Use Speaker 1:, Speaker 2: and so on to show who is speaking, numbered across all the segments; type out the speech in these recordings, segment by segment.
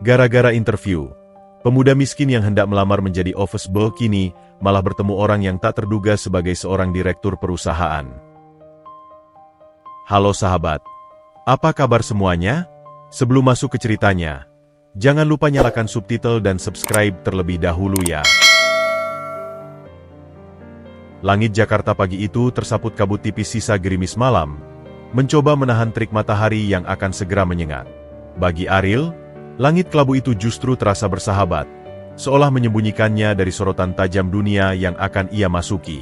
Speaker 1: Gara-gara interview, pemuda miskin yang hendak melamar menjadi office boy kini malah bertemu orang yang tak terduga sebagai seorang direktur perusahaan. Halo sahabat, apa kabar semuanya? Sebelum masuk ke ceritanya, jangan lupa nyalakan subtitle dan subscribe terlebih dahulu ya. Langit Jakarta pagi itu tersaput kabut tipis sisa gerimis malam, mencoba menahan terik matahari yang akan segera menyengat. Bagi Ariel, langit kelabu itu justru terasa bersahabat, seolah menyembunyikannya dari sorotan tajam dunia yang akan ia masuki.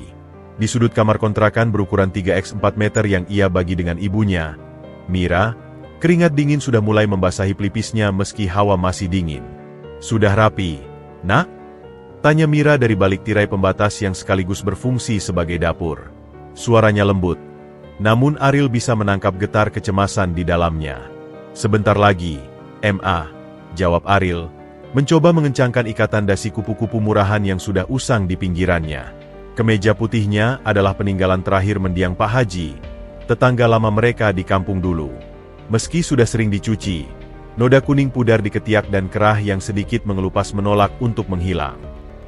Speaker 1: Di sudut kamar kontrakan berukuran 3x4 meter yang ia bagi dengan ibunya, Mira, keringat dingin sudah mulai membasahi pelipisnya meski hawa masih dingin. "Sudah rapi, Nak?" tanya Mira dari balik tirai pembatas yang sekaligus berfungsi sebagai dapur. Suaranya lembut, namun Ariel bisa menangkap getar kecemasan di dalamnya. "Sebentar lagi, Ma," jawab Ariel, mencoba mengencangkan ikatan dasi kupu-kupu murahan yang sudah usang di pinggirannya. Kemeja putihnya adalah peninggalan terakhir mendiang Pak Haji, tetangga lama mereka di kampung dulu. Meski sudah sering dicuci, noda kuning pudar di ketiak dan kerah yang sedikit mengelupas menolak untuk menghilang.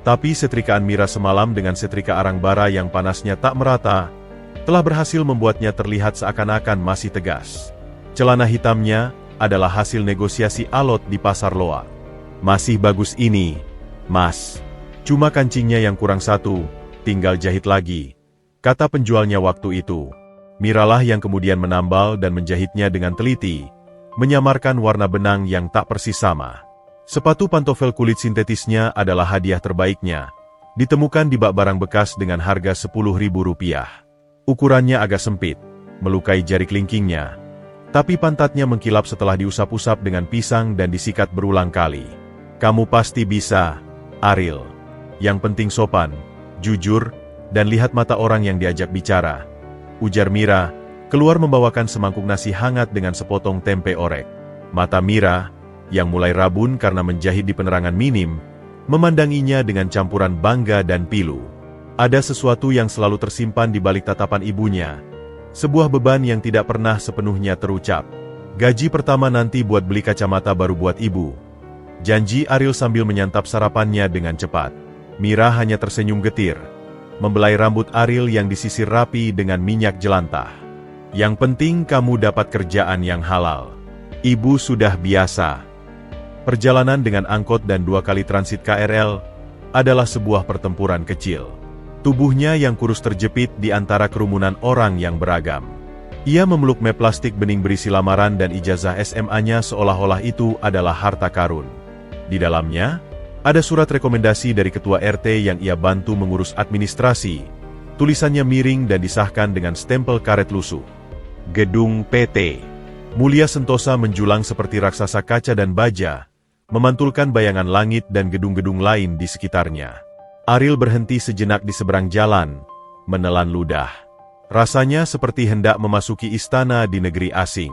Speaker 1: Tapi setrikaan Mira semalam dengan setrika arang bara yang panasnya tak merata, telah berhasil membuatnya terlihat seakan-akan masih tegas. Celana hitamnya adalah hasil negosiasi alot di pasar Loak. "Masih bagus ini, Mas. Cuma kancingnya yang kurang satu, tinggal jahit lagi," kata penjualnya waktu itu. Miralah yang kemudian menambal dan menjahitnya dengan teliti, menyamarkan warna benang yang tak persis sama. Sepatu pantofel kulit sintetisnya adalah hadiah terbaiknya, ditemukan di bak barang bekas dengan harga Rp10.000. Ukurannya agak sempit, melukai jari kelingkingnya, tapi pantatnya mengkilap setelah diusap-usap dengan pisang dan disikat berulang kali. "Kamu pasti bisa, Ariel. Yang penting sopan, jujur, dan lihat mata orang yang diajak bicara," ujar Mira, keluar membawakan semangkuk nasi hangat dengan sepotong tempe orek. Mata Mira, yang mulai rabun karena menjahit di penerangan minim, memandanginya dengan campuran bangga dan pilu. Ada sesuatu yang selalu tersimpan di balik tatapan ibunya, sebuah beban yang tidak pernah sepenuhnya terucap. "Gaji pertama nanti buat beli kacamata baru buat ibu," janji Ariel sambil menyantap sarapannya dengan cepat. Mira hanya tersenyum getir, membelai rambut Ariel yang disisir rapi dengan minyak jelantah. "Yang penting kamu dapat kerjaan yang halal. Ibu sudah biasa." Perjalanan dengan angkot dan 2 kali transit KRL adalah sebuah pertempuran kecil. Tubuhnya yang kurus terjepit di antara kerumunan orang yang beragam. Ia memeluk map plastik bening berisi lamaran dan ijazah SMA-nya seolah-olah itu adalah harta karun. Di dalamnya, ada surat rekomendasi dari ketua RT yang ia bantu mengurus administrasi. Tulisannya miring dan disahkan dengan stempel karet lusuh. "Gedung PT Mulia Sentosa" menjulang seperti raksasa kaca dan baja, memantulkan bayangan langit dan gedung-gedung lain di sekitarnya. Ariel berhenti sejenak di seberang jalan, menelan ludah. Rasanya seperti hendak memasuki istana di negeri asing.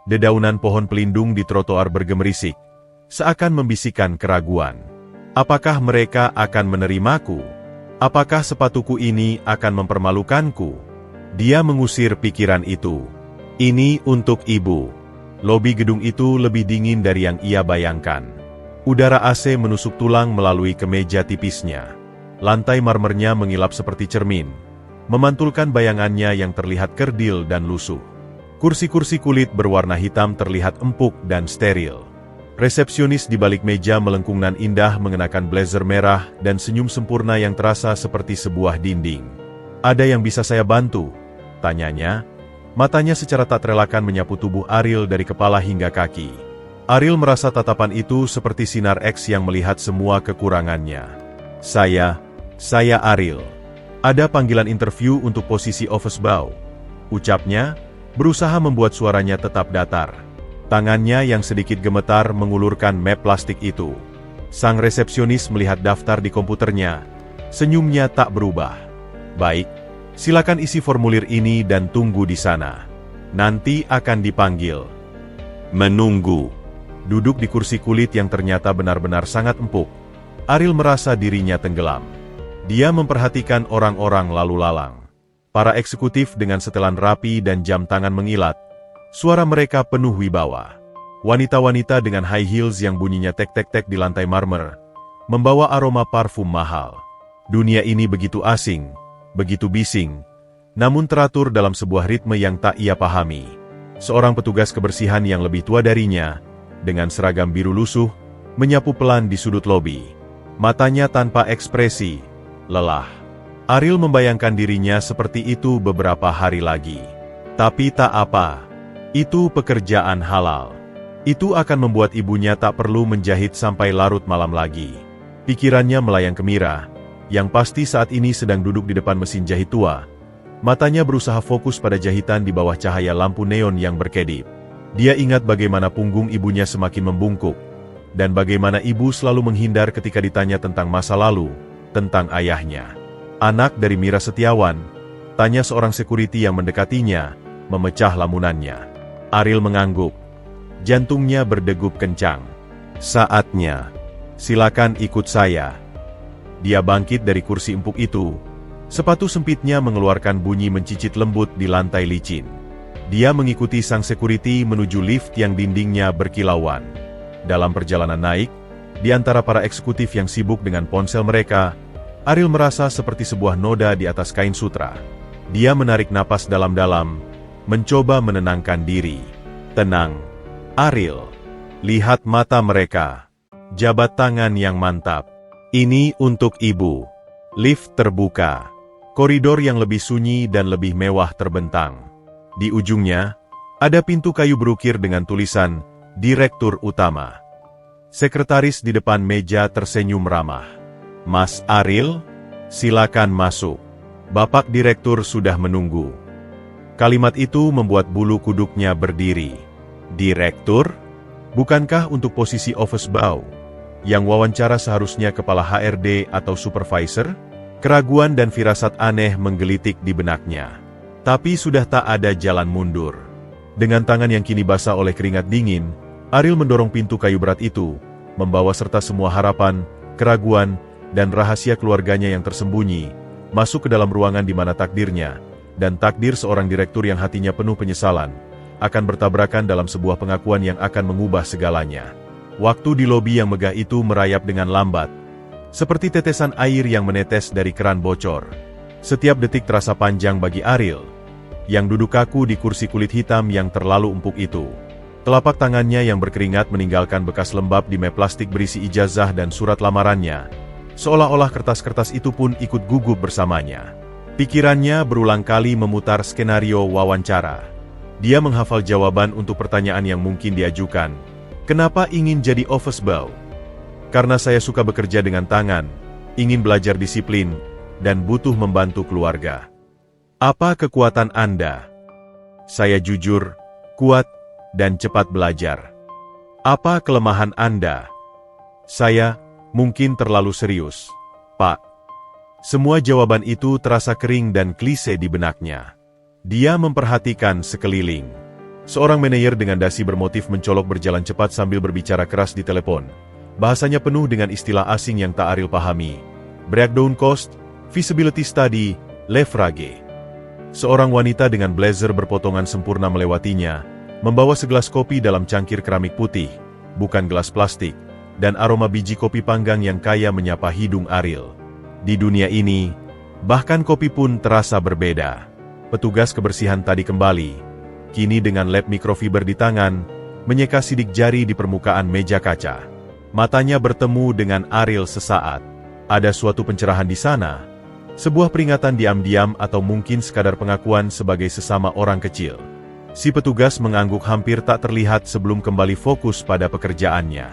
Speaker 1: Dedaunan pohon pelindung di trotoar bergemerisik, seakan membisikkan keraguan. Apakah mereka akan menerimaku? Apakah sepatuku ini akan mempermalukanku? Dia mengusir pikiran itu. "Ini untuk ibu." Lobi gedung itu lebih dingin dari yang ia bayangkan. Udara AC menusuk tulang melalui kemeja tipisnya. Lantai marmernya mengilap seperti cermin, memantulkan bayangannya yang terlihat kerdil dan lusuh. Kursi-kursi kulit berwarna hitam terlihat empuk dan steril. Resepsionis di balik meja melengkung nan indah mengenakan blazer merah dan senyum sempurna yang terasa seperti sebuah dinding. "Ada yang bisa saya bantu?" tanyanya. Matanya secara tak terelakkan menyapu tubuh Ariel dari kepala hingga kaki. Ariel merasa tatapan itu seperti sinar X yang melihat semua kekurangannya. Saya Ariel. Ada panggilan interview untuk posisi office boy," ucapnya, berusaha membuat suaranya tetap datar. Tangannya yang sedikit gemetar mengulurkan map plastik itu. Sang resepsionis melihat daftar di komputernya. Senyumnya tak berubah. "Baik. Silakan isi formulir ini dan tunggu di sana. Nanti akan dipanggil." Menunggu. Duduk di kursi kulit yang ternyata benar-benar sangat empuk, Ariel merasa dirinya tenggelam. Dia memperhatikan orang-orang lalu lalang. Para eksekutif dengan setelan rapi dan jam tangan mengilat. Suara mereka penuh wibawa. Wanita-wanita dengan high heels yang bunyinya tek-tek-tek di lantai marmer, membawa aroma parfum mahal. Dunia ini begitu asing, begitu bising, namun teratur dalam sebuah ritme yang tak ia pahami. Seorang petugas kebersihan yang lebih tua darinya, dengan seragam biru lusuh, menyapu pelan di sudut lobi. Matanya tanpa ekspresi, lelah. Ariel membayangkan dirinya seperti itu beberapa hari lagi. Tapi tak apa, itu pekerjaan halal. Itu akan membuat ibunya tak perlu menjahit sampai larut malam lagi. Pikirannya melayang ke Mira, yang pasti saat ini sedang duduk di depan mesin jahit tua. Matanya berusaha fokus pada jahitan di bawah cahaya lampu neon yang berkedip. Dia ingat bagaimana punggung ibunya semakin membungkuk, dan bagaimana ibu selalu menghindar ketika ditanya tentang masa lalu, tentang ayahnya. Anak dari Mira Setiawan, tanya seorang security yang mendekatinya, memecah lamunannya. Ariel mengangguk. Jantungnya berdegup kencang. Saatnya. Silakan ikut saya. Dia bangkit dari kursi empuk itu. Sepatu sempitnya mengeluarkan bunyi mencicit lembut di lantai licin. Dia mengikuti sang security menuju lift yang dindingnya berkilauan. Dalam perjalanan naik, di antara para eksekutif yang sibuk dengan ponsel mereka, Ariel merasa seperti sebuah noda di atas kain sutra. Dia menarik napas dalam-dalam, mencoba menenangkan diri. Tenang, Ariel. Lihat mata mereka. Jabat tangan yang mantap. Ini untuk ibu. Lift terbuka. Koridor yang lebih sunyi dan lebih mewah terbentang. Di ujungnya, ada pintu kayu berukir dengan tulisan, Direktur Utama. Sekretaris di depan meja tersenyum ramah. Mas Ariel, silakan masuk. Bapak Direktur sudah menunggu. Kalimat itu membuat bulu kuduknya berdiri. Direktur? Bukankah untuk posisi office boy, yang wawancara seharusnya kepala HRD atau supervisor? Keraguan dan firasat aneh menggelitik di benaknya. Tapi sudah tak ada jalan mundur. Dengan tangan yang kini basah oleh keringat dingin, Ariel mendorong pintu kayu berat itu, membawa serta semua harapan, keraguan, dan rahasia keluarganya yang tersembunyi, masuk ke dalam ruangan di mana takdirnya, dan takdir seorang direktur yang hatinya penuh penyesalan, akan bertabrakan dalam sebuah pengakuan yang akan mengubah segalanya. Waktu di lobi yang megah itu merayap dengan lambat, seperti tetesan air yang menetes dari keran bocor. Setiap detik terasa panjang bagi Ariel, yang duduk kaku di kursi kulit hitam yang terlalu empuk itu. Telapak tangannya yang berkeringat meninggalkan bekas lembab di map plastik berisi ijazah dan surat lamarannya, seolah-olah kertas-kertas itu pun ikut gugup bersamanya. Pikirannya berulang kali memutar skenario wawancara. Dia menghafal jawaban untuk pertanyaan yang mungkin diajukan. Kenapa ingin jadi office boy? Karena saya suka bekerja dengan tangan, ingin belajar disiplin, dan butuh membantu keluarga. Apa kekuatan Anda? Saya jujur, kuat, dan cepat belajar. Apa kelemahan Anda? Saya mungkin terlalu serius, Pak. Semua jawaban itu terasa kering dan klise di benaknya. Dia memperhatikan sekeliling. Seorang manajer dengan dasi bermotif mencolok berjalan cepat sambil berbicara keras di telepon. Bahasanya penuh dengan istilah asing yang tak Ariel pahami. Breakdown cost, feasibility study, leverage. Seorang wanita dengan blazer berpotongan sempurna melewatinya, membawa segelas kopi dalam cangkir keramik putih, bukan gelas plastik, dan aroma biji kopi panggang yang kaya menyapa hidung Ariel. Di dunia ini, bahkan kopi pun terasa berbeda. Petugas kebersihan tadi kembali, kini dengan lap mikrofiber di tangan, menyeka sidik jari di permukaan meja kaca. Matanya bertemu dengan Ariel sesaat. Ada suatu pencerahan di sana, sebuah peringatan diam-diam atau mungkin sekadar pengakuan sebagai sesama orang kecil. Si petugas mengangguk hampir tak terlihat sebelum kembali fokus pada pekerjaannya.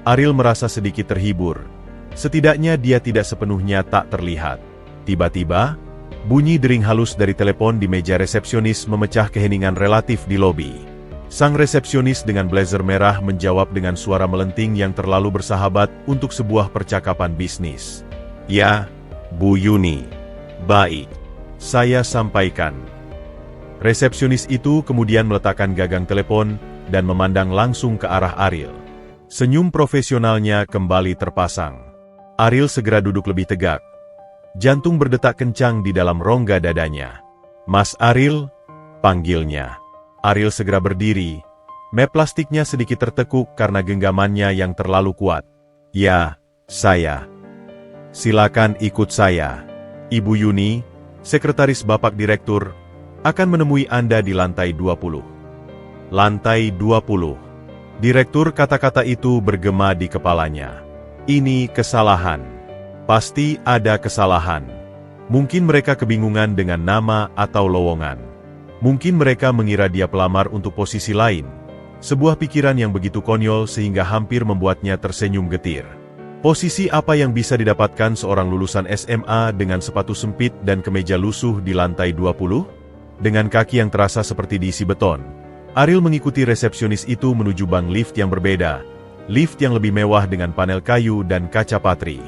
Speaker 1: Ariel merasa sedikit terhibur. Setidaknya dia tidak sepenuhnya tak terlihat. Tiba-tiba, bunyi dering halus dari telepon di meja resepsionis memecah keheningan relatif di lobi. Sang resepsionis dengan blazer merah menjawab dengan suara melenting yang terlalu bersahabat untuk sebuah percakapan bisnis. Ya, Bu Yuni. Baik. Saya sampaikan. Resepsionis itu kemudian meletakkan gagang telepon dan memandang langsung ke arah Ariel. Senyum profesionalnya kembali terpasang. Ariel segera duduk lebih tegak. Jantung berdetak kencang di dalam rongga dadanya. Mas Ariel, panggilnya. Ariel segera berdiri, Map plastiknya sedikit tertekuk karena genggamannya yang terlalu kuat. Ya, saya. Silakan ikut saya. Ibu Yuni, sekretaris Bapak Direktur, akan menemui Anda di lantai 20. Lantai 20. Direktur kata-kata itu bergema di kepalanya. Ini kesalahan. Pasti ada kesalahan. Mungkin mereka kebingungan dengan nama atau lowongan. Mungkin mereka mengira dia pelamar untuk posisi lain. Sebuah pikiran yang begitu konyol sehingga hampir membuatnya tersenyum getir. Posisi apa yang bisa didapatkan seorang lulusan SMA dengan sepatu sempit dan kemeja lusuh di lantai 20? Dengan kaki yang terasa seperti diisi beton, Ariel mengikuti resepsionis itu menuju bank lift yang berbeda. Lift yang lebih mewah dengan panel kayu dan kaca patri.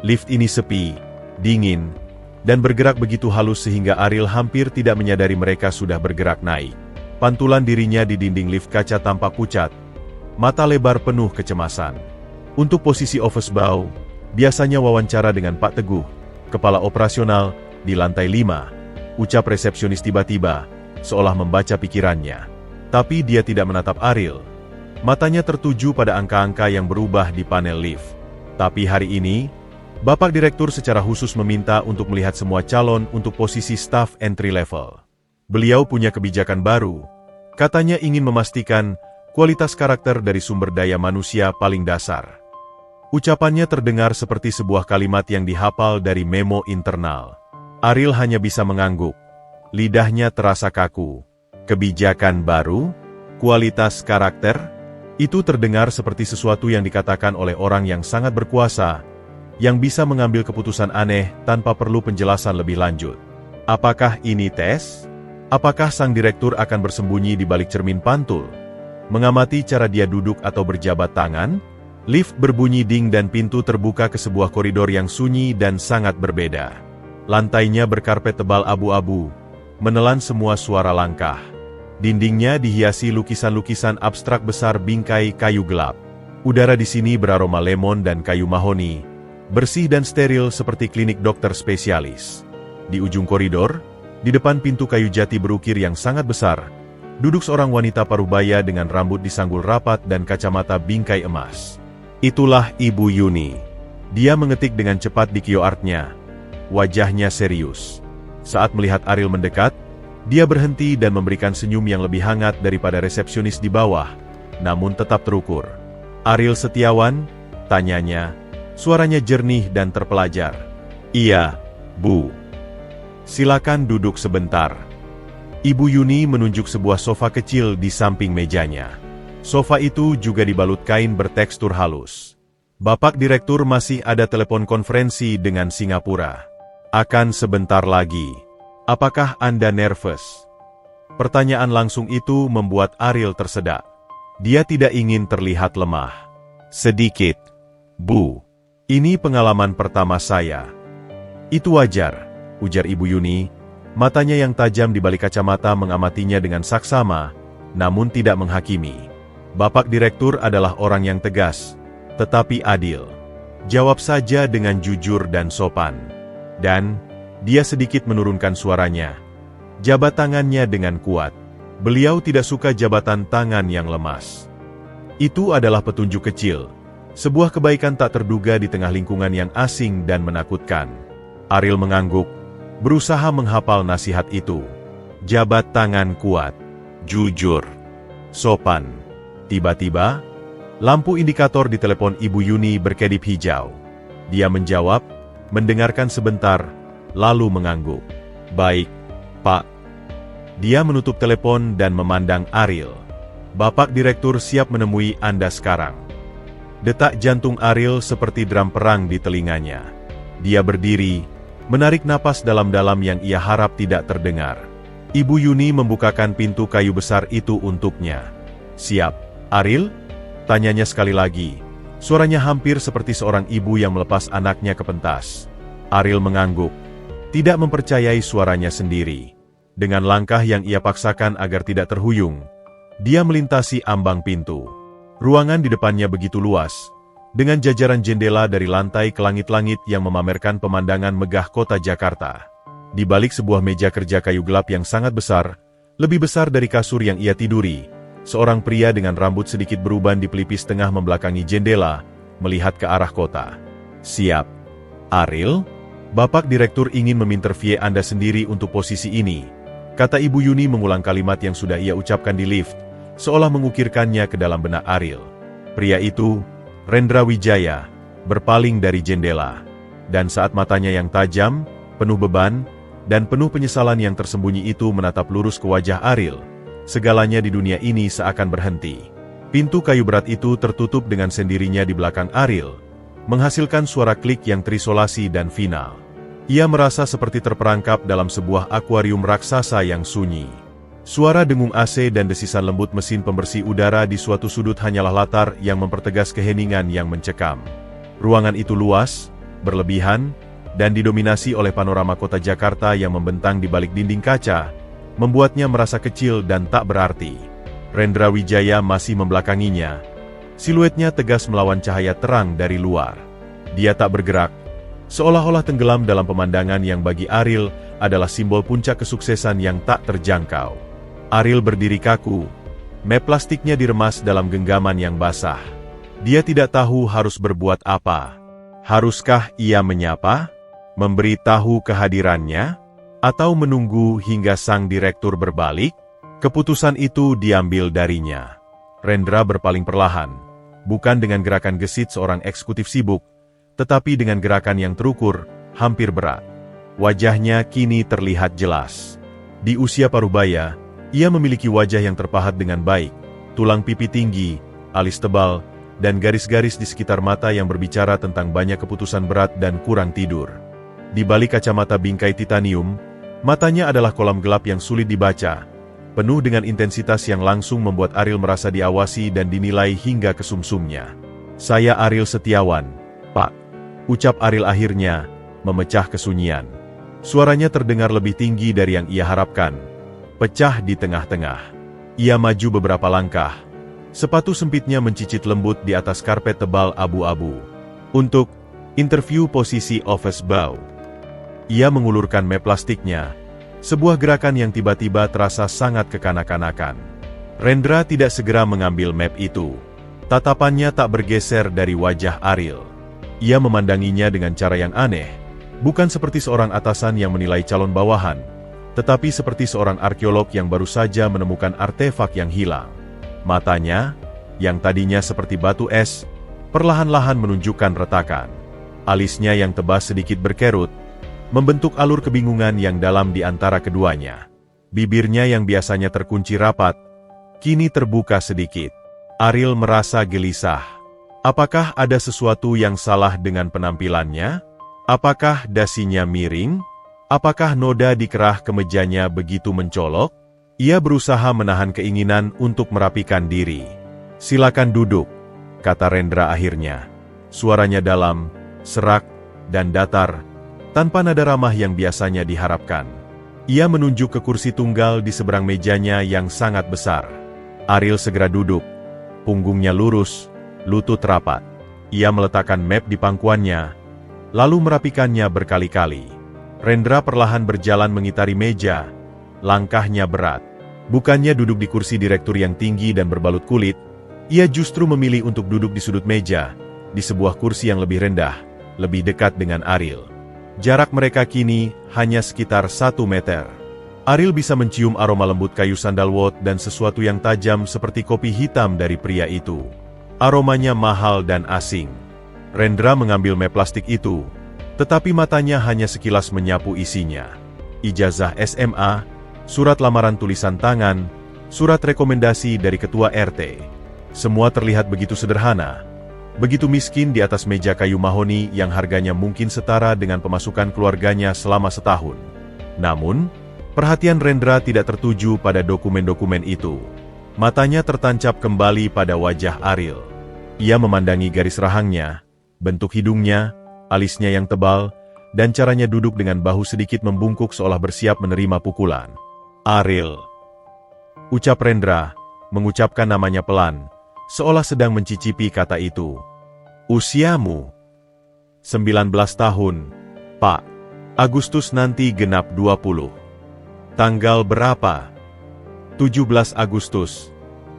Speaker 1: Lift ini sepi, dingin, dan bergerak begitu halus sehingga Ariel hampir tidak menyadari mereka sudah bergerak naik. Pantulan dirinya di dinding lift kaca tampak pucat. Mata lebar penuh kecemasan. Untuk posisi office boy, biasanya wawancara dengan Pak Teguh, kepala operasional, di lantai 5. Ucap resepsionis tiba-tiba, seolah membaca pikirannya. Tapi dia tidak menatap Ariel. Matanya tertuju pada angka-angka yang berubah di panel lift. Tapi hari ini, Bapak Direktur secara khusus meminta untuk melihat semua calon untuk posisi staf entry level. Beliau punya kebijakan baru. Katanya ingin memastikan kualitas karakter dari sumber daya manusia paling dasar. Ucapannya terdengar seperti sebuah kalimat yang dihafal dari memo internal. Ariel hanya bisa mengangguk. Lidahnya terasa kaku. Kebijakan baru? Kualitas karakter? Itu terdengar seperti sesuatu yang dikatakan oleh orang yang sangat berkuasa, yang bisa mengambil keputusan aneh tanpa perlu penjelasan lebih lanjut. Apakah ini tes? Apakah sang direktur akan bersembunyi di balik cermin pantul? Mengamati cara dia duduk atau berjabat tangan? Lift berbunyi ding dan pintu terbuka ke sebuah koridor yang sunyi dan sangat berbeda. Lantainya berkarpet tebal abu-abu, menelan semua suara langkah. Dindingnya dihiasi lukisan-lukisan abstrak besar bingkai kayu gelap. Udara di sini beraroma lemon dan kayu mahoni, bersih dan steril seperti klinik dokter spesialis. Di ujung koridor, di depan pintu kayu jati berukir yang sangat besar, duduk seorang wanita parubaya dengan rambut disanggul rapat dan kacamata bingkai emas. Itulah Ibu Yuni. Dia mengetik dengan cepat di keyboardnya. Wajahnya serius. Saat melihat Ariel mendekat, dia berhenti dan memberikan senyum yang lebih hangat daripada resepsionis di bawah, namun tetap terukur. Ariel Setiawan? Tanyanya. Suaranya jernih dan terpelajar. Iya, Bu. Silakan duduk sebentar. Ibu Yuni menunjuk sebuah sofa kecil di samping mejanya. Sofa itu juga dibalut kain bertekstur halus. Bapak Direktur masih ada telepon konferensi dengan Singapura. Akan sebentar lagi. Apakah Anda nervous? Pertanyaan langsung itu membuat Ariel tersedak. Dia tidak ingin terlihat lemah. Sedikit. Bu. Ini pengalaman pertama saya. Itu wajar, ujar Ibu Yuni. Matanya yang tajam di balik kacamata mengamatinya dengan saksama, namun tidak menghakimi. Bapak Direktur adalah orang yang tegas, tetapi adil. Jawab saja dengan jujur dan sopan. Dan, dia sedikit menurunkan suaranya. Jabat tangannya dengan kuat. Beliau tidak suka jabatan tangan yang lemas. Itu adalah petunjuk kecil. Sebuah kebaikan tak terduga di tengah lingkungan yang asing dan menakutkan. Ariel mengangguk, berusaha menghafal nasihat itu. Jabat tangan kuat, jujur, sopan. Tiba-tiba, lampu indikator di telepon Ibu Yuni berkedip hijau. Dia menjawab, mendengarkan sebentar, lalu mengangguk. Baik, Pak. Dia menutup telepon dan memandang Ariel. Bapak Direktur siap menemui Anda sekarang. Detak jantung Ariel seperti drum perang di telinganya. Dia berdiri, menarik napas dalam-dalam yang ia harap tidak terdengar. Ibu Yuni membukakan pintu kayu besar itu untuknya. Siap. Ariel? Tanyanya sekali lagi. Suaranya hampir seperti seorang ibu yang melepas anaknya ke pentas. Ariel mengangguk. Tidak mempercayai suaranya sendiri. Dengan langkah yang ia paksakan agar tidak terhuyung, dia melintasi ambang pintu. Ruangan di depannya begitu luas, dengan jajaran jendela dari lantai ke langit-langit yang memamerkan pemandangan megah kota Jakarta. Di balik sebuah meja kerja kayu gelap yang sangat besar, lebih besar dari kasur yang ia tiduri, Seorang pria dengan rambut sedikit beruban di pelipis tengah membelakangi jendela, melihat ke arah kota. "Siap. Ariel, Bapak Direktur ingin meminterview Anda sendiri untuk posisi ini," kata Ibu Yuni mengulang kalimat yang sudah ia ucapkan di lift, seolah mengukirkannya ke dalam benak Ariel. Pria itu, Rendra Wijaya, berpaling dari jendela. Dan saat matanya yang tajam, penuh beban, dan penuh penyesalan yang tersembunyi itu menatap lurus ke wajah Ariel, segalanya di dunia ini seakan berhenti. Pintu kayu berat itu tertutup dengan sendirinya di belakang Ariel, menghasilkan suara klik yang terisolasi dan final. Ia merasa seperti terperangkap dalam sebuah akuarium raksasa yang sunyi. Suara dengung AC dan desisan lembut mesin pembersih udara di suatu sudut hanyalah latar yang mempertegas keheningan yang mencekam. Ruangan itu luas, berlebihan, dan didominasi oleh panorama kota Jakarta yang membentang di balik dinding kaca, membuatnya merasa kecil dan tak berarti. Rendra Wijaya masih membelakanginya. Siluetnya tegas melawan cahaya terang dari luar. Dia tak bergerak, seolah-olah tenggelam dalam pemandangan yang bagi Ariel adalah simbol puncak kesuksesan yang tak terjangkau. Ariel berdiri kaku, map plastiknya diremas dalam genggaman yang basah. Dia tidak tahu harus berbuat apa. Haruskah ia menyapa, memberi tahu kehadirannya, atau menunggu hingga sang direktur berbalik? Keputusan itu diambil darinya. Rendra berpaling perlahan, bukan dengan gerakan gesit seorang eksekutif sibuk, tetapi dengan gerakan yang terukur, hampir berat. Wajahnya kini terlihat jelas. Di usia parubaya, ia memiliki wajah yang terpahat dengan baik, tulang pipi tinggi, alis tebal, dan garis-garis di sekitar mata yang berbicara tentang banyak keputusan berat dan kurang tidur. Di balik kacamata bingkai titanium, matanya adalah kolam gelap yang sulit dibaca, penuh dengan intensitas yang langsung membuat Ariel merasa diawasi dan dinilai hingga ke sumsumnya. "Saya Ariel Setiawan, Pak," ucap Ariel akhirnya, memecah kesunyian. Suaranya terdengar lebih tinggi dari yang ia harapkan, pecah di tengah-tengah. Ia maju beberapa langkah, sepatu sempitnya mencicit lembut di atas karpet tebal abu-abu. "Untuk interview posisi office bow." Ia mengulurkan map plastiknya, sebuah gerakan yang tiba-tiba terasa sangat kekanak-kanakan. Rendra tidak segera mengambil map itu. Tatapannya tak bergeser dari wajah Ariel. Ia memandanginya dengan cara yang aneh, bukan seperti seorang atasan yang menilai calon bawahan, tetapi seperti seorang arkeolog yang baru saja menemukan artefak yang hilang. Matanya, yang tadinya seperti batu es, perlahan-lahan menunjukkan retakan. Alisnya yang tebas sedikit berkerut, membentuk alur kebingungan yang dalam di antara keduanya. Bibirnya yang biasanya terkunci rapat, kini terbuka sedikit. Ariel merasa gelisah. Apakah ada sesuatu yang salah dengan penampilannya? Apakah dasinya miring? Apakah noda di kerah kemejanya begitu mencolok? Ia berusaha menahan keinginan untuk merapikan diri. "Silakan duduk," kata Rendra akhirnya. Suaranya dalam, serak, dan datar, tanpa nada ramah yang biasanya diharapkan. Ia menunjuk ke kursi tunggal di seberang mejanya yang sangat besar. Ariel segera duduk, punggungnya lurus, lutut rapat. Ia meletakkan map di pangkuannya, lalu merapikannya berkali-kali. Rendra perlahan berjalan mengitari meja, langkahnya berat. Bukannya duduk di kursi direktur yang tinggi dan berbalut kulit, ia justru memilih untuk duduk di sudut meja, di sebuah kursi yang lebih rendah, lebih dekat dengan Ariel. Jarak mereka kini hanya sekitar 1 meter. Ariel bisa mencium aroma lembut kayu sandalwood dan sesuatu yang tajam seperti kopi hitam dari pria itu. Aromanya mahal dan asing. Rendra mengambil map plastik itu, tetapi matanya hanya sekilas menyapu isinya. Ijazah SMA, surat lamaran tulisan tangan, surat rekomendasi dari ketua RT. Semua terlihat begitu sederhana, begitu miskin di atas meja kayu mahoni yang harganya mungkin setara dengan pemasukan keluarganya selama setahun. Namun, perhatian Rendra tidak tertuju pada dokumen-dokumen itu. Matanya tertancap kembali pada wajah Ariel. Ia memandangi garis rahangnya, bentuk hidungnya, alisnya yang tebal, dan caranya duduk dengan bahu sedikit membungkuk seolah bersiap menerima pukulan. "Ariel," ucap Rendra, mengucapkan namanya pelan, seolah sedang mencicipi kata itu. "Usiamu?" 19 tahun, Pak. Agustus nanti genap 20. Tanggal berapa? 17 Agustus,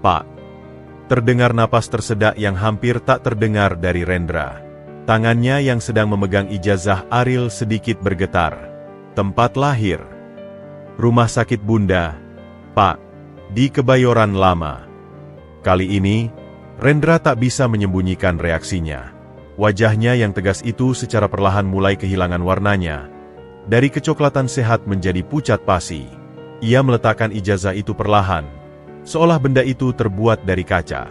Speaker 1: Pak." Terdengar napas tersedak yang hampir tak terdengar dari Rendra. Tangannya yang sedang memegang ijazah Ariel sedikit bergetar. "Tempat lahir. Rumah sakit Bunda, Pak. Di Kebayoran Lama." Kali ini, Rendra tak bisa menyembunyikan reaksinya. Wajahnya yang tegas itu secara perlahan mulai kehilangan warnanya. Dari kecoklatan sehat menjadi pucat pasi. Ia meletakkan ijazah itu perlahan, seolah benda itu terbuat dari kaca.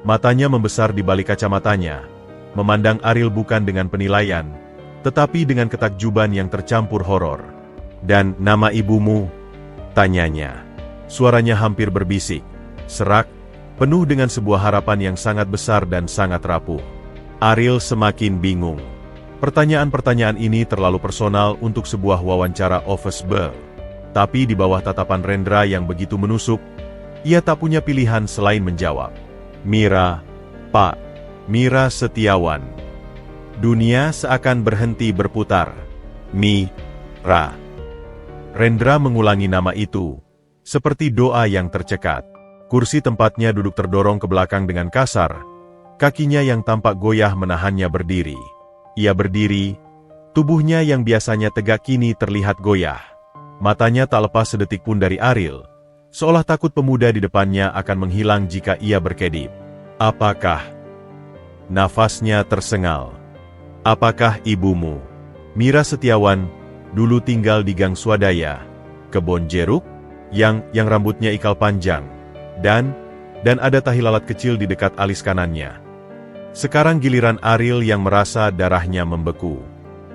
Speaker 1: Matanya membesar di balik kacamatanya, memandang Ariel bukan dengan penilaian, tetapi dengan ketakjuban yang tercampur horor. "Dan nama ibumu?" tanyanya. Suaranya hampir berbisik, serak, penuh dengan sebuah harapan yang sangat besar dan sangat rapuh. Ariel semakin bingung. Pertanyaan-pertanyaan ini terlalu personal untuk sebuah wawancara office girl. Tapi di bawah tatapan Rendra yang begitu menusuk, ia tak punya pilihan selain menjawab. "Mira, Pak. Mira Setiawan." Dunia seakan berhenti berputar. "Mira." Rendra mengulangi nama itu, seperti doa yang tercekat. Kursi tempatnya duduk terdorong ke belakang dengan kasar, kakinya yang tampak goyah menahannya berdiri. Ia berdiri, tubuhnya yang biasanya tegak kini terlihat goyah. Matanya tak lepas sedetik pun dari Ariel, seolah takut pemuda di depannya akan menghilang jika ia berkedip. "Apakah?" Nafasnya tersengal. "Apakah ibumu?" Mira Setiawan dulu tinggal di Gang Swadaya, Kebon Jeruk, yang rambutnya ikal panjang, dan ada tahi lalat kecil di dekat alis kanannya. Sekarang giliran Ariel yang merasa darahnya membeku.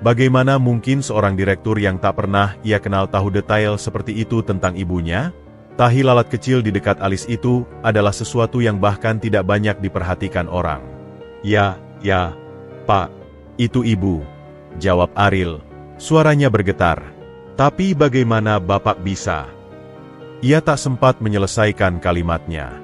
Speaker 1: Bagaimana mungkin seorang direktur yang tak pernah ia kenal tahu detail seperti itu tentang ibunya? Tahi lalat kecil di dekat alis itu adalah sesuatu yang bahkan tidak banyak diperhatikan orang. Ya, Pak. Itu ibu," jawab Ariel. Suaranya bergetar. "Tapi bagaimana Bapak bisa?" Ia tak sempat menyelesaikan kalimatnya.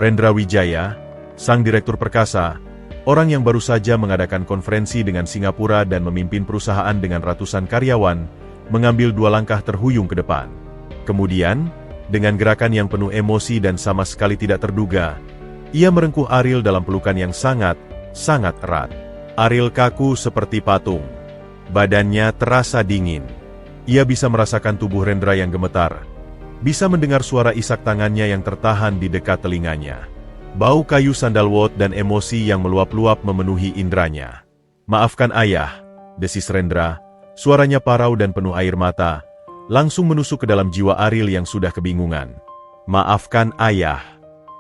Speaker 1: Rendra Wijaya, sang direktur perkasa, orang yang baru saja mengadakan konferensi dengan Singapura dan memimpin perusahaan dengan ratusan karyawan, mengambil 2 langkah terhuyung ke depan. Kemudian, dengan gerakan yang penuh emosi dan sama sekali tidak terduga, ia merengkuh Ariel dalam pelukan yang sangat erat. Ariel kaku seperti patung. Badannya terasa dingin. Ia bisa merasakan tubuh Rendra yang gemetar. Bisa mendengar suara isak tangannya yang tertahan di dekat telinganya. Bau kayu sandalwood dan emosi yang meluap-luap memenuhi indranya. "Maafkan ayah," desis Rendra. Suaranya parau dan penuh air mata, langsung menusuk ke dalam jiwa Ariel yang sudah kebingungan. "Maafkan ayah,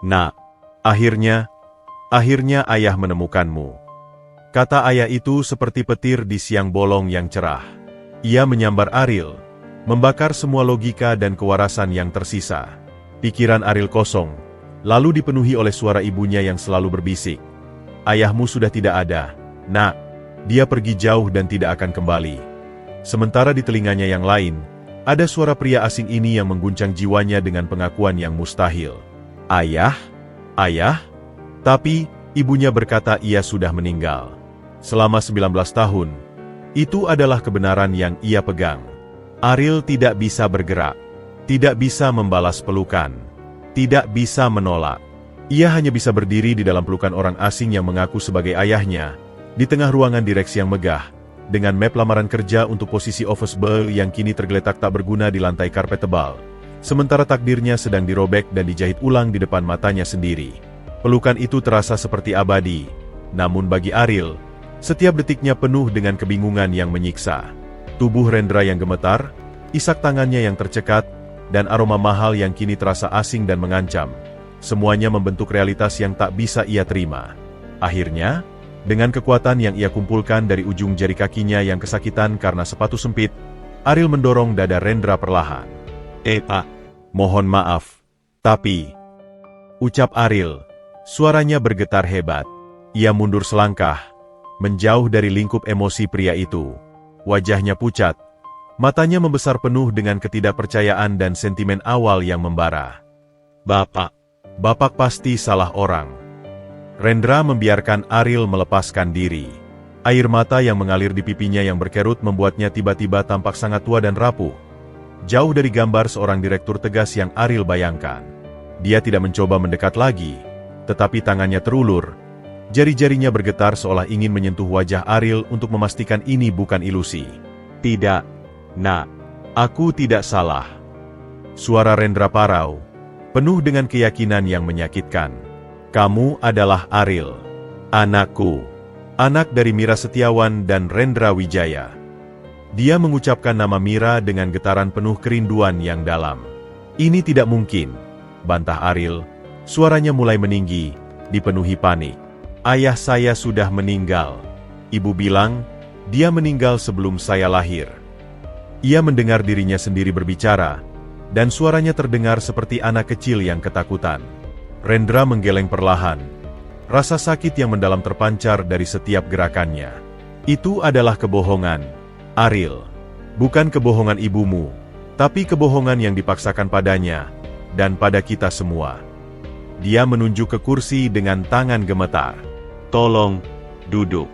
Speaker 1: Nak. Akhirnya ayah menemukanmu." Kata ayah itu seperti petir di siang bolong yang cerah. Ia menyambar Ariel, membakar semua logika dan kewarasan yang tersisa. Pikiran Ariel kosong, lalu dipenuhi oleh suara ibunya yang selalu berbisik. "Ayahmu sudah tidak ada, Nak. Dia pergi jauh dan tidak akan kembali." Sementara di telinganya yang lain, ada suara pria asing ini yang mengguncang jiwanya dengan pengakuan yang mustahil. "Ayah? Tapi, ibunya berkata ia sudah meninggal. Selama 19 tahun. Itu adalah kebenaran yang ia pegang." Ariel tidak bisa bergerak, tidak bisa membalas pelukan, tidak bisa menolak. Ia hanya bisa berdiri di dalam pelukan orang asing yang mengaku sebagai ayahnya, di tengah ruangan direksi yang megah, dengan map lamaran kerja untuk posisi office boy yang kini tergeletak tak berguna di lantai karpet tebal, sementara takdirnya sedang dirobek dan dijahit ulang di depan matanya sendiri. Pelukan itu terasa seperti abadi, namun bagi Ariel, setiap detiknya penuh dengan kebingungan yang menyiksa. Tubuh Rendra yang gemetar, isak tangannya yang tercekat, dan aroma mahal yang kini terasa asing dan mengancam. Semuanya membentuk realitas yang tak bisa ia terima. Akhirnya, dengan kekuatan yang ia kumpulkan dari ujung jari kakinya yang kesakitan karena sepatu sempit, Ariel mendorong dada Rendra perlahan. Pak, mohon maaf. Tapi, ucap Ariel, suaranya bergetar hebat. Ia mundur selangkah, menjauh dari lingkup emosi pria itu. Wajahnya pucat, matanya membesar penuh dengan ketidakpercayaan dan sentimen awal yang membara. Bapak pasti salah orang." Rendra membiarkan Ariel melepaskan diri. Air mata yang mengalir di pipinya yang berkerut membuatnya tiba-tiba tampak sangat tua dan rapuh. Jauh dari gambar seorang direktur tegas yang Ariel bayangkan. Dia tidak mencoba mendekat lagi, tetapi tangannya terulur. Jari-jarinya bergetar seolah ingin menyentuh wajah Ariel untuk memastikan ini bukan ilusi. "Tidak, Nak. Aku tidak salah." Suara Rendra parau, penuh dengan keyakinan yang menyakitkan. "Kamu adalah Ariel, anakku." Anak dari Mira Setiawan dan Rendra Wijaya. Dia mengucapkan nama Mira dengan getaran penuh kerinduan yang dalam. "Ini tidak mungkin," bantah Ariel. Suaranya mulai meninggi, dipenuhi panik. "Ayah saya sudah meninggal. Ibu bilang, dia meninggal sebelum saya lahir." Ia mendengar dirinya sendiri berbicara, dan suaranya terdengar seperti anak kecil yang ketakutan. Rendra menggeleng perlahan. Rasa sakit yang mendalam terpancar dari setiap gerakannya. "Itu adalah kebohongan, Ariel. Bukan kebohongan ibumu, tapi kebohongan yang dipaksakan padanya, dan pada kita semua." Dia menunjuk ke kursi dengan tangan gemetar. "Tolong, duduk.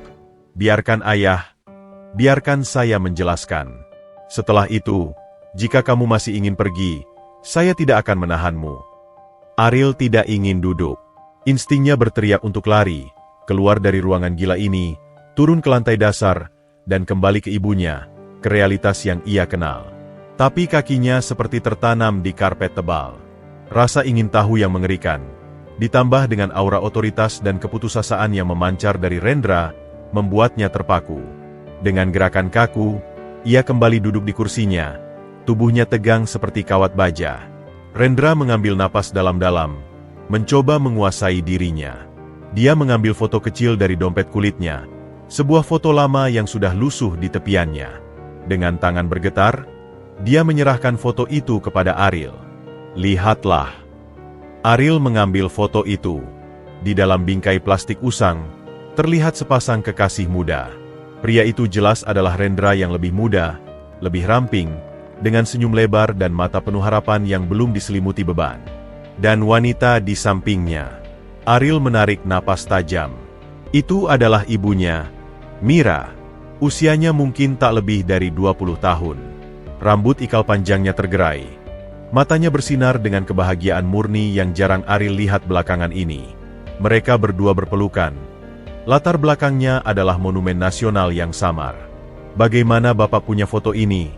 Speaker 1: Biarkan ayah, biarkan saya menjelaskan. Setelah itu, jika kamu masih ingin pergi, saya tidak akan menahanmu." Ariel tidak ingin duduk. Instingnya berteriak untuk lari, keluar dari ruangan gila ini, turun ke lantai dasar, dan kembali ke ibunya, ke realitas yang ia kenal. Tapi kakinya seperti tertanam di karpet tebal. Rasa ingin tahu yang mengerikan, ditambah dengan aura otoritas dan keputusasaan yang memancar dari Rendra, membuatnya terpaku. Dengan gerakan kaku, ia kembali duduk di kursinya, tubuhnya tegang seperti kawat baja. Rendra mengambil napas dalam-dalam, mencoba menguasai dirinya. Dia mengambil foto kecil dari dompet kulitnya, sebuah foto lama yang sudah lusuh di tepiannya. Dengan tangan bergetar, dia menyerahkan foto itu kepada Ariel. "Lihatlah." Ariel mengambil foto itu. Di dalam bingkai plastik usang, terlihat sepasang kekasih muda. Pria itu jelas adalah Rendra yang lebih muda, lebih ramping, dengan senyum lebar dan mata penuh harapan yang belum diselimuti beban. Dan wanita di sampingnya. Ariel menarik napas tajam. Itu adalah ibunya, Mira. Usianya mungkin tak lebih dari 20 tahun. Rambut ikal panjangnya tergerai. Matanya bersinar dengan kebahagiaan murni yang jarang Ariel lihat belakangan ini. Mereka berdua berpelukan. Latar belakangnya adalah monumen nasional yang samar. "Bagaimana Bapak punya foto ini?"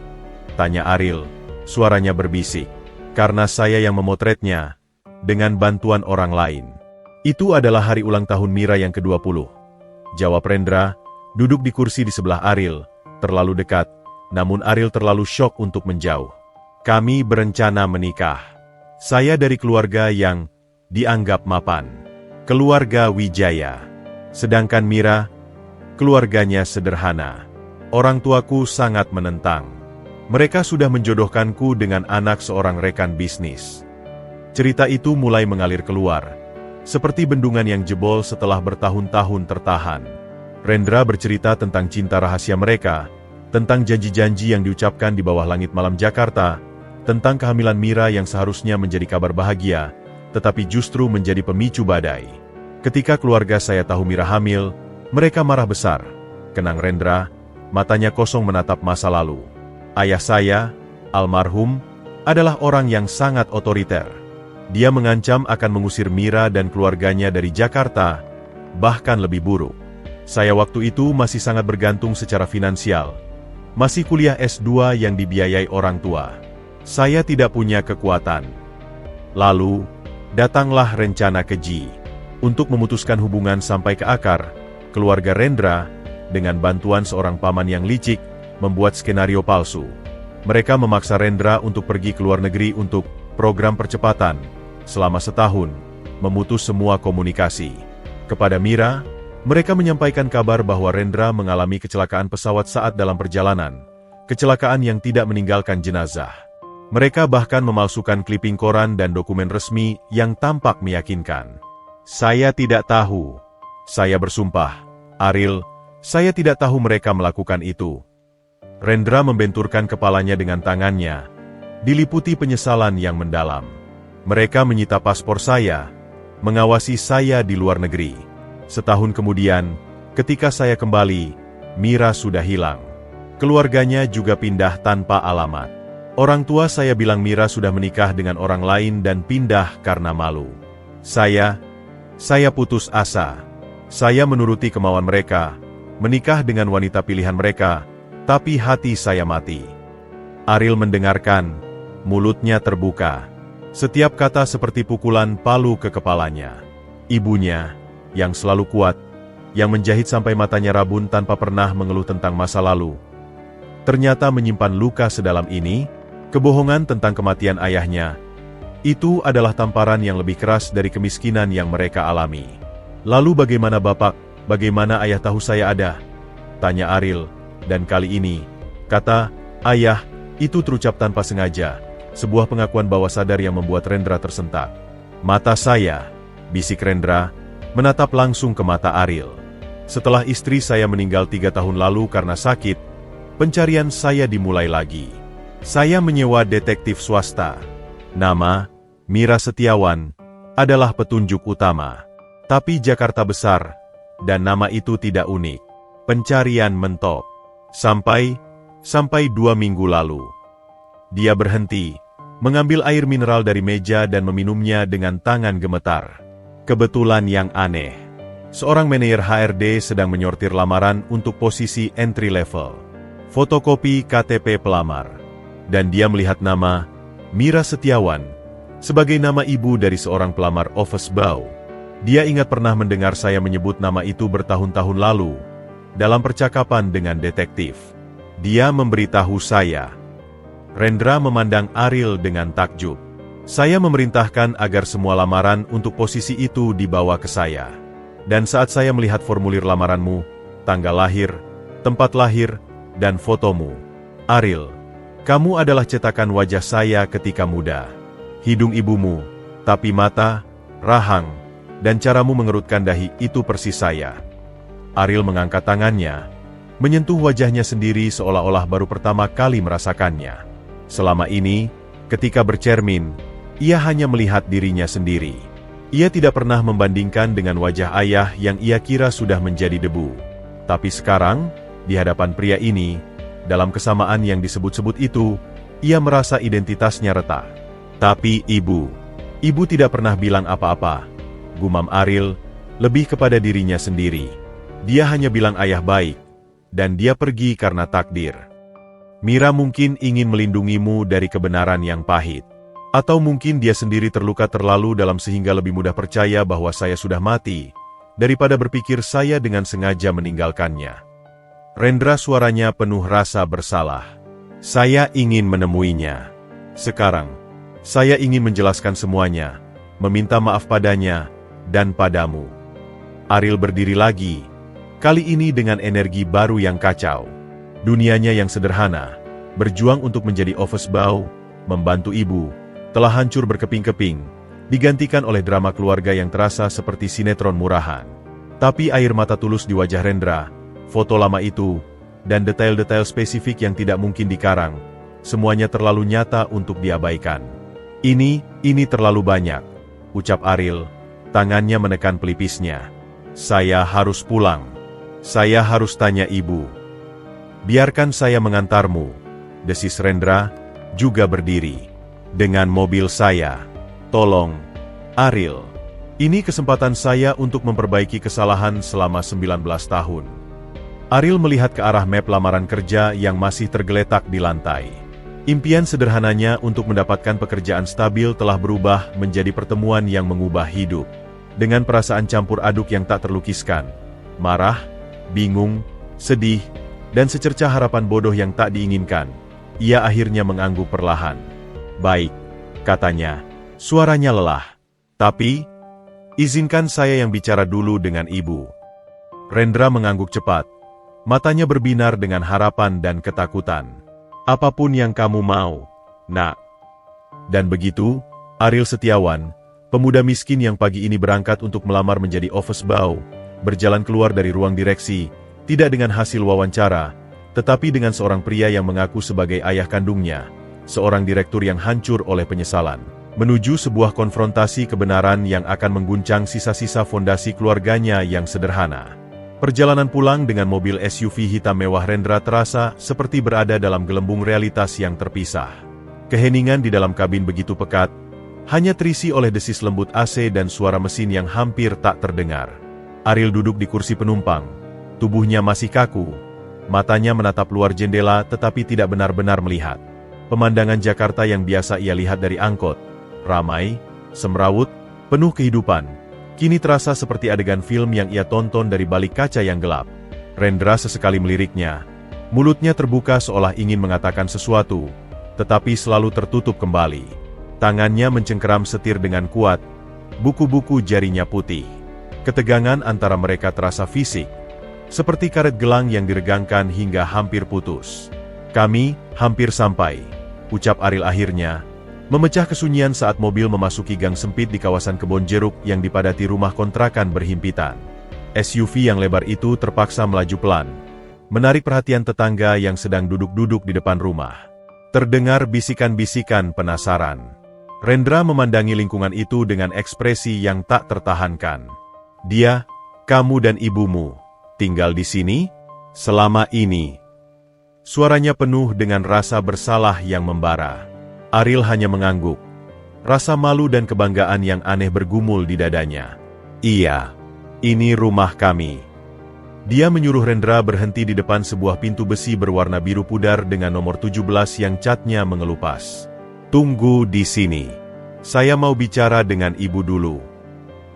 Speaker 1: tanya Ariel. Suaranya berbisik. "Karena saya yang memotretnya, dengan bantuan orang lain." "Itu adalah hari ulang tahun Mira yang ke-20. Jawab Rendra, duduk di kursi di sebelah Ariel, terlalu dekat, namun Ariel terlalu syok untuk menjauh. "Kami berencana menikah. Saya dari keluarga yang dianggap mapan. Keluarga Wijaya. Sedangkan Mira, keluarganya sederhana. Orang tuaku sangat menentang. Mereka sudah menjodohkanku dengan anak seorang rekan bisnis." Cerita itu mulai mengalir keluar, seperti bendungan yang jebol setelah bertahun-tahun tertahan. Rendra bercerita tentang cinta rahasia mereka, tentang janji-janji yang diucapkan di bawah langit malam Jakarta, tentang kehamilan Mira yang seharusnya menjadi kabar bahagia, tetapi justru menjadi pemicu badai. "Ketika keluarga saya tahu Mira hamil, mereka marah besar," kenang Rendra, matanya kosong menatap masa lalu. "Ayah saya, almarhum, adalah orang yang sangat otoriter. Dia mengancam akan mengusir Mira dan keluarganya dari Jakarta, bahkan lebih buruk. Saya waktu itu masih sangat bergantung secara finansial. Masih kuliah S2 yang dibiayai orang tua. Saya tidak punya kekuatan. Lalu, datanglah rencana keji. Untuk memutuskan hubungan sampai ke akar, keluarga Rendra, dengan bantuan seorang paman yang licik, membuat skenario palsu. Mereka memaksa Rendra untuk pergi ke luar negeri untuk program percepatan. Selama setahun, memutus semua komunikasi. Kepada Mira, mereka menyampaikan kabar bahwa Rendra mengalami kecelakaan pesawat saat dalam perjalanan. Kecelakaan yang tidak meninggalkan jenazah. Mereka bahkan memalsukan kliping koran dan dokumen resmi yang tampak meyakinkan. "Saya tidak tahu. Saya bersumpah, Ariel, saya tidak tahu mereka melakukan itu." Rendra membenturkan kepalanya dengan tangannya, diliputi penyesalan yang mendalam. "Mereka menyita paspor saya, mengawasi saya di luar negeri. Setahun kemudian, ketika saya kembali, Mira sudah hilang. Keluarganya juga pindah tanpa alamat. Orang tua saya bilang Mira sudah menikah dengan orang lain dan pindah karena malu. Saya putus asa. Saya menuruti kemauan mereka, menikah dengan wanita pilihan mereka, tapi hati saya mati. Ariel mendengarkan, mulutnya terbuka. Setiap kata seperti pukulan palu ke kepalanya. Ibunya, yang selalu kuat, yang menjahit sampai matanya rabun tanpa pernah mengeluh tentang masa lalu, ternyata menyimpan luka sedalam ini. Kebohongan tentang kematian ayahnya, itu adalah tamparan yang lebih keras dari kemiskinan yang mereka alami. Lalu bagaimana Bapak, bagaimana ayah tahu saya ada? Tanya Ariel, dan kali ini, kata ayah, itu terucap tanpa sengaja, sebuah pengakuan bawah sadar yang membuat Rendra tersentak. Mata saya, bisik Rendra, menatap langsung ke mata Ariel. Setelah istri saya meninggal 3 tahun lalu karena sakit, pencarian saya dimulai lagi. Saya menyewa detektif swasta. Nama, Mira Setiawan, adalah petunjuk utama. Tapi Jakarta besar, dan nama itu tidak unik. Pencarian mentok. Sampai 2 minggu lalu. Dia berhenti, mengambil air mineral dari meja dan meminumnya dengan tangan gemetar. Kebetulan yang aneh. Seorang manajer HRD sedang menyortir lamaran untuk posisi entry level. Fotokopi KTP pelamar. Dan dia melihat nama Mira Setiawan sebagai nama ibu dari seorang pelamar office boy. Dia ingat pernah mendengar saya menyebut nama itu bertahun-tahun lalu dalam percakapan dengan detektif. Dia memberitahu saya. Rendra memandang Ariel dengan takjub. Saya memerintahkan agar semua lamaran untuk posisi itu dibawa ke saya. Dan saat saya melihat formulir lamaranmu, tanggal lahir, tempat lahir, dan fotomu, Ariel, kamu adalah cetakan wajah saya ketika muda. Hidung ibumu, tapi mata, rahang, dan caramu mengerutkan dahi itu persis saya. Ariel mengangkat tangannya, menyentuh wajahnya sendiri seolah-olah baru pertama kali merasakannya. Selama ini, ketika bercermin, ia hanya melihat dirinya sendiri. Ia tidak pernah membandingkan dengan wajah ayah yang ia kira sudah menjadi debu. Tapi sekarang, di hadapan pria ini, dalam kesamaan yang disebut-sebut itu, ia merasa identitasnya retak. Tapi ibu tidak pernah bilang apa-apa, gumam Ariel, lebih kepada dirinya sendiri. Dia hanya bilang ayah baik, dan dia pergi karena takdir. Mira mungkin ingin melindungimu dari kebenaran yang pahit. Atau mungkin dia sendiri terluka terlalu dalam sehingga lebih mudah percaya bahwa saya sudah mati, daripada berpikir saya dengan sengaja meninggalkannya. Rendra suaranya penuh rasa bersalah. Saya ingin menemuinya. Sekarang, saya ingin menjelaskan semuanya, meminta maaf padanya, dan padamu. Ariel berdiri lagi, kali ini dengan energi baru yang kacau. Dunianya yang sederhana, berjuang untuk menjadi office boy, membantu ibu, telah hancur berkeping-keping, digantikan oleh drama keluarga yang terasa seperti sinetron murahan. Tapi air mata tulus di wajah Rendra, foto lama itu, dan detail-detail spesifik yang tidak mungkin dikarang, semuanya terlalu nyata untuk diabaikan. Ini terlalu banyak, ucap Ariel, tangannya menekan pelipisnya. Saya harus pulang. Saya harus tanya ibu. Biarkan saya mengantarmu, desis Rendra, juga berdiri. Dengan mobil saya. Tolong, Ariel. Ini kesempatan saya untuk memperbaiki kesalahan selama 19 tahun. Ariel melihat ke arah map lamaran kerja yang masih tergeletak di lantai. Impian sederhananya untuk mendapatkan pekerjaan stabil telah berubah menjadi pertemuan yang mengubah hidup. Dengan perasaan campur aduk yang tak terlukiskan. Marah, bingung, sedih, dan secercah harapan bodoh yang tak diinginkan. Ia akhirnya mengangguk perlahan. Baik, katanya, suaranya lelah. Tapi, izinkan saya yang bicara dulu dengan ibu. Rendra mengangguk cepat. Matanya berbinar dengan harapan dan ketakutan. Apapun yang kamu mau, nak. Dan begitu, Ariel Setiawan, pemuda miskin yang pagi ini berangkat untuk melamar menjadi office boy, berjalan keluar dari ruang direksi, tidak dengan hasil wawancara, tetapi dengan seorang pria yang mengaku sebagai ayah kandungnya, seorang direktur yang hancur oleh penyesalan, menuju sebuah konfrontasi kebenaran yang akan mengguncang sisa-sisa fondasi keluarganya yang sederhana. Perjalanan pulang dengan mobil SUV hitam mewah Rendra terasa seperti berada dalam gelembung realitas yang terpisah. Keheningan di dalam kabin begitu pekat, hanya terisi oleh desis lembut AC dan suara mesin yang hampir tak terdengar. Ariel duduk di kursi penumpang. Tubuhnya masih kaku. Matanya menatap luar jendela tetapi tidak benar-benar melihat. Pemandangan Jakarta yang biasa ia lihat dari angkot, ramai, semrawut, penuh kehidupan, kini terasa seperti adegan film yang ia tonton dari balik kaca yang gelap. Rendra sesekali meliriknya. Mulutnya terbuka seolah ingin mengatakan sesuatu, tetapi selalu tertutup kembali. Tangannya mencengkeram setir dengan kuat, buku-buku jarinya putih. Ketegangan antara mereka terasa fisik, seperti karet gelang yang diregangkan hingga hampir putus. "Kami hampir sampai," ucap Ariel akhirnya, memecah kesunyian saat mobil memasuki gang sempit di kawasan kebun jeruk yang dipadati rumah kontrakan berhimpitan. SUV yang lebar itu terpaksa melaju pelan, menarik perhatian tetangga yang sedang duduk-duduk di depan rumah. Terdengar bisikan-bisikan penasaran. Rendra memandangi lingkungan itu dengan ekspresi yang tak tertahankan. "Dia, kamu dan ibumu, tinggal di sini selama ini?" Suaranya penuh dengan rasa bersalah yang membara. Ariel hanya mengangguk. Rasa malu dan kebanggaan yang aneh bergumul di dadanya. "Iya, ini rumah kami." Dia menyuruh Rendra berhenti di depan sebuah pintu besi berwarna biru pudar dengan nomor 17 yang catnya mengelupas. "Tunggu di sini. Saya mau bicara dengan ibu dulu."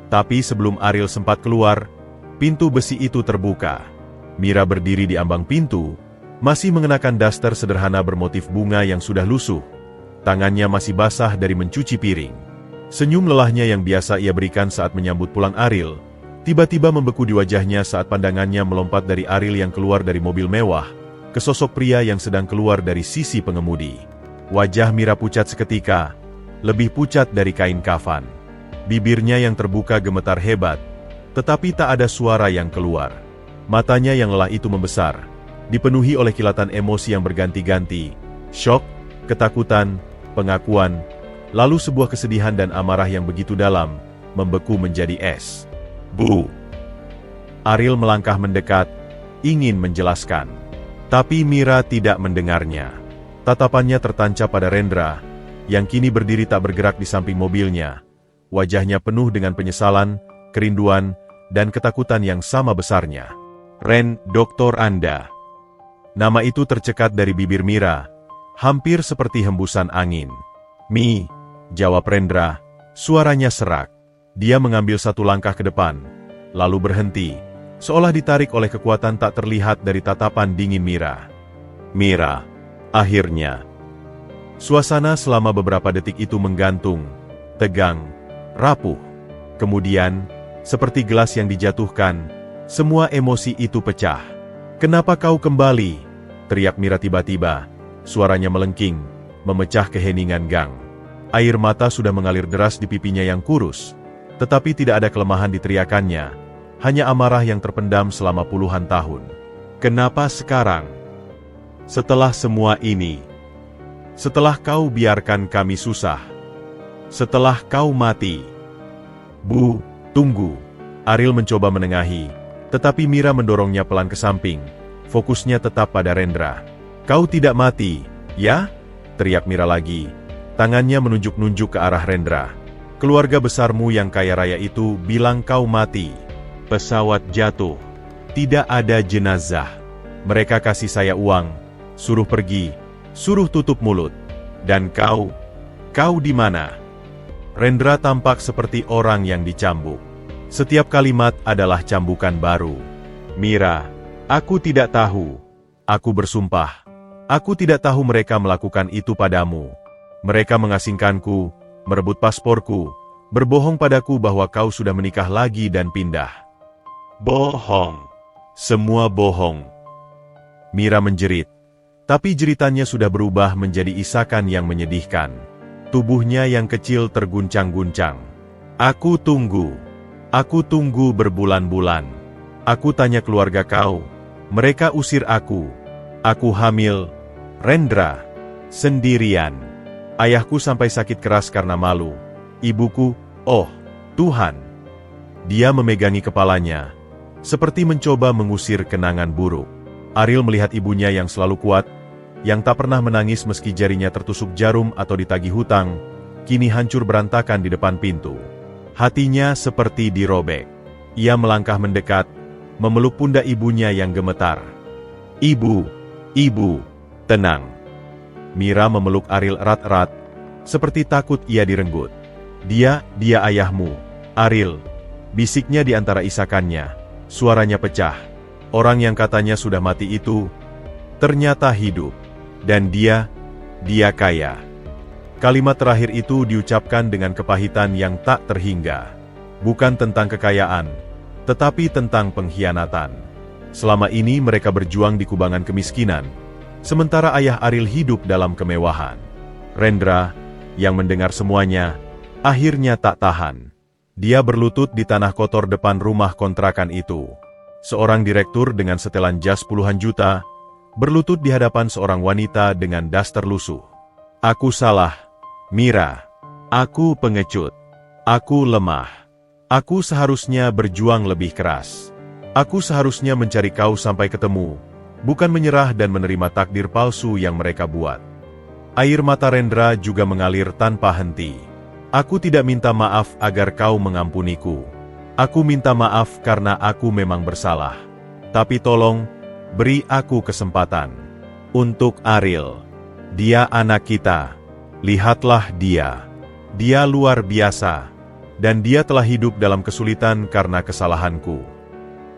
Speaker 1: Tapi sebelum Ariel sempat keluar, pintu besi itu terbuka. Mira berdiri di ambang pintu, masih mengenakan daster sederhana bermotif bunga yang sudah lusuh. Tangannya masih basah dari mencuci piring. Senyum lelahnya yang biasa ia berikan saat menyambut pulang Ariel, tiba-tiba membeku di wajahnya saat pandangannya melompat dari Ariel yang keluar dari mobil mewah, ke sosok pria yang sedang keluar dari sisi pengemudi. Wajah Mira pucat seketika, lebih pucat dari kain kafan. Bibirnya yang terbuka gemetar hebat, tetapi tak ada suara yang keluar. Matanya yang lelah itu membesar, dipenuhi oleh kilatan emosi yang berganti-ganti, syok, ketakutan, pengakuan, lalu sebuah kesedihan dan amarah yang begitu dalam, membeku menjadi es. "Bu!" Ariel melangkah mendekat, ingin menjelaskan. Tapi Mira tidak mendengarnya. Tatapannya tertancap pada Rendra, yang kini berdiri tak bergerak di samping mobilnya. Wajahnya penuh dengan penyesalan, kerinduan, dan ketakutan yang sama besarnya. "Ren, doktor Anda." Nama itu tercekat dari bibir Mira, hampir seperti hembusan angin. "Mi," jawab Rendra, suaranya serak. Dia mengambil satu langkah ke depan, lalu berhenti, seolah ditarik oleh kekuatan tak terlihat dari tatapan dingin Mira. "Mira." Akhirnya. Suasana selama beberapa detik itu menggantung, tegang, rapuh. Kemudian, seperti gelas yang dijatuhkan, semua emosi itu pecah. "Kenapa kau kembali?" teriak Mira tiba-tiba. Suaranya melengking, memecah keheningan gang. Air mata sudah mengalir deras di pipinya yang kurus, tetapi tidak ada kelemahan di teriakannya, hanya amarah yang terpendam selama puluhan tahun. "Kenapa sekarang? Setelah semua ini? Setelah kau biarkan kami susah? Setelah kau mati?" "Bu, tunggu." Ariel mencoba menengahi, tetapi Mira mendorongnya pelan ke samping. Fokusnya tetap pada Rendra. "Kau tidak mati, ya?" teriak Mira lagi. Tangannya menunjuk-nunjuk ke arah Rendra. "Keluarga besarmu yang kaya raya itu bilang kau mati. Pesawat jatuh. Tidak ada jenazah. Mereka kasih saya uang, suruh pergi, suruh tutup mulut. Dan kau di mana?" Rendra tampak seperti orang yang dicambuk. Setiap kalimat adalah cambukan baru. "Mira, aku tidak tahu. Aku bersumpah. Aku tidak tahu mereka melakukan itu padamu. Mereka mengasingkanku, merebut pasporku, berbohong padaku bahwa kau sudah menikah lagi dan pindah." "Bohong. Semua bohong." Mira menjerit. Tapi jeritannya sudah berubah menjadi isakan yang menyedihkan. Tubuhnya yang kecil terguncang-guncang. "Aku tunggu. Aku tunggu berbulan-bulan. Aku tanya keluarga kau. Mereka usir aku. Aku hamil. Rendra. Sendirian. Ayahku sampai sakit keras karena malu. Ibuku, oh, Tuhan." Dia memegangi kepalanya, seperti mencoba mengusir kenangan buruk. Ariel melihat ibunya yang selalu kuat, yang tak pernah menangis meski jarinya tertusuk jarum atau ditagih hutang, kini hancur berantakan di depan pintu. Hatinya seperti dirobek. Ia melangkah mendekat, memeluk pundak ibunya yang gemetar. "Ibu, ibu, tenang." Mira memeluk Ariel erat-erat, seperti takut ia direnggut. Dia ayahmu, Ariel," bisiknya di antara isakannya. Suaranya pecah. Orang yang katanya sudah mati itu, ternyata hidup. Dan dia kaya. Kalimat terakhir itu diucapkan dengan kepahitan yang tak terhingga. Bukan tentang kekayaan, tetapi tentang pengkhianatan. Selama ini mereka berjuang di kubangan kemiskinan, sementara ayah Ariel hidup dalam kemewahan. Rendra, yang mendengar semuanya, akhirnya tak tahan. Dia berlutut di tanah kotor depan rumah kontrakan itu. Seorang direktur dengan setelan jas puluhan juta, berlutut di hadapan seorang wanita dengan das terlusuh. "Aku salah, Mira. Aku pengecut. Aku lemah. Aku seharusnya berjuang lebih keras. Aku seharusnya mencari kau sampai ketemu, bukan menyerah dan menerima takdir palsu yang mereka buat." Air mata Rendra juga mengalir tanpa henti. "Aku tidak minta maaf agar kau mengampuniku. Aku minta maaf karena aku memang bersalah. Tapi tolong, beri aku kesempatan. Untuk Ariel. Dia anak kita. Lihatlah dia. Dia luar biasa. Dan dia telah hidup dalam kesulitan karena kesalahanku."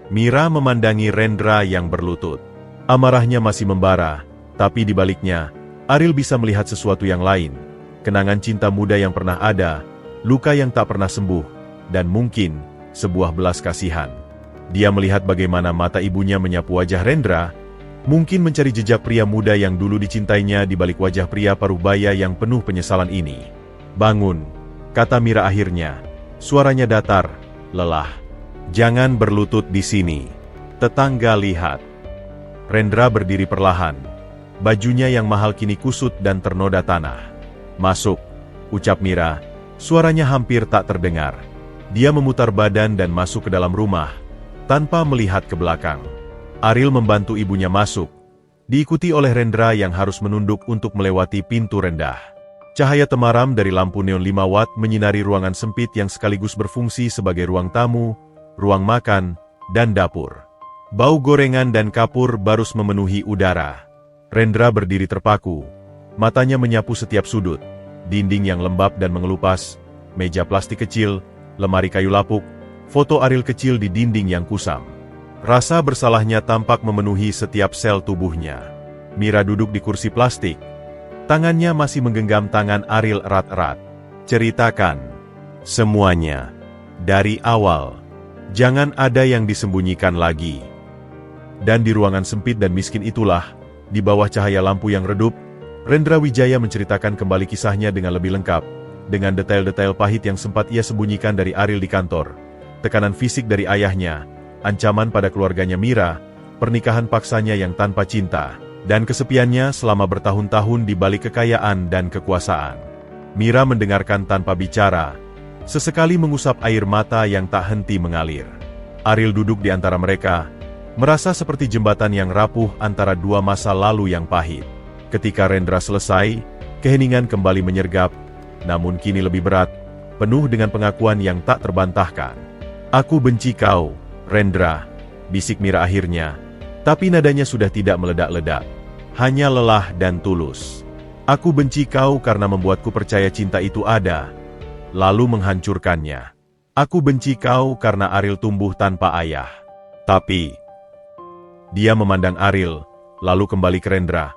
Speaker 1: Mira memandangi Rendra yang berlutut. Amarahnya masih membara, tapi di baliknya, Ariel bisa melihat sesuatu yang lain. Kenangan cinta muda yang pernah ada, luka yang tak pernah sembuh, dan mungkin sebuah belas kasihan. Dia melihat bagaimana mata ibunya menyapu wajah Rendra, mungkin mencari jejak pria muda yang dulu dicintainya di balik wajah pria paruh-baya yang penuh penyesalan ini. "Bangun," kata Mira akhirnya. Suaranya datar, lelah. "Jangan berlutut di sini. Tetangga lihat." Rendra berdiri perlahan. Bajunya yang mahal kini kusut dan ternoda tanah. "Masuk," ucap Mira. Suaranya hampir tak terdengar. Dia memutar badan dan masuk ke dalam rumah, tanpa melihat ke belakang. Ariel membantu ibunya masuk, diikuti oleh Rendra yang harus menunduk untuk melewati pintu rendah. Cahaya temaram dari lampu neon 5 watt menyinari ruangan sempit yang sekaligus berfungsi sebagai ruang tamu, ruang makan, dan dapur. Bau gorengan dan kapur barus memenuhi udara. Rendra berdiri terpaku. Matanya menyapu setiap sudut, dinding yang lembab dan mengelupas, meja plastik kecil, lemari kayu lapuk, foto Ariel kecil di dinding yang kusam. Rasa bersalahnya tampak memenuhi setiap sel tubuhnya. Mira duduk di kursi plastik. Tangannya masih menggenggam tangan Ariel erat-erat. "Ceritakan semuanya. Dari awal. Jangan ada yang disembunyikan lagi." Dan di ruangan sempit dan miskin itulah, di bawah cahaya lampu yang redup, Rendra Wijaya menceritakan kembali kisahnya dengan lebih lengkap, dengan detail-detail pahit yang sempat ia sembunyikan dari Ariel di kantor, tekanan fisik dari ayahnya, ancaman pada keluarganya Mira, pernikahan paksanya yang tanpa cinta, dan kesepiannya selama bertahun-tahun di balik kekayaan dan kekuasaan. Mira mendengarkan tanpa bicara, sesekali mengusap air mata yang tak henti mengalir. Ariel duduk di antara mereka, merasa seperti jembatan yang rapuh antara dua masa lalu yang pahit. Ketika Rendra selesai, keheningan kembali menyergap, namun kini lebih berat, penuh dengan pengakuan yang tak terbantahkan. "Aku benci kau, Rendra," bisik Mira akhirnya, tapi nadanya sudah tidak meledak-ledak. Hanya lelah dan tulus. "Aku benci kau karena membuatku percaya cinta itu ada, lalu menghancurkannya. Aku benci kau karena Ariel tumbuh tanpa ayah. Tapi..." Dia memandang Ariel, lalu kembali ke Rendra.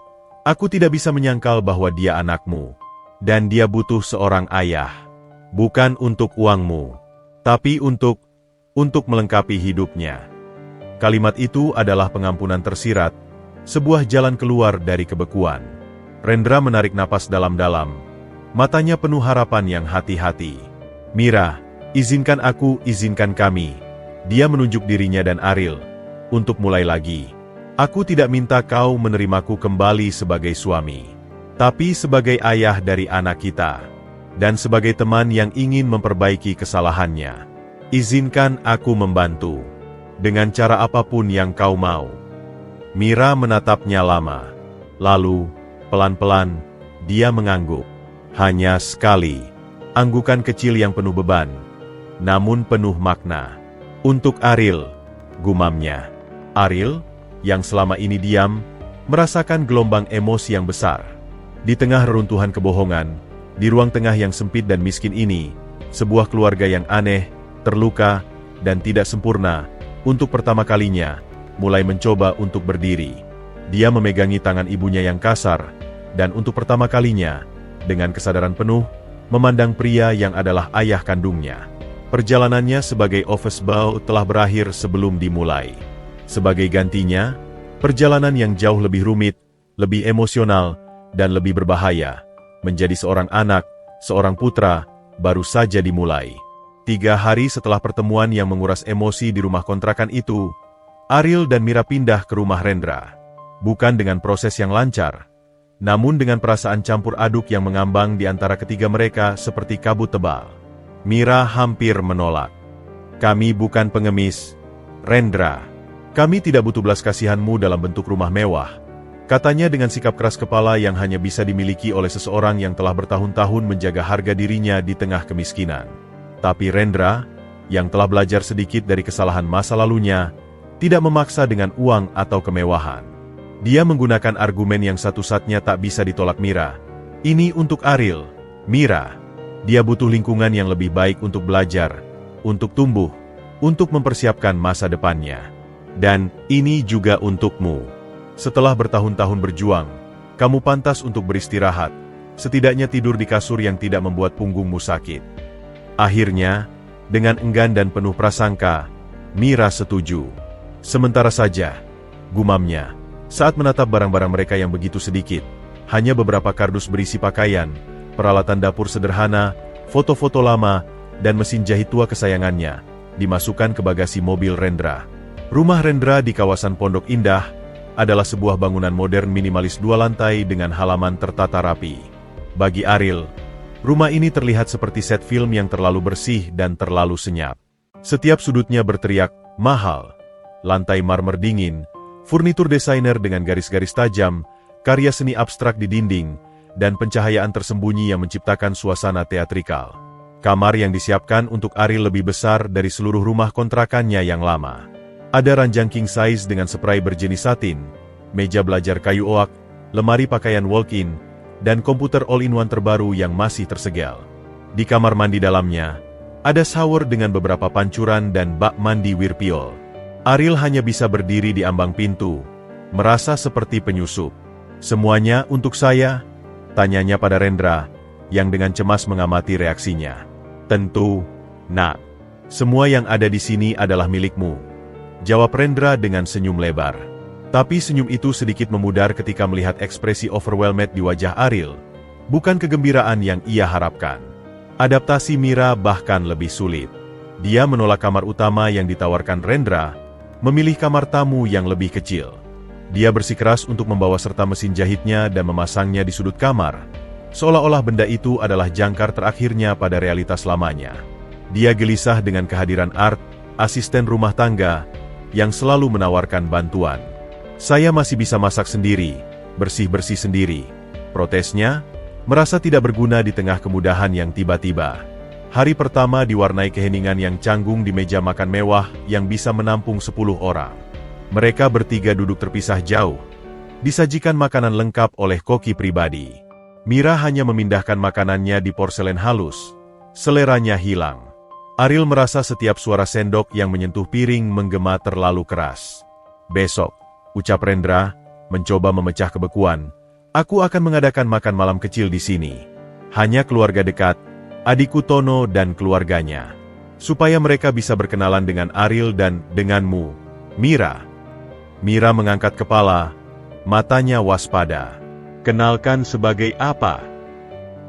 Speaker 1: "Aku tidak bisa menyangkal bahwa dia anakmu. Dan dia butuh seorang ayah. Bukan untuk uangmu, tapi untuk melengkapi hidupnya." Kalimat itu adalah pengampunan tersirat, sebuah jalan keluar dari kebekuan. Rendra menarik napas dalam-dalam. Matanya penuh harapan yang hati-hati. "Mira, izinkan aku, izinkan kami." Dia menunjuk dirinya dan Ariel. "Untuk mulai lagi. Aku tidak minta kau menerimaku kembali sebagai suami, tapi sebagai ayah dari anak kita, dan sebagai teman yang ingin memperbaiki kesalahannya. Izinkan aku membantu, dengan cara apapun yang kau mau." Mira menatapnya lama. Lalu, Pelan-pelan, dia mengangguk. Hanya sekali. Anggukan kecil yang penuh beban, namun penuh makna. Untuk Ariel, gumamnya. Ariel, yang selama ini diam, merasakan gelombang emosi yang besar. Di tengah reruntuhan kebohongan, di ruang tengah yang sempit dan miskin ini, sebuah keluarga yang aneh, terluka, dan tidak sempurna, untuk pertama kalinya, mulai mencoba untuk berdiri. Dia memegangi tangan ibunya yang kasar, dan untuk pertama kalinya, dengan kesadaran penuh, memandang pria yang adalah ayah kandungnya. Perjalanannya sebagai office boy telah berakhir sebelum dimulai. Sebagai gantinya, perjalanan yang jauh lebih rumit, lebih emosional, dan lebih berbahaya, menjadi seorang anak, seorang putra, baru saja dimulai. 3 hari setelah pertemuan yang menguras emosi di rumah kontrakan itu, Ariel dan Mira pindah ke rumah Rendra. Bukan dengan proses yang lancar, namun dengan perasaan campur aduk yang mengambang di antara ketiga mereka seperti kabut tebal. Mira hampir menolak. "Kami bukan pengemis, Rendra. Kami tidak butuh belas kasihanmu dalam bentuk rumah mewah," katanya dengan sikap keras kepala yang hanya bisa dimiliki oleh seseorang yang telah bertahun-tahun menjaga harga dirinya di tengah kemiskinan. Tapi Rendra, yang telah belajar sedikit dari kesalahan masa lalunya, tidak memaksa dengan uang atau kemewahan. Dia menggunakan argumen yang satu-satunya tak bisa ditolak Mira. "Ini untuk Ariel, Mira. Dia butuh lingkungan yang lebih baik untuk belajar, untuk tumbuh, untuk mempersiapkan masa depannya. Dan ini juga untukmu. Setelah bertahun-tahun berjuang, kamu pantas untuk beristirahat, setidaknya tidur di kasur yang tidak membuat punggungmu sakit." Akhirnya, dengan enggan dan penuh prasangka, Mira setuju. "Sementara saja," gumamnya, saat menatap barang-barang mereka yang begitu sedikit. Hanya beberapa kardus berisi pakaian, peralatan dapur sederhana, foto-foto lama, dan mesin jahit tua kesayangannya, dimasukkan ke bagasi mobil Rendra. Rumah Rendra di kawasan Pondok Indah adalah sebuah bangunan modern minimalis 2 lantai dengan halaman tertata rapi. Bagi Ariel, rumah ini terlihat seperti set film yang terlalu bersih dan terlalu senyap. Setiap sudutnya berteriak, mahal. Lantai marmer dingin, furnitur desainer dengan garis-garis tajam, karya seni abstrak di dinding, dan pencahayaan tersembunyi yang menciptakan suasana teatrikal. Kamar yang disiapkan untuk Ariel lebih besar dari seluruh rumah kontrakannya yang lama. Ada ranjang king size dengan spray berjenis satin, meja belajar kayu oak, lemari pakaian walk-in, dan komputer all-in-one terbaru yang masih tersegel. Di kamar mandi dalamnya, ada shower dengan beberapa pancuran dan bak mandi Whirlpool. Ariel hanya bisa berdiri di ambang pintu, merasa seperti penyusup. "Semuanya untuk saya?" tanyanya pada Rendra, yang dengan cemas mengamati reaksinya. "Tentu, nak. Semua yang ada di sini adalah milikmu," jawab Rendra dengan senyum lebar. Tapi senyum itu sedikit memudar ketika melihat ekspresi overwhelmed di wajah Ariel. Bukan kegembiraan yang ia harapkan. Adaptasi Mira bahkan lebih sulit. Dia menolak kamar utama yang ditawarkan Rendra, memilih kamar tamu yang lebih kecil. Dia bersikeras untuk membawa serta mesin jahitnya dan memasangnya di sudut kamar, seolah-olah benda itu adalah jangkar terakhirnya pada realitas lamanya. Dia gelisah dengan kehadiran Art, asisten rumah tangga, yang selalu menawarkan bantuan. "Saya masih bisa masak sendiri, bersih-bersih sendiri," protesnya, merasa tidak berguna di tengah kemudahan yang tiba-tiba. Hari pertama diwarnai keheningan yang canggung di meja makan mewah yang bisa menampung 10 orang. Mereka bertiga duduk terpisah jauh, disajikan makanan lengkap oleh koki pribadi. Mira hanya memindahkan makanannya di porselen halus, seleranya hilang. Ariel merasa setiap suara sendok yang menyentuh piring menggema terlalu keras. "Besok," ucap Rendra, mencoba memecah kebekuan, "aku akan mengadakan makan malam kecil di sini. Hanya keluarga dekat, adikku Tono dan keluarganya. Supaya mereka bisa berkenalan dengan Ariel dan denganmu, Mira." Mira mengangkat kepala, matanya waspada. "Kenalkan sebagai apa?"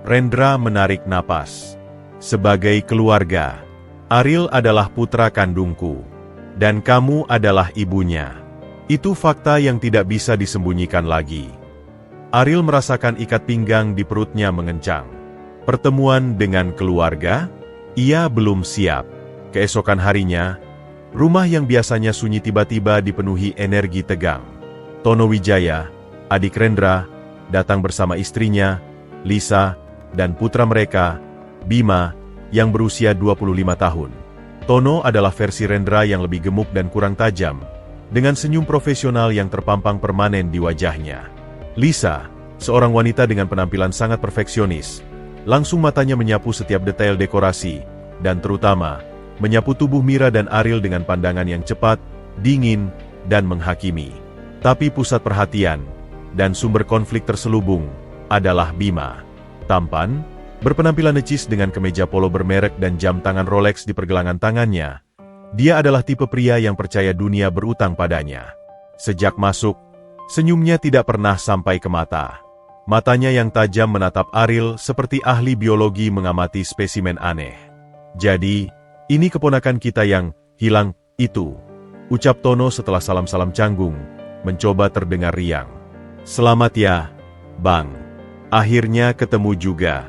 Speaker 1: Rendra menarik napas. "Sebagai keluarga. Ariel adalah putra kandungku. Dan kamu adalah ibunya. Itu fakta yang tidak bisa disembunyikan lagi." Ariel merasakan ikat pinggang di perutnya mengencang. Pertemuan dengan keluarga? Ia belum siap. Keesokan harinya, rumah yang biasanya sunyi tiba-tiba dipenuhi energi tegang. Tono Wijaya, adik Rendra, datang bersama istrinya, Lisa, dan putra mereka, Bima, yang berusia 25 tahun. Tono adalah versi Rendra yang lebih gemuk dan kurang tajam, dengan senyum profesional yang terpampang permanen di wajahnya. Lisa, seorang wanita dengan penampilan sangat perfeksionis, langsung matanya menyapu setiap detail dekorasi, dan terutama, menyapu tubuh Mira dan Ariel dengan pandangan yang cepat, dingin, dan menghakimi. Tapi pusat perhatian, dan sumber konflik terselubung, adalah Bima. Tampan, berpenampilan necis dengan kemeja polo bermerek dan jam tangan Rolex di pergelangan tangannya. Dia adalah tipe pria yang percaya dunia berutang padanya. Sejak masuk, senyumnya tidak pernah sampai ke mata. Matanya yang tajam menatap Ariel seperti ahli biologi mengamati spesimen aneh. "Jadi, ini keponakan kita yang hilang itu," ucap Tono setelah salam-salam canggung, mencoba terdengar riang. "Selamat ya, Bang. Akhirnya ketemu juga."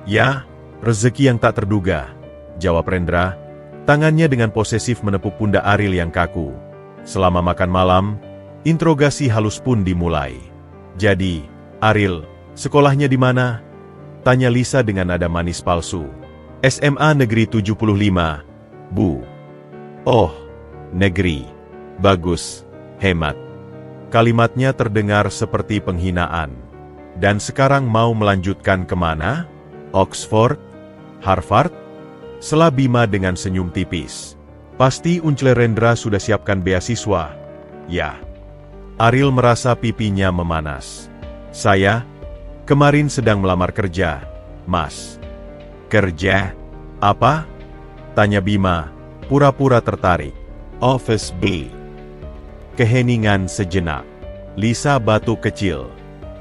Speaker 1: "Ya, rezeki yang tak terduga," jawab Rendra, tangannya dengan posesif menepuk pundak Ariel yang kaku. Selama makan malam, interogasi halus pun dimulai. "Jadi, Ariel, sekolahnya di mana?" tanya Lisa dengan nada manis palsu. "SMA Negeri 75, Bu." "Oh, negeri. Bagus, hemat." Kalimatnya terdengar seperti penghinaan. "Dan sekarang mau melanjutkan kemana? Oxford? Harvard?" Sela Bima dengan senyum tipis. "Pasti Uncler Rendra sudah siapkan beasiswa." "Ya." Ariel merasa pipinya memanas. "Saya kemarin sedang melamar kerja, Mas." "Kerja? Apa?" tanya Bima, pura-pura tertarik. "Office B." Keheningan sejenak. Lisa batuk kecil.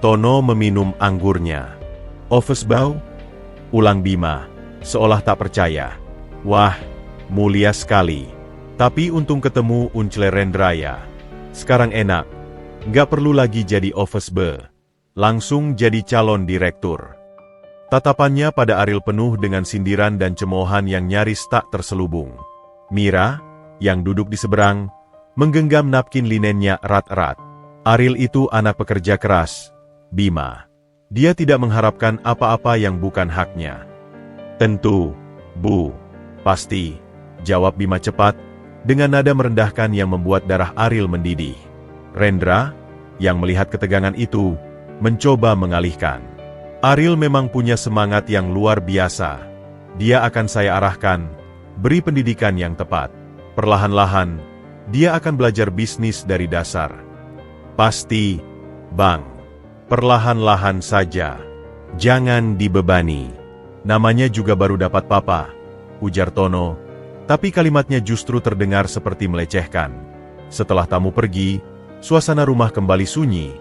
Speaker 1: Tono meminum anggurnya. "Office bow?" ulang Bima, seolah tak percaya. "Wah, mulia sekali. Tapi untung ketemu Uncler Rendra ya. Sekarang enak. Nggak perlu lagi jadi office boy. Langsung jadi calon direktur." Tatapannya pada Ariel penuh dengan sindiran dan cemoohan yang nyaris tak terselubung. Mira, yang duduk di seberang, menggenggam napkin linennya erat-erat. Ariel itu anak pekerja keras, Bima. Dia tidak mengharapkan apa-apa yang bukan haknya. "Tentu, Bu. Pasti," jawab Bima cepat, dengan nada merendahkan yang membuat darah Ariel mendidih. Rendra, yang melihat ketegangan itu, mencoba mengalihkan. "Ariel memang punya semangat yang luar biasa. Dia akan saya arahkan, beri pendidikan yang tepat. Perlahan-lahan, dia akan belajar bisnis dari dasar." "Pasti, Bang. Perlahan-lahan saja. Jangan dibebani. Namanya juga baru dapat papa," ujar Tono, tapi kalimatnya justru terdengar seperti melecehkan. Setelah tamu pergi, suasana rumah kembali sunyi,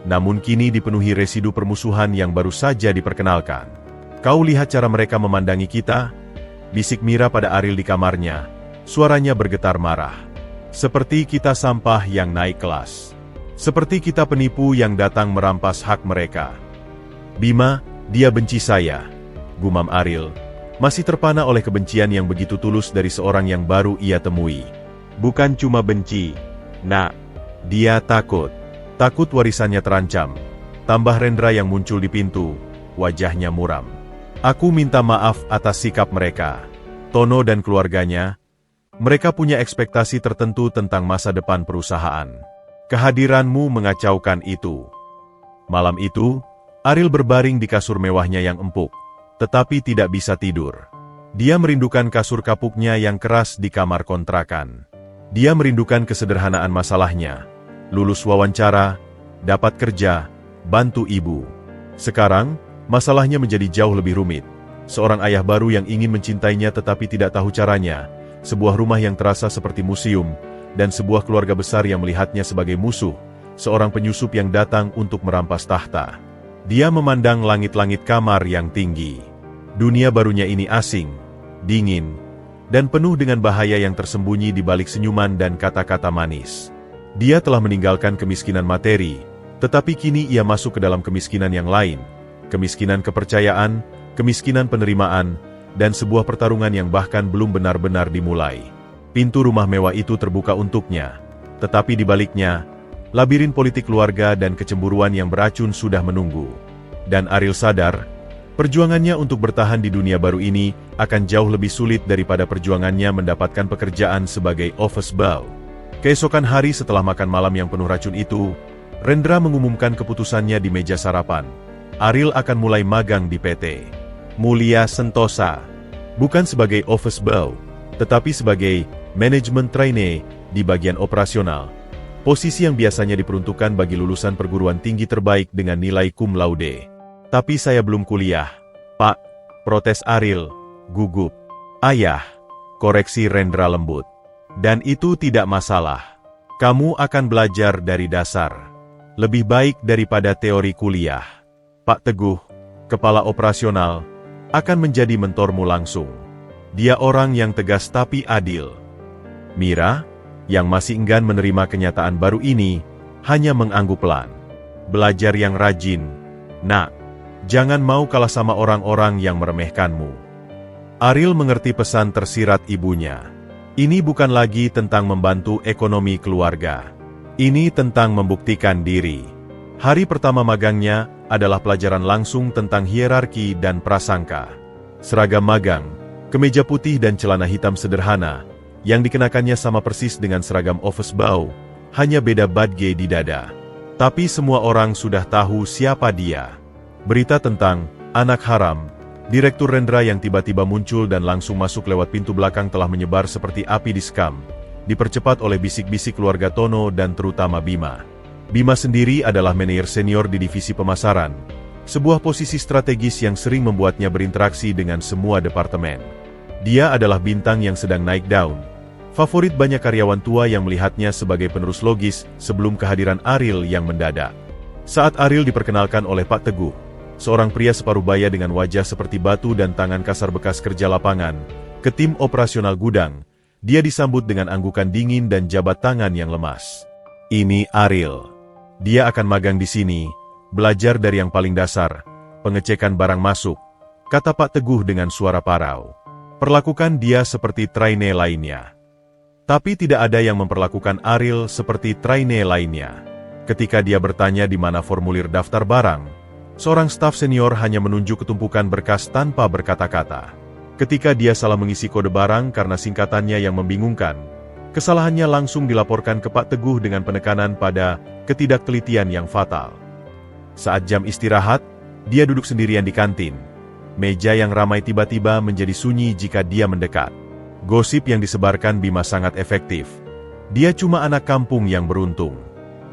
Speaker 1: namun kini dipenuhi residu permusuhan yang baru saja diperkenalkan. "Kau lihat cara mereka memandangi kita?" bisik Mira pada Ariel di kamarnya, suaranya bergetar marah. "Seperti kita sampah yang naik kelas. Seperti kita penipu yang datang merampas hak mereka." "Bima, dia benci saya," gumam Ariel, masih terpana oleh kebencian yang begitu tulus dari seorang yang baru ia temui. "Bukan cuma benci, Nak. Dia takut. Takut warisannya terancam," tambah Rendra yang muncul di pintu, wajahnya muram. "Aku minta maaf atas sikap mereka. Tono dan keluarganya, mereka punya ekspektasi tertentu tentang masa depan perusahaan. Kehadiranmu mengacaukan itu." Malam itu, Ariel berbaring di kasur mewahnya yang empuk, tetapi tidak bisa tidur. Dia merindukan kasur kapuknya yang keras di kamar kontrakan. Dia merindukan kesederhanaan masalahnya. Lulus wawancara, dapat kerja, bantu ibu. Sekarang, masalahnya menjadi jauh lebih rumit. Seorang ayah baru yang ingin mencintainya tetapi tidak tahu caranya, sebuah rumah yang terasa seperti museum, dan sebuah keluarga besar yang melihatnya sebagai musuh, seorang penyusup yang datang untuk merampas tahta. Dia memandang langit-langit kamar yang tinggi. Dunia barunya ini asing, dingin, dan penuh dengan bahaya yang tersembunyi di balik senyuman dan kata-kata manis. Dia telah meninggalkan kemiskinan materi, tetapi kini ia masuk ke dalam kemiskinan yang lain, kemiskinan kepercayaan, kemiskinan penerimaan, dan sebuah pertarungan yang bahkan belum benar-benar dimulai. Pintu rumah mewah itu terbuka untuknya, tetapi di baliknya, Labirin politik keluarga dan kecemburuan yang beracun sudah menunggu. Dan Ariel sadar, perjuangannya untuk bertahan di dunia baru ini akan jauh lebih sulit daripada perjuangannya mendapatkan pekerjaan sebagai office boy. Keesokan hari setelah makan malam yang penuh racun itu, Rendra mengumumkan keputusannya di meja sarapan. Ariel akan mulai magang di PT Mulia Sentosa. Bukan sebagai office boy, tetapi sebagai manajemen trainee di bagian operasional. Posisi yang biasanya diperuntukkan bagi lulusan perguruan tinggi terbaik dengan nilai cum laude. Tapi saya belum kuliah, Pak, protes Ariel, gugup. Ayah, koreksi Rendra lembut. Dan itu tidak masalah. Kamu akan belajar dari dasar. Lebih baik daripada teori kuliah. Pak Teguh, kepala operasional, akan menjadi mentormu langsung. Dia orang yang tegas tapi adil. Mira, yang masih enggan menerima kenyataan baru ini, hanya mengangguk pelan. Belajar yang rajin, nak. Jangan mau kalah sama orang-orang yang meremehkanmu. Ariel mengerti pesan tersirat ibunya. Ini bukan lagi tentang membantu ekonomi keluarga. Ini tentang membuktikan diri. Hari pertama magangnya adalah pelajaran langsung tentang hierarki dan prasangka. Seragam magang, kemeja putih dan celana hitam sederhana, yang dikenakannya sama persis dengan seragam office boy, hanya beda badge di dada. Tapi semua orang sudah tahu siapa dia. Berita tentang anak haram, Direktur Rendra yang tiba-tiba muncul dan langsung masuk lewat pintu belakang telah menyebar seperti api di sekam, dipercepat oleh bisik-bisik keluarga Tono dan terutama Bima. Bima sendiri adalah manajer senior di divisi pemasaran, sebuah posisi strategis yang sering membuatnya berinteraksi dengan semua departemen. Dia adalah bintang yang sedang naik daun. Favorit banyak karyawan tua yang melihatnya sebagai penerus logis sebelum kehadiran Ariel yang mendadak. Saat Ariel diperkenalkan oleh Pak Teguh, seorang pria separuh baya dengan wajah seperti batu dan tangan kasar bekas kerja lapangan, ke tim operasional gudang, dia disambut dengan anggukan dingin dan jabat tangan yang lemas. Ini Ariel. Dia akan magang di sini, belajar dari yang paling dasar, pengecekan barang masuk, kata Pak Teguh dengan suara parau. Perlakukan dia seperti trainee lainnya. Tapi tidak ada yang memperlakukan Ariel seperti trainee lainnya. Ketika dia bertanya di mana formulir daftar barang, seorang staf senior hanya menunjuk ketumpukan berkas tanpa berkata-kata. Ketika dia salah mengisi kode barang karena singkatannya yang membingungkan, kesalahannya langsung dilaporkan ke Pak Teguh dengan penekanan pada ketidaktelitian yang fatal. Saat jam istirahat, dia duduk sendirian di kantin. Meja yang ramai tiba-tiba menjadi sunyi jika dia mendekat. Gosip yang disebarkan Bima sangat efektif. Dia cuma anak kampung yang beruntung.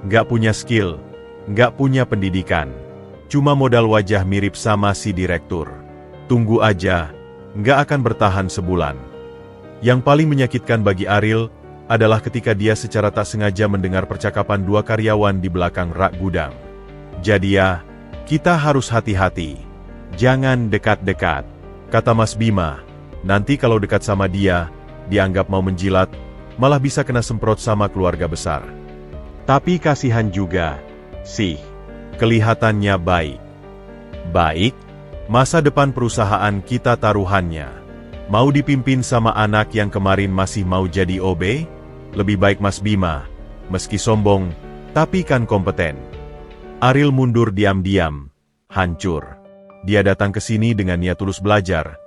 Speaker 1: Nggak punya skill, nggak punya pendidikan. Cuma modal wajah mirip sama si direktur. Tunggu aja, nggak akan bertahan sebulan. Yang paling menyakitkan bagi Ariel adalah ketika dia secara tak sengaja mendengar percakapan dua karyawan di belakang rak gudang. Jadi ya, kita harus hati-hati. Jangan dekat-dekat, kata Mas Bima. Nanti kalau dekat sama dia, dianggap mau menjilat, malah bisa kena semprot sama keluarga besar. Tapi kasihan juga, sih. Kelihatannya baik. Baik? Masa depan perusahaan kita taruhannya. Mau dipimpin sama anak yang kemarin masih mau jadi OB? Lebih baik Mas Bima, meski sombong, tapi kan kompeten. Ariel mundur diam-diam, hancur. Dia datang ke sini dengan niat tulus belajar,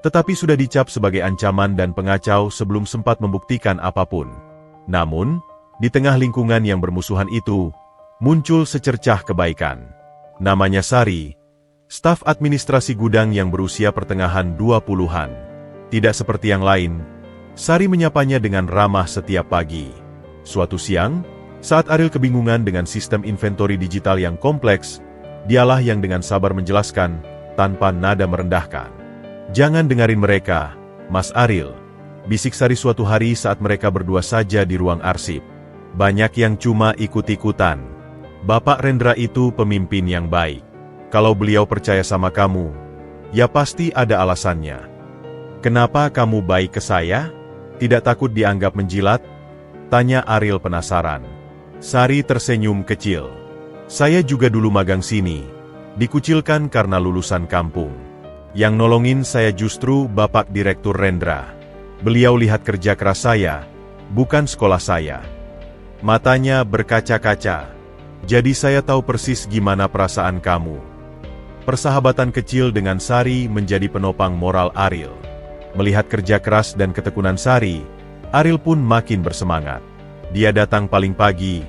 Speaker 1: tetapi sudah dicap sebagai ancaman dan pengacau sebelum sempat membuktikan apapun. Namun, di tengah lingkungan yang bermusuhan itu, muncul secercah kebaikan. Namanya Sari, staf administrasi gudang yang berusia pertengahan 20-an. Tidak seperti yang lain, Sari menyapanya dengan ramah setiap pagi. Suatu siang, saat Ariel kebingungan dengan sistem inventory digital yang kompleks, dialah yang dengan sabar menjelaskan, tanpa nada merendahkan. Jangan dengarin mereka, Mas Ariel, bisik Sari suatu hari saat mereka berdua saja di ruang arsip. Banyak yang cuma ikut-ikutan. Bapak Rendra itu pemimpin yang baik. Kalau beliau percaya sama kamu, ya pasti ada alasannya. Kenapa kamu baik ke saya? Tidak takut dianggap menjilat? Tanya Ariel penasaran. Sari tersenyum kecil. Saya juga dulu magang sini. Dikucilkan karena lulusan kampung. Yang nolongin saya justru Bapak Direktur Rendra. Beliau lihat kerja keras saya, bukan sekolah saya. Matanya berkaca-kaca. Jadi saya tahu persis gimana perasaan kamu. Persahabatan kecil dengan Sari menjadi penopang moral Ariel. Melihat kerja keras dan ketekunan Sari, Ariel pun makin bersemangat. Dia datang paling pagi,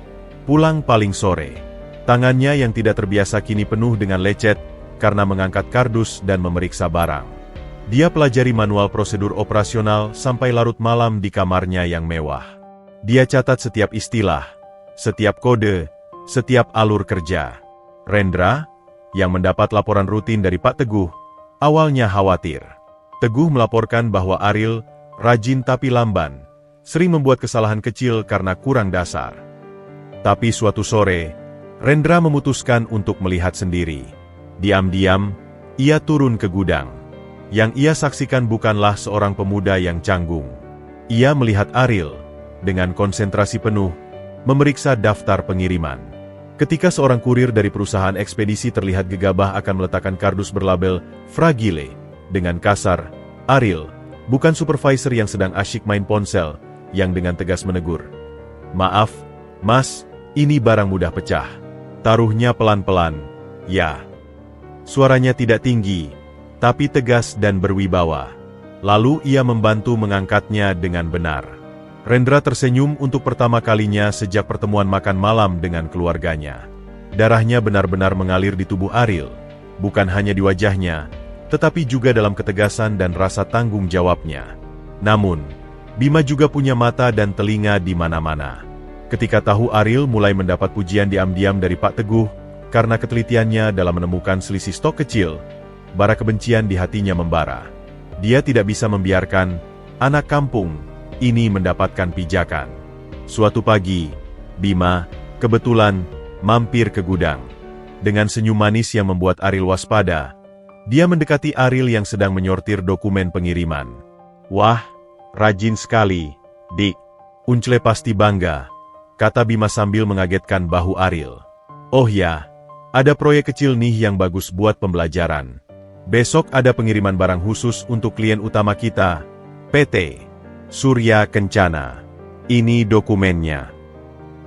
Speaker 1: pulang paling sore. Tangannya yang tidak terbiasa kini penuh dengan lecet karena mengangkat kardus dan memeriksa barang. Dia pelajari manual prosedur operasional sampai larut malam di kamarnya yang mewah. Dia catat setiap istilah, setiap kode, setiap alur kerja. Rendra, yang mendapat laporan rutin dari Pak Teguh, awalnya khawatir. Teguh melaporkan bahwa Ariel rajin tapi lamban, sering membuat kesalahan kecil karena kurang dasar. Tapi suatu sore, Rendra memutuskan untuk melihat sendiri. Diam-diam, ia turun ke gudang. Yang ia saksikan bukanlah seorang pemuda yang canggung. Ia melihat Ariel, dengan konsentrasi penuh, memeriksa daftar pengiriman. Ketika seorang kurir dari perusahaan ekspedisi terlihat gegabah akan meletakkan kardus berlabel Fragile, dengan kasar, Ariel, bukan supervisor yang sedang asyik main ponsel, yang dengan tegas menegur. "Maaf, Mas, ini barang mudah pecah." Taruhnya pelan-pelan, "Ya." Suaranya tidak tinggi, tapi tegas dan berwibawa. Lalu ia membantu mengangkatnya dengan benar. Rendra tersenyum untuk pertama kalinya sejak pertemuan makan malam dengan keluarganya. Darahnya benar-benar mengalir di tubuh Ariel, bukan hanya di wajahnya, tetapi juga dalam ketegasan dan rasa tanggung jawabnya. Namun, Bima juga punya mata dan telinga di mana-mana. Ketika tahu Ariel mulai mendapat pujian diam-diam dari Pak Teguh, karena ketelitiannya dalam menemukan selisih stok kecil, bara kebencian di hatinya membara. Dia tidak bisa membiarkan anak kampung ini mendapatkan pijakan. Suatu pagi, Bima, kebetulan, mampir ke gudang. Dengan senyum manis yang membuat Ariel waspada, dia mendekati Ariel yang sedang menyortir dokumen pengiriman. "Wah, rajin sekali, Dik. Uncle pasti bangga," kata Bima sambil mengagetkan bahu Ariel. "Oh ya, ada proyek kecil nih yang bagus buat pembelajaran. Besok ada pengiriman barang khusus untuk klien utama kita, PT Surya Kencana. Ini dokumennya."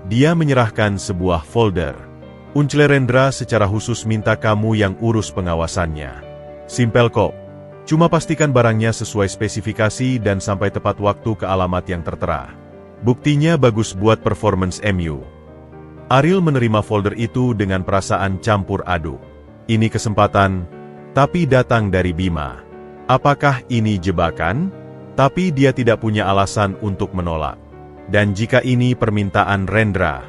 Speaker 1: Dia menyerahkan sebuah folder. "Uncle Rendra secara khusus minta kamu yang urus pengawasannya. Simpel kok. Cuma pastikan barangnya sesuai spesifikasi dan sampai tepat waktu ke alamat yang tertera. Buktinya bagus buat performance MU." Ariel menerima folder itu dengan perasaan campur aduk. Ini kesempatan, tapi datang dari Bima. Apakah ini jebakan? Tapi dia tidak punya alasan untuk menolak. "Dan jika ini permintaan Rendra,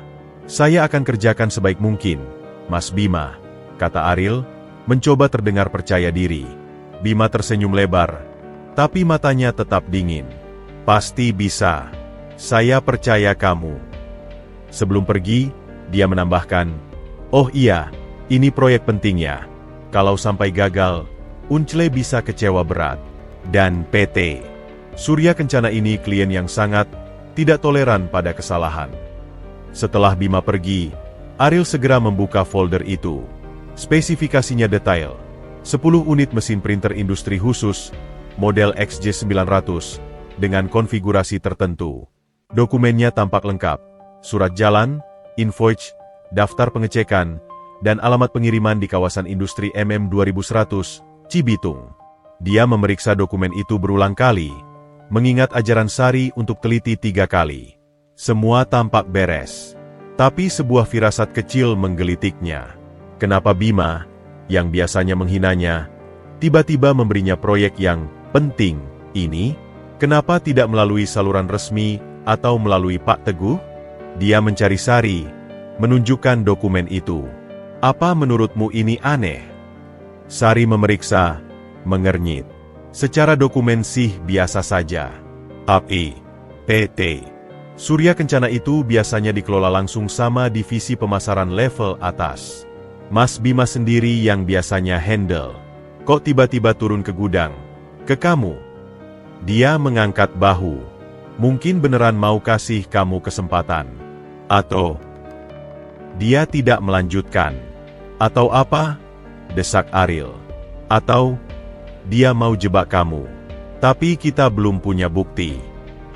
Speaker 1: saya akan kerjakan sebaik mungkin, Mas Bima," kata Ariel, mencoba terdengar percaya diri. Bima tersenyum lebar, tapi matanya tetap dingin. "Pasti bisa. Saya percaya kamu." Sebelum pergi, dia menambahkan, "Oh iya, ini proyek penting ya. Kalau sampai gagal, Uncle bisa kecewa berat. Dan PT Surya Kencana ini klien yang sangat tidak toleran pada kesalahan." Setelah Bima pergi, Ariel segera membuka folder itu. Spesifikasinya detail. 10 unit mesin printer industri khusus, model XJ900, dengan konfigurasi tertentu. Dokumennya tampak lengkap. Surat jalan, invoice, daftar pengecekan, dan alamat pengiriman di kawasan industri MM2100, Cibitung. Dia memeriksa dokumen itu berulang kali, mengingat ajaran Sari untuk teliti 3 kali. Semua tampak beres. Tapi sebuah firasat kecil menggelitiknya. Kenapa Bima, yang biasanya menghinanya, tiba-tiba memberinya proyek yang penting ini? Kenapa tidak melalui saluran resmi atau melalui Pak Teguh? Dia mencari Sari, menunjukkan dokumen itu. "Apa menurutmu ini aneh?" Sari memeriksa, mengernyit. "Secara dokumen sih biasa saja. Tapi, PT Surya Kencana itu biasanya dikelola langsung sama divisi pemasaran level atas. Mas Bima sendiri yang biasanya handle. Kok tiba-tiba turun ke gudang? Ke kamu?" Dia mengangkat bahu. "Mungkin beneran mau kasih kamu kesempatan. Atau..." Dia tidak melanjutkan. "Atau apa?" desak Ariel. "Atau... dia mau jebak kamu. Tapi kita belum punya bukti.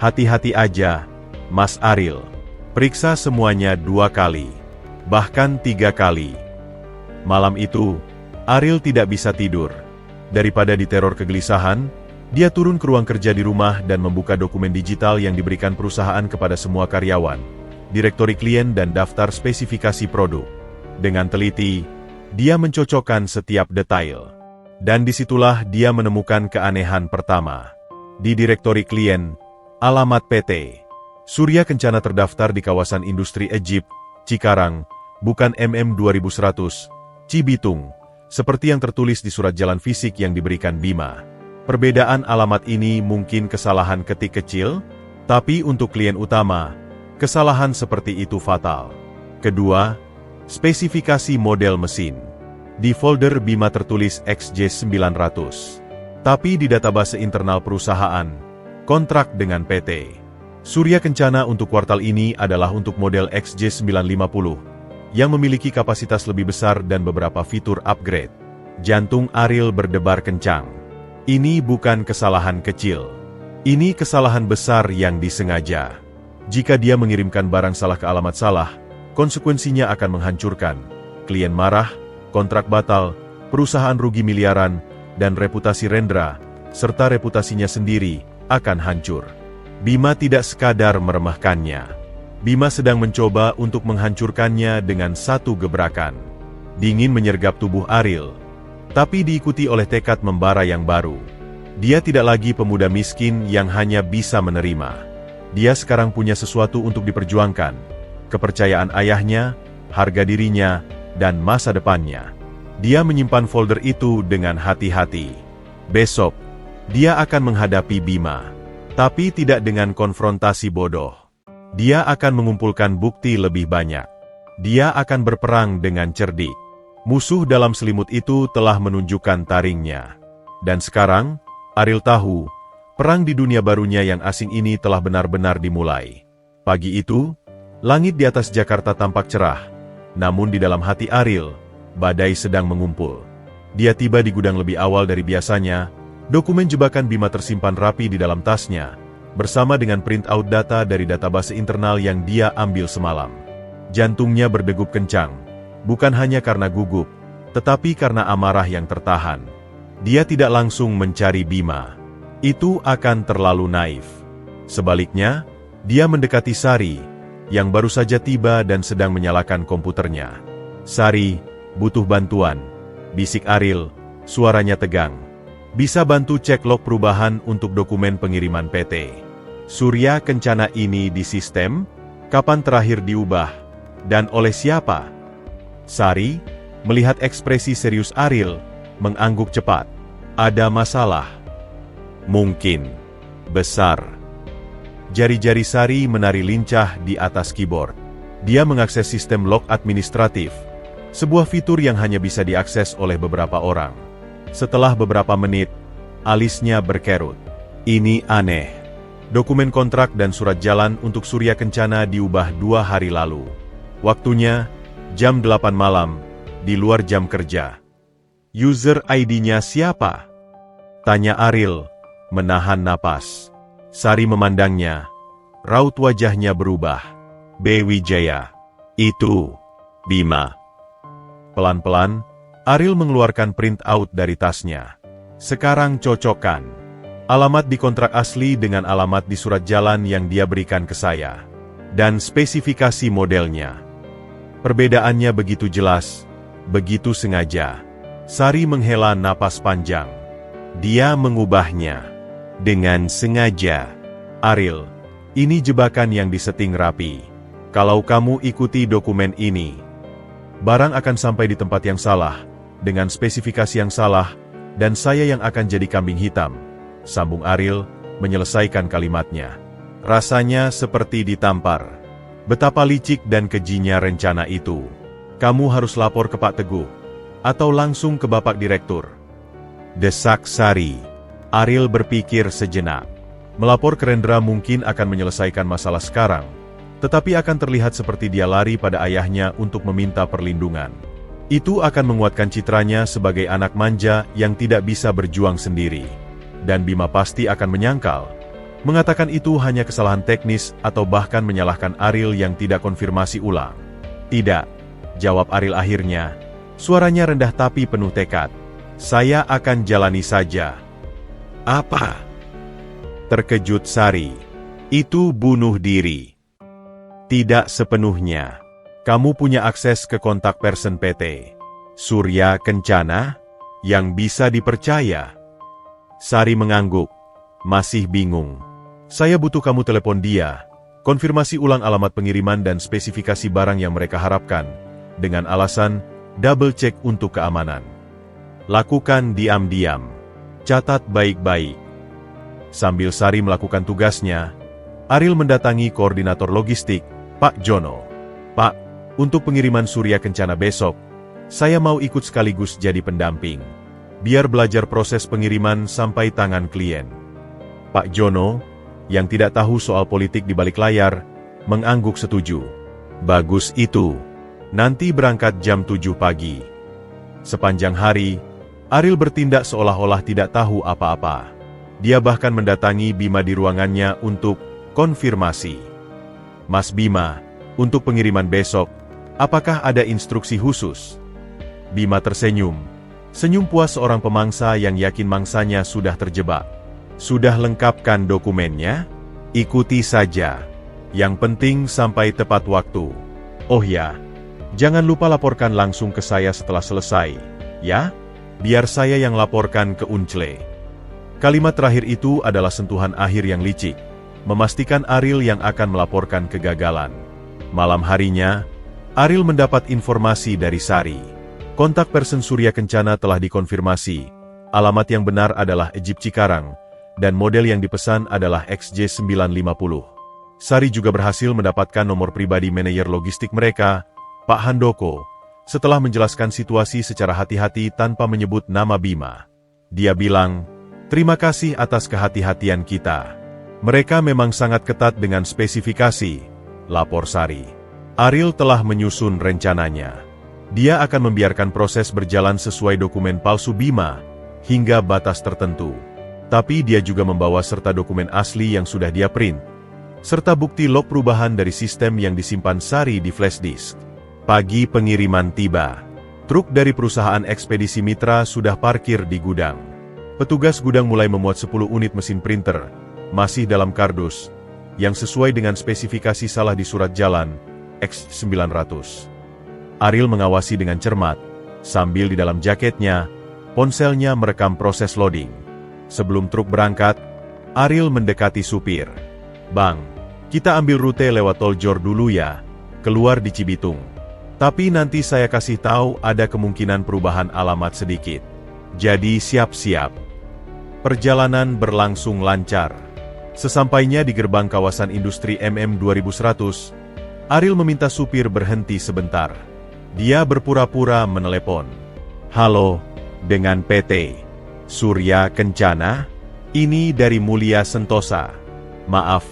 Speaker 1: Hati-hati aja, Mas Ariel." Periksa semuanya 2 kali, bahkan 3 kali. Malam itu, Ariel tidak bisa tidur. Daripada diteror kegelisahan, dia turun ke ruang kerja di rumah dan membuka dokumen digital yang diberikan perusahaan kepada semua karyawan, direktori klien dan daftar spesifikasi produk. Dengan teliti, dia mencocokkan setiap detail. Dan disitulah dia menemukan keanehan pertama. Di direktori klien, alamat PT Surya Kencana terdaftar di kawasan industri Egypt, Cikarang, bukan MM2100, Cibitung, seperti yang tertulis di surat jalan fisik yang diberikan Bima. Perbedaan alamat ini mungkin kesalahan ketik kecil, tapi untuk klien utama, kesalahan seperti itu fatal. Kedua, spesifikasi model mesin. Di folder Bima tertulis XJ900. Tapi di database internal perusahaan, kontrak dengan PT Surya Kencana untuk kuartal ini adalah untuk model XJ950, yang memiliki kapasitas lebih besar dan beberapa fitur upgrade. Jantung Ariel berdebar kencang. Ini bukan kesalahan kecil. Ini kesalahan besar yang disengaja. Jika dia mengirimkan barang salah ke alamat salah, konsekuensinya akan menghancurkan. Klien marah, kontrak batal, perusahaan rugi miliaran, dan reputasi Rendra, serta reputasinya sendiri, akan hancur. Bima tidak sekadar meremehkannya. Bima sedang mencoba untuk menghancurkannya dengan satu gebrakan. Dingin menyergap tubuh Ariel, tapi diikuti oleh tekad membara yang baru. Dia tidak lagi pemuda miskin yang hanya bisa menerima. Dia sekarang punya sesuatu untuk diperjuangkan. Kepercayaan ayahnya, harga dirinya, dan masa depannya. Dia menyimpan folder itu dengan hati-hati. Besok, dia akan menghadapi Bima. Tapi tidak dengan konfrontasi bodoh. Dia akan mengumpulkan bukti lebih banyak. Dia akan berperang dengan cerdik. Musuh dalam selimut itu telah menunjukkan taringnya. Dan sekarang, Ariel tahu, perang di dunia barunya yang asing ini telah benar-benar dimulai. Pagi itu, langit di atas Jakarta tampak cerah. Namun di dalam hati Ariel, badai sedang mengumpul. Dia tiba di gudang lebih awal dari biasanya. Dokumen jebakan Bima tersimpan rapi di dalam tasnya, bersama dengan print-out data dari database internal yang dia ambil semalam. Jantungnya berdegup kencang, bukan hanya karena gugup, tetapi karena amarah yang tertahan. Dia tidak langsung mencari Bima. Itu akan terlalu naif. Sebaliknya, dia mendekati Sari, yang baru saja tiba dan sedang menyalakan komputernya. "Sari, butuh bantuan," bisik Ariel, suaranya tegang. "Bisa bantu cek log perubahan untuk dokumen pengiriman PT Surya Kencana ini di sistem? Kapan terakhir diubah? Dan oleh siapa?" Sari, melihat ekspresi serius Ariel, mengangguk cepat. "Ada masalah?" "Mungkin. Besar." Jari-jari Sari menari lincah di atas keyboard. Dia mengakses sistem log administratif, sebuah fitur yang hanya bisa diakses oleh beberapa orang. Setelah beberapa menit, alisnya berkerut. Ini aneh. Dokumen kontrak dan surat jalan untuk Surya Kencana diubah 2 hari lalu. Waktunya, jam 8 malam, di luar jam kerja. "User ID-nya siapa?" tanya Ariel, menahan napas. Sari memandangnya. Raut wajahnya berubah. "B. Wijaya." "Itu Bima." Pelan-pelan, Ariel mengeluarkan print-out dari tasnya. "Sekarang cocokkan alamat di kontrak asli dengan alamat di surat jalan yang dia berikan ke saya. Dan spesifikasi modelnya. Perbedaannya begitu jelas, begitu sengaja." Sari menghela napas panjang. Dia mengubahnya. Dengan sengaja. "Ariel, ini jebakan yang diseting rapi. Kalau kamu ikuti dokumen ini, barang akan sampai di tempat yang salah, dengan spesifikasi yang salah, dan saya yang akan jadi kambing hitam," sambung Ariel, menyelesaikan kalimatnya. Rasanya seperti ditampar. Betapa licik dan kejinya rencana itu. "Kamu harus lapor ke Pak Teguh, atau langsung ke Bapak Direktur," desak Sari. Ariel berpikir sejenak. Melapor ke Rendra mungkin akan menyelesaikan masalah sekarang, tetapi akan terlihat seperti dia lari pada ayahnya untuk meminta perlindungan. Itu akan menguatkan citranya sebagai anak manja yang tidak bisa berjuang sendiri. Dan Bima pasti akan menyangkal, Mengatakan itu hanya kesalahan teknis atau bahkan menyalahkan Ariel yang tidak konfirmasi ulang. Tidak, jawab Ariel akhirnya. Suaranya rendah tapi penuh tekad. Saya akan jalani saja. Apa? Terkejut Sari. Itu bunuh diri. Tidak sepenuhnya. Kamu punya akses ke kontak person PT Surya Kencana yang bisa dipercaya. Sari mengangguk, masih bingung. Saya butuh kamu telepon dia, konfirmasi ulang alamat pengiriman dan spesifikasi barang yang mereka harapkan, dengan alasan double check untuk keamanan. Lakukan diam-diam. Catat baik-baik. Sambil Sari melakukan tugasnya, Ariel mendatangi koordinator logistik, Pak Jono. Pak, untuk pengiriman Surya Kencana besok, saya mau ikut sekaligus jadi pendamping. Biar belajar proses pengiriman sampai tangan klien. Pak Jono, yang tidak tahu soal politik di balik layar, mengangguk setuju. Bagus itu. Nanti berangkat jam 7 pagi. Sepanjang hari, Ariel bertindak seolah-olah tidak tahu apa-apa. Dia bahkan mendatangi Bima di ruangannya untuk konfirmasi. Mas Bima, untuk pengiriman besok, apakah ada instruksi khusus? Bima tersenyum. Senyum puas seorang pemangsa yang yakin mangsanya sudah terjebak. Sudah lengkapkan dokumennya? Ikuti saja. Yang penting sampai tepat waktu. Oh ya, jangan lupa laporkan langsung ke saya setelah selesai. Ya, biar saya yang laporkan ke Uncle. Kalimat terakhir itu adalah sentuhan akhir yang licik, memastikan Ariel yang akan melaporkan kegagalan. Malam harinya, Ariel mendapat informasi dari Sari. Kontak person Surya Kencana telah dikonfirmasi. Alamat yang benar adalah Egypt Cikarang, dan model yang dipesan adalah XJ950. Sari juga berhasil mendapatkan nomor pribadi manajer logistik mereka, Pak Handoko, setelah menjelaskan situasi secara hati-hati tanpa menyebut nama Bima. Dia bilang, "Terima kasih atas kehati-hatian kita. Mereka memang sangat ketat dengan spesifikasi," lapor Sari. Ariel telah menyusun rencananya. Dia akan membiarkan proses berjalan sesuai dokumen palsu Bima hingga batas tertentu. Tapi dia juga membawa serta dokumen asli yang sudah dia print, serta bukti log perubahan dari sistem yang disimpan Sari di flash disk. Pagi pengiriman tiba. Truk dari perusahaan ekspedisi mitra sudah parkir di gudang. Petugas gudang mulai memuat 10 unit mesin printer, masih dalam kardus, yang sesuai dengan spesifikasi salah di surat jalan, X900. Ariel mengawasi dengan cermat, sambil di dalam jaketnya, ponselnya merekam proses loading. Sebelum truk berangkat, Ariel mendekati supir. "Bang, kita ambil rute lewat tol Jor dulu ya, keluar di Cibitung. Tapi nanti saya kasih tahu ada kemungkinan perubahan alamat sedikit. Jadi siap-siap." Perjalanan berlangsung lancar. Sesampainya di gerbang kawasan industri MM2100, Ariel meminta supir berhenti sebentar. Dia berpura-pura menelepon. "Halo, dengan PT Surya Kencana, ini dari Mulia Sentosa. Maaf,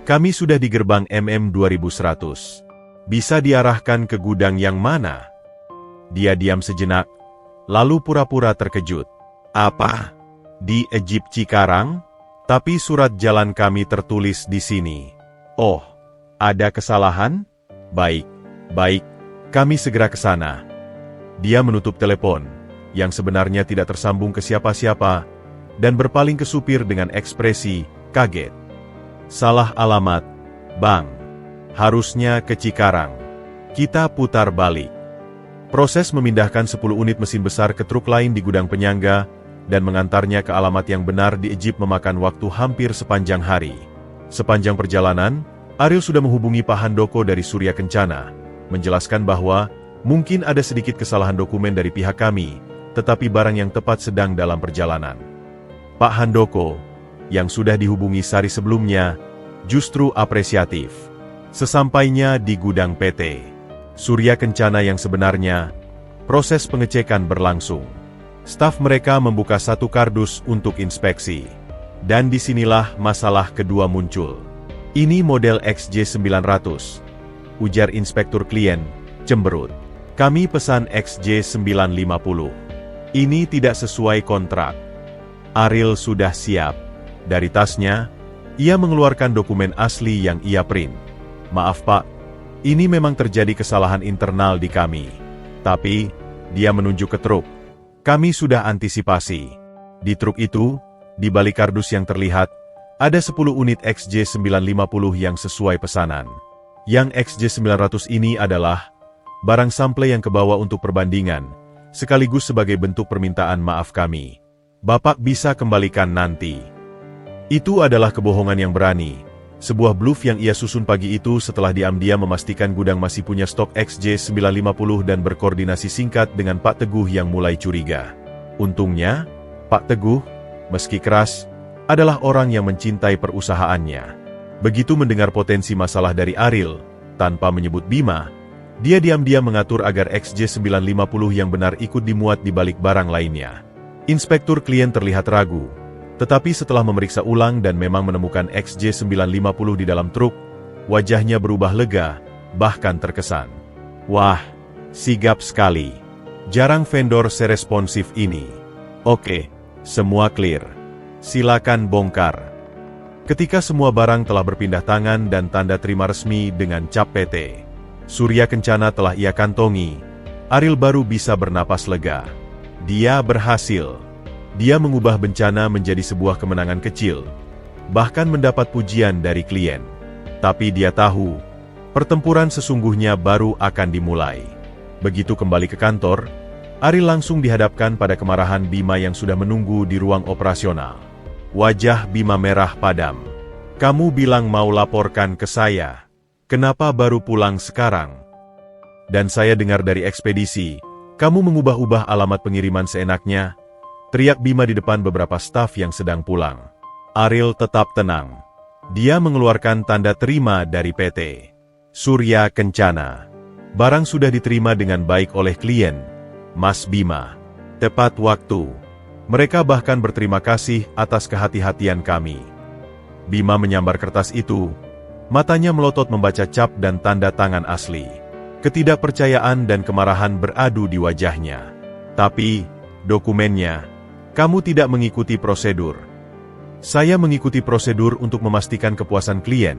Speaker 1: kami sudah di gerbang MM2100. Bisa diarahkan ke gudang yang mana?" Dia diam sejenak, lalu pura-pura terkejut. "Apa? Di Egypt Cikarang? Tapi surat jalan kami tertulis di sini." "Oh, ada kesalahan? Baik, kami segera ke sana." Dia menutup telepon, yang sebenarnya tidak tersambung ke siapa-siapa, dan berpaling ke supir dengan ekspresi kaget. "Salah alamat, Bang. Harusnya ke Cikarang. Kita putar balik." Proses memindahkan 10 unit mesin besar ke truk lain di gudang penyangga, dan mengantarnya ke alamat yang benar di Egypt memakan waktu hampir sepanjang hari. Sepanjang perjalanan, Ariel sudah menghubungi Pak Handoko dari Surya Kencana, menjelaskan bahwa mungkin ada sedikit kesalahan dokumen dari pihak kami, tetapi barang yang tepat sedang dalam perjalanan. Pak Handoko, yang sudah dihubungi Sari sebelumnya, justru apresiatif. Sesampainya di gudang PT Surya Kencana yang sebenarnya, proses pengecekan berlangsung. Staf mereka membuka satu kardus untuk inspeksi. Dan disinilah masalah kedua muncul. "Ini model XJ900, ujar inspektur klien, cemberut. "Kami pesan XJ950. Ini tidak sesuai kontrak." Ariel sudah siap. Dari tasnya, Ia mengeluarkan dokumen asli yang ia print. Maaf Pak, ini memang terjadi kesalahan internal di kami. Tapi, dia menunjuk ke truk. Kami sudah antisipasi. Di truk itu, di balik kardus yang terlihat, ada 10 unit XJ950 yang sesuai pesanan. Yang XJ900 ini adalah barang sampel yang kebawa untuk perbandingan, sekaligus sebagai bentuk permintaan maaf kami. Bapak bisa kembalikan nanti. Itu adalah kebohongan yang berani. Sebuah bluff yang ia susun pagi itu setelah diam-diam memastikan gudang masih punya stok XJ950 dan berkoordinasi singkat dengan Pak Teguh yang mulai curiga. Untungnya, Pak Teguh, meski keras, adalah orang yang mencintai perusahaannya. Begitu mendengar potensi masalah dari Ariel, tanpa menyebut Bima, dia diam-diam mengatur agar XJ950 yang benar ikut dimuat di balik barang lainnya. Inspektur klien terlihat ragu, tetapi setelah memeriksa ulang dan memang menemukan XJ950 di dalam truk, wajahnya berubah lega, bahkan terkesan. Wah, sigap sekali. Jarang vendor seresponsif ini. Oke, semua clear. Silakan bongkar. Ketika semua barang telah berpindah tangan dan tanda terima resmi dengan cap PT Surya Kencana telah ia kantongi, Ariel baru bisa bernapas lega. Dia berhasil. Dia mengubah bencana menjadi sebuah kemenangan kecil, bahkan mendapat pujian dari klien. Tapi dia tahu, pertempuran sesungguhnya baru akan dimulai. Begitu kembali ke kantor, Ariel langsung dihadapkan pada kemarahan Bima yang sudah menunggu di ruang operasional. Wajah Bima merah padam. Kamu bilang mau laporkan ke saya. Kenapa baru pulang sekarang? Dan saya dengar dari ekspedisi, kamu mengubah-ubah alamat pengiriman seenaknya. Teriak Bima di depan beberapa staf yang sedang pulang. Ariel tetap tenang. Dia mengeluarkan tanda terima dari PT Surya Kencana. Barang sudah diterima dengan baik oleh klien, Mas Bima. Tepat waktu. Mereka bahkan berterima kasih atas kehati-hatian kami. Bima menyambar kertas itu, matanya melotot membaca cap dan tanda tangan asli. Ketidakpercayaan dan kemarahan beradu di wajahnya. Tapi, dokumennya, kamu tidak mengikuti prosedur. Saya mengikuti prosedur untuk memastikan kepuasan klien,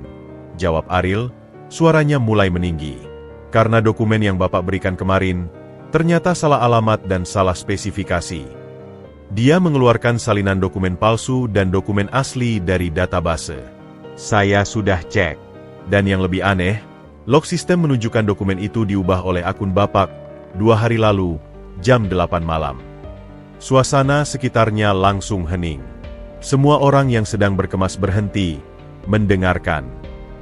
Speaker 1: jawab Ariel, suaranya mulai meninggi. Karena dokumen yang Bapak berikan kemarin, ternyata salah alamat dan salah spesifikasi. Dia mengeluarkan salinan dokumen palsu dan dokumen asli dari database. Saya sudah cek. Dan yang lebih aneh, log sistem menunjukkan dokumen itu diubah oleh akun Bapak 2 hari lalu, jam 8 malam. Suasana sekitarnya langsung hening. Semua orang yang sedang berkemas berhenti, mendengarkan.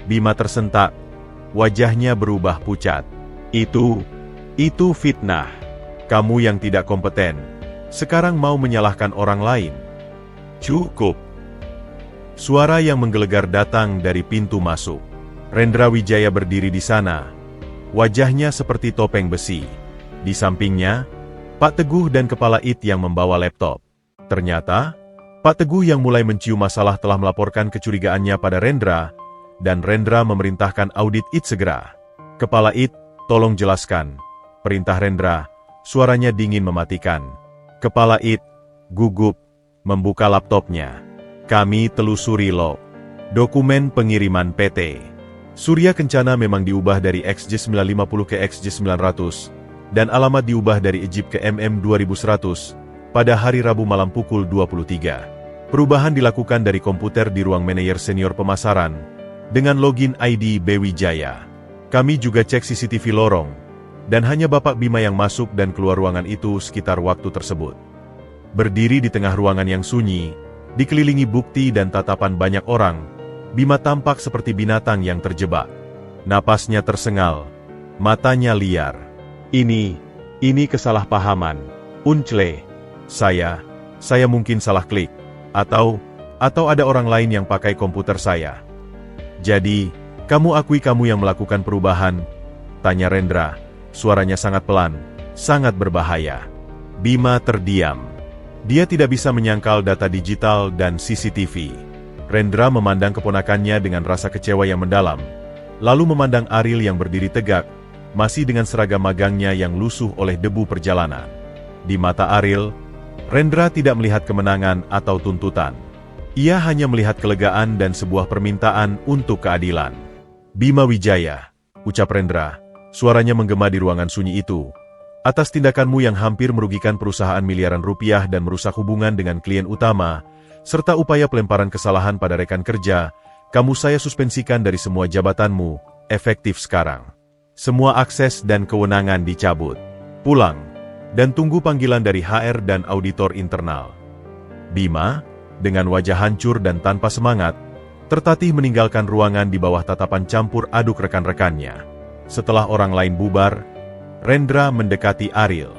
Speaker 1: Bima tersentak, wajahnya berubah pucat. Itu fitnah. Kamu yang tidak kompeten. Sekarang mau menyalahkan orang lain. Cukup. Suara yang menggelegar datang dari pintu masuk. Rendra Wijaya berdiri di sana. Wajahnya seperti topeng besi. Di sampingnya, Pak Teguh dan Kepala IT yang membawa laptop. Ternyata, Pak Teguh yang mulai mencium masalah telah melaporkan kecurigaannya pada Rendra, dan Rendra memerintahkan audit IT segera. Kepala IT, tolong jelaskan. Perintah Rendra, suaranya dingin mematikan. Kepala IT, gugup, membuka laptopnya. Kami telusuri log. Dokumen pengiriman PT Surya Kencana memang diubah dari XJ950 ke XJ900, dan alamat diubah dari Egypt ke MM2100, pada hari Rabu malam pukul 23. Perubahan dilakukan dari komputer di ruang manajer senior pemasaran, dengan login ID B. Wijaya. Kami juga cek CCTV lorong, dan hanya Bapak Bima yang masuk dan keluar ruangan itu sekitar waktu tersebut. Berdiri di tengah ruangan yang sunyi, dikelilingi bukti dan tatapan banyak orang, Bima tampak seperti binatang yang terjebak. Napasnya tersengal, matanya liar. Ini kesalahpahaman. Uncle, saya mungkin salah klik. Atau ada orang lain yang pakai komputer saya. Jadi, kamu akui kamu yang melakukan perubahan? Tanya Rendra. Suaranya sangat pelan, sangat berbahaya. Bima terdiam. Dia tidak bisa menyangkal data digital dan CCTV. Rendra memandang keponakannya dengan rasa kecewa yang mendalam, lalu memandang Ariel yang berdiri tegak, masih dengan seragam magangnya yang lusuh oleh debu perjalanan. Di mata Ariel, Rendra tidak melihat kemenangan atau tuntutan. Ia hanya melihat kelegaan dan sebuah permintaan untuk keadilan. Bima Wijaya, ucap Rendra, suaranya menggema di ruangan sunyi itu. Atas tindakanmu yang hampir merugikan perusahaan miliaran rupiah dan merusak hubungan dengan klien utama, serta upaya pelemparan kesalahan pada rekan kerja, kamu saya suspensikan dari semua jabatanmu, efektif sekarang. Semua akses dan kewenangan dicabut. Pulang, dan tunggu panggilan dari HR dan auditor internal. Bima, dengan wajah hancur dan tanpa semangat, tertatih meninggalkan ruangan di bawah tatapan campur aduk rekan-rekannya. Setelah orang lain bubar, Rendra mendekati Ariel.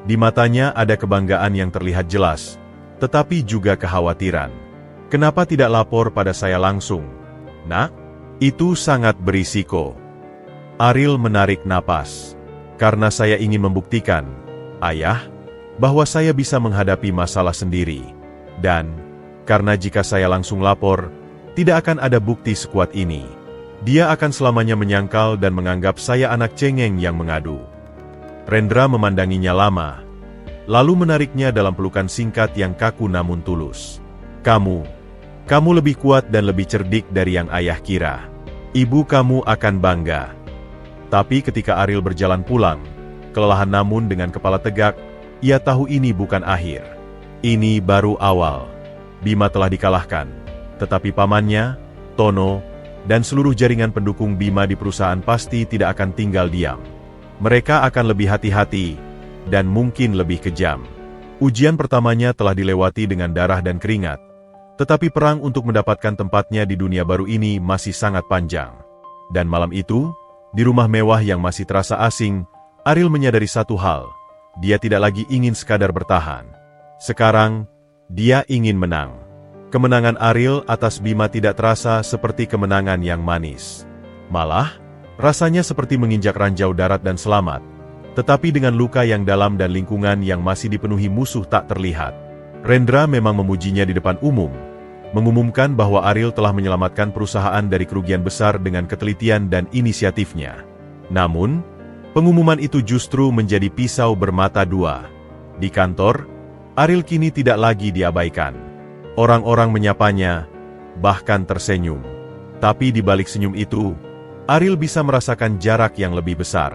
Speaker 1: Di matanya ada kebanggaan yang terlihat jelas, tetapi juga kekhawatiran. Kenapa tidak lapor pada saya langsung? Nak, itu sangat berisiko. Ariel menarik napas. Karena saya ingin membuktikan, Ayah, bahwa saya bisa menghadapi masalah sendiri. Dan, karena jika saya langsung lapor, tidak akan ada bukti sekuat ini. Dia akan selamanya menyangkal dan menganggap saya anak cengeng yang mengadu. Rendra memandanginya lama, lalu menariknya dalam pelukan singkat yang kaku namun tulus. Kamu lebih kuat dan lebih cerdik dari yang ayah kira. Ibu kamu akan bangga. Tapi ketika Ariel berjalan pulang, kelelahan namun dengan kepala tegak, ia tahu ini bukan akhir. Ini baru awal. Bima telah dikalahkan, tetapi pamannya, Tono, dan seluruh jaringan pendukung Bima di perusahaan pasti tidak akan tinggal diam. Mereka akan lebih hati-hati, dan mungkin lebih kejam. Ujian pertamanya telah dilewati dengan darah dan keringat, tetapi perang untuk mendapatkan tempatnya di dunia baru ini masih sangat panjang. Dan malam itu, di rumah mewah yang masih terasa asing, Ariel menyadari satu hal, dia tidak lagi ingin sekadar bertahan. Sekarang, dia ingin menang. Kemenangan Ariel atas Bima tidak terasa seperti kemenangan yang manis. Malah, rasanya seperti menginjak ranjau darat dan selamat, tetapi dengan luka yang dalam dan lingkungan yang masih dipenuhi musuh tak terlihat. Rendra memang memujinya di depan umum, mengumumkan bahwa Ariel telah menyelamatkan perusahaan dari kerugian besar dengan ketelitian dan inisiatifnya. Namun, pengumuman itu justru menjadi pisau bermata dua. Di kantor, Ariel kini tidak lagi diabaikan. Orang-orang menyapanya, bahkan tersenyum. Tapi di balik senyum itu, Ariel bisa merasakan jarak yang lebih besar.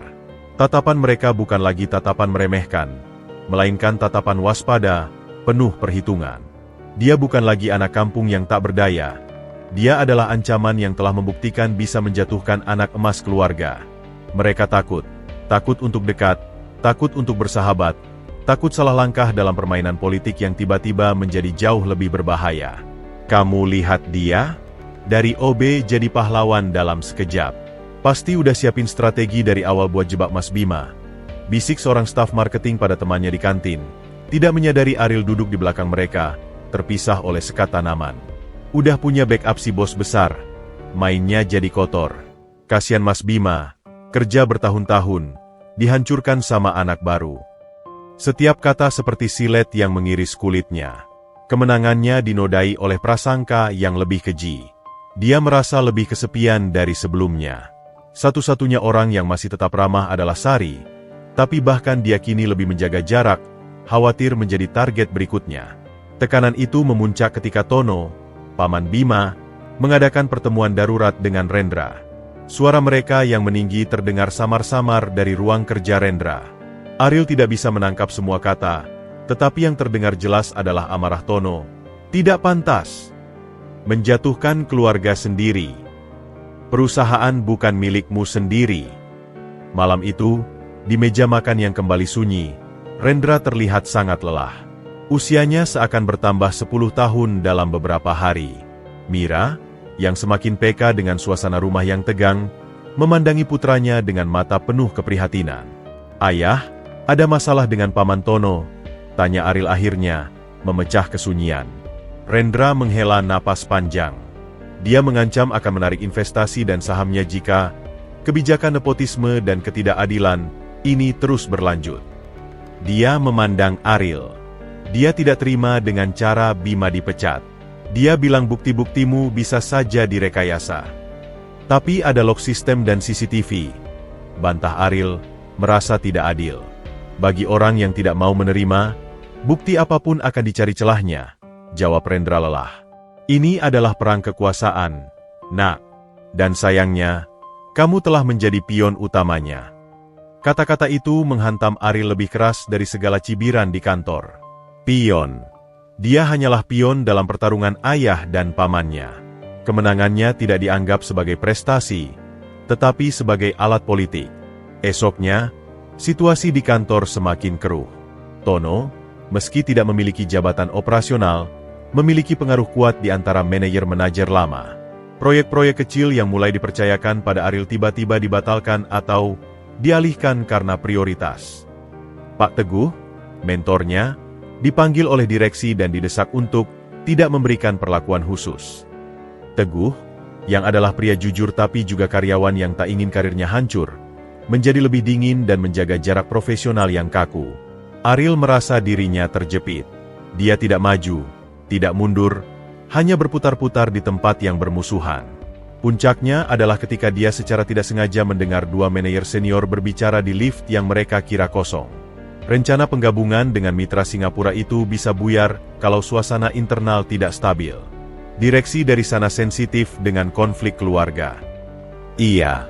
Speaker 1: Tatapan mereka bukan lagi tatapan meremehkan, melainkan tatapan waspada, penuh perhitungan. Dia bukan lagi anak kampung yang tak berdaya. Dia adalah ancaman yang telah membuktikan bisa menjatuhkan anak emas keluarga. Mereka takut untuk dekat, takut untuk bersahabat, takut salah langkah dalam permainan politik yang tiba-tiba menjadi jauh lebih berbahaya. Kamu lihat dia? Dari OB jadi pahlawan dalam sekejap. Pasti udah siapin strategi dari awal buat jebak Mas Bima. Bisik seorang staf marketing pada temannya di kantin. Tidak menyadari Ariel duduk di belakang mereka, terpisah oleh sekat tanaman. Udah punya backup si bos besar. Mainnya jadi kotor. Kasian Mas Bima, kerja bertahun-tahun, dihancurkan sama anak baru. Setiap kata seperti silet yang mengiris kulitnya. Kemenangannya dinodai oleh prasangka yang lebih keji. Dia merasa lebih kesepian dari sebelumnya. Satu-satunya orang yang masih tetap ramah adalah Sari, tapi bahkan dia kini lebih menjaga jarak, khawatir menjadi target berikutnya. Tekanan itu memuncak ketika Tono, paman Bima, mengadakan pertemuan darurat dengan Rendra. Suara mereka yang meninggi terdengar samar-samar dari ruang kerja Rendra. Ariel tidak bisa menangkap semua kata, tetapi yang terdengar jelas adalah amarah Tono. Tidak pantas. Menjatuhkan keluarga sendiri. Perusahaan bukan milikmu sendiri. Malam itu, di meja makan yang kembali sunyi, Rendra terlihat sangat lelah. Usianya seakan bertambah 10 tahun dalam beberapa hari. Mira, yang semakin peka dengan suasana rumah yang tegang, memandangi putranya dengan mata penuh keprihatinan. Ayah, ada masalah dengan Paman Tono? Tanya Ariel akhirnya, memecah kesunyian. Rendra menghela napas panjang. Dia mengancam akan menarik investasi dan sahamnya jika kebijakan nepotisme dan ketidakadilan ini terus berlanjut. Dia memandang Ariel. Dia tidak terima dengan cara Bima dipecat. Dia bilang bukti-buktimu bisa saja direkayasa. Tapi ada lock system dan CCTV. Bantah Ariel, merasa tidak adil. Bagi orang yang tidak mau menerima, bukti apapun akan dicari celahnya, jawab Rendra lelah. Ini adalah perang kekuasaan, Nak. Dan sayangnya, kamu telah menjadi pion utamanya. Kata-kata itu menghantam Ariel lebih keras dari segala cibiran di kantor. Pion. Dia hanyalah pion dalam pertarungan ayah dan pamannya. Kemenangannya tidak dianggap sebagai prestasi, tetapi sebagai alat politik. Esoknya, situasi di kantor semakin keruh. Tono, meski tidak memiliki jabatan operasional, memiliki pengaruh kuat di antara manajer-manajer lama. Proyek-proyek kecil yang mulai dipercayakan pada Ariel tiba-tiba dibatalkan atau dialihkan karena prioritas. Pak Teguh, mentornya, dipanggil oleh direksi dan didesak untuk tidak memberikan perlakuan khusus. Teguh, yang adalah pria jujur tapi juga karyawan yang tak ingin karirnya hancur, menjadi lebih dingin dan menjaga jarak profesional yang kaku. Ariel merasa dirinya terjepit. Dia tidak maju, tidak mundur, hanya berputar-putar di tempat yang bermusuhan. Puncaknya adalah ketika dia secara tidak sengaja mendengar dua manajer senior berbicara di lift yang mereka kira kosong. Rencana penggabungan dengan mitra Singapura itu bisa buyar kalau suasana internal tidak stabil. Direksi dari sana sensitif dengan konflik keluarga. Iya,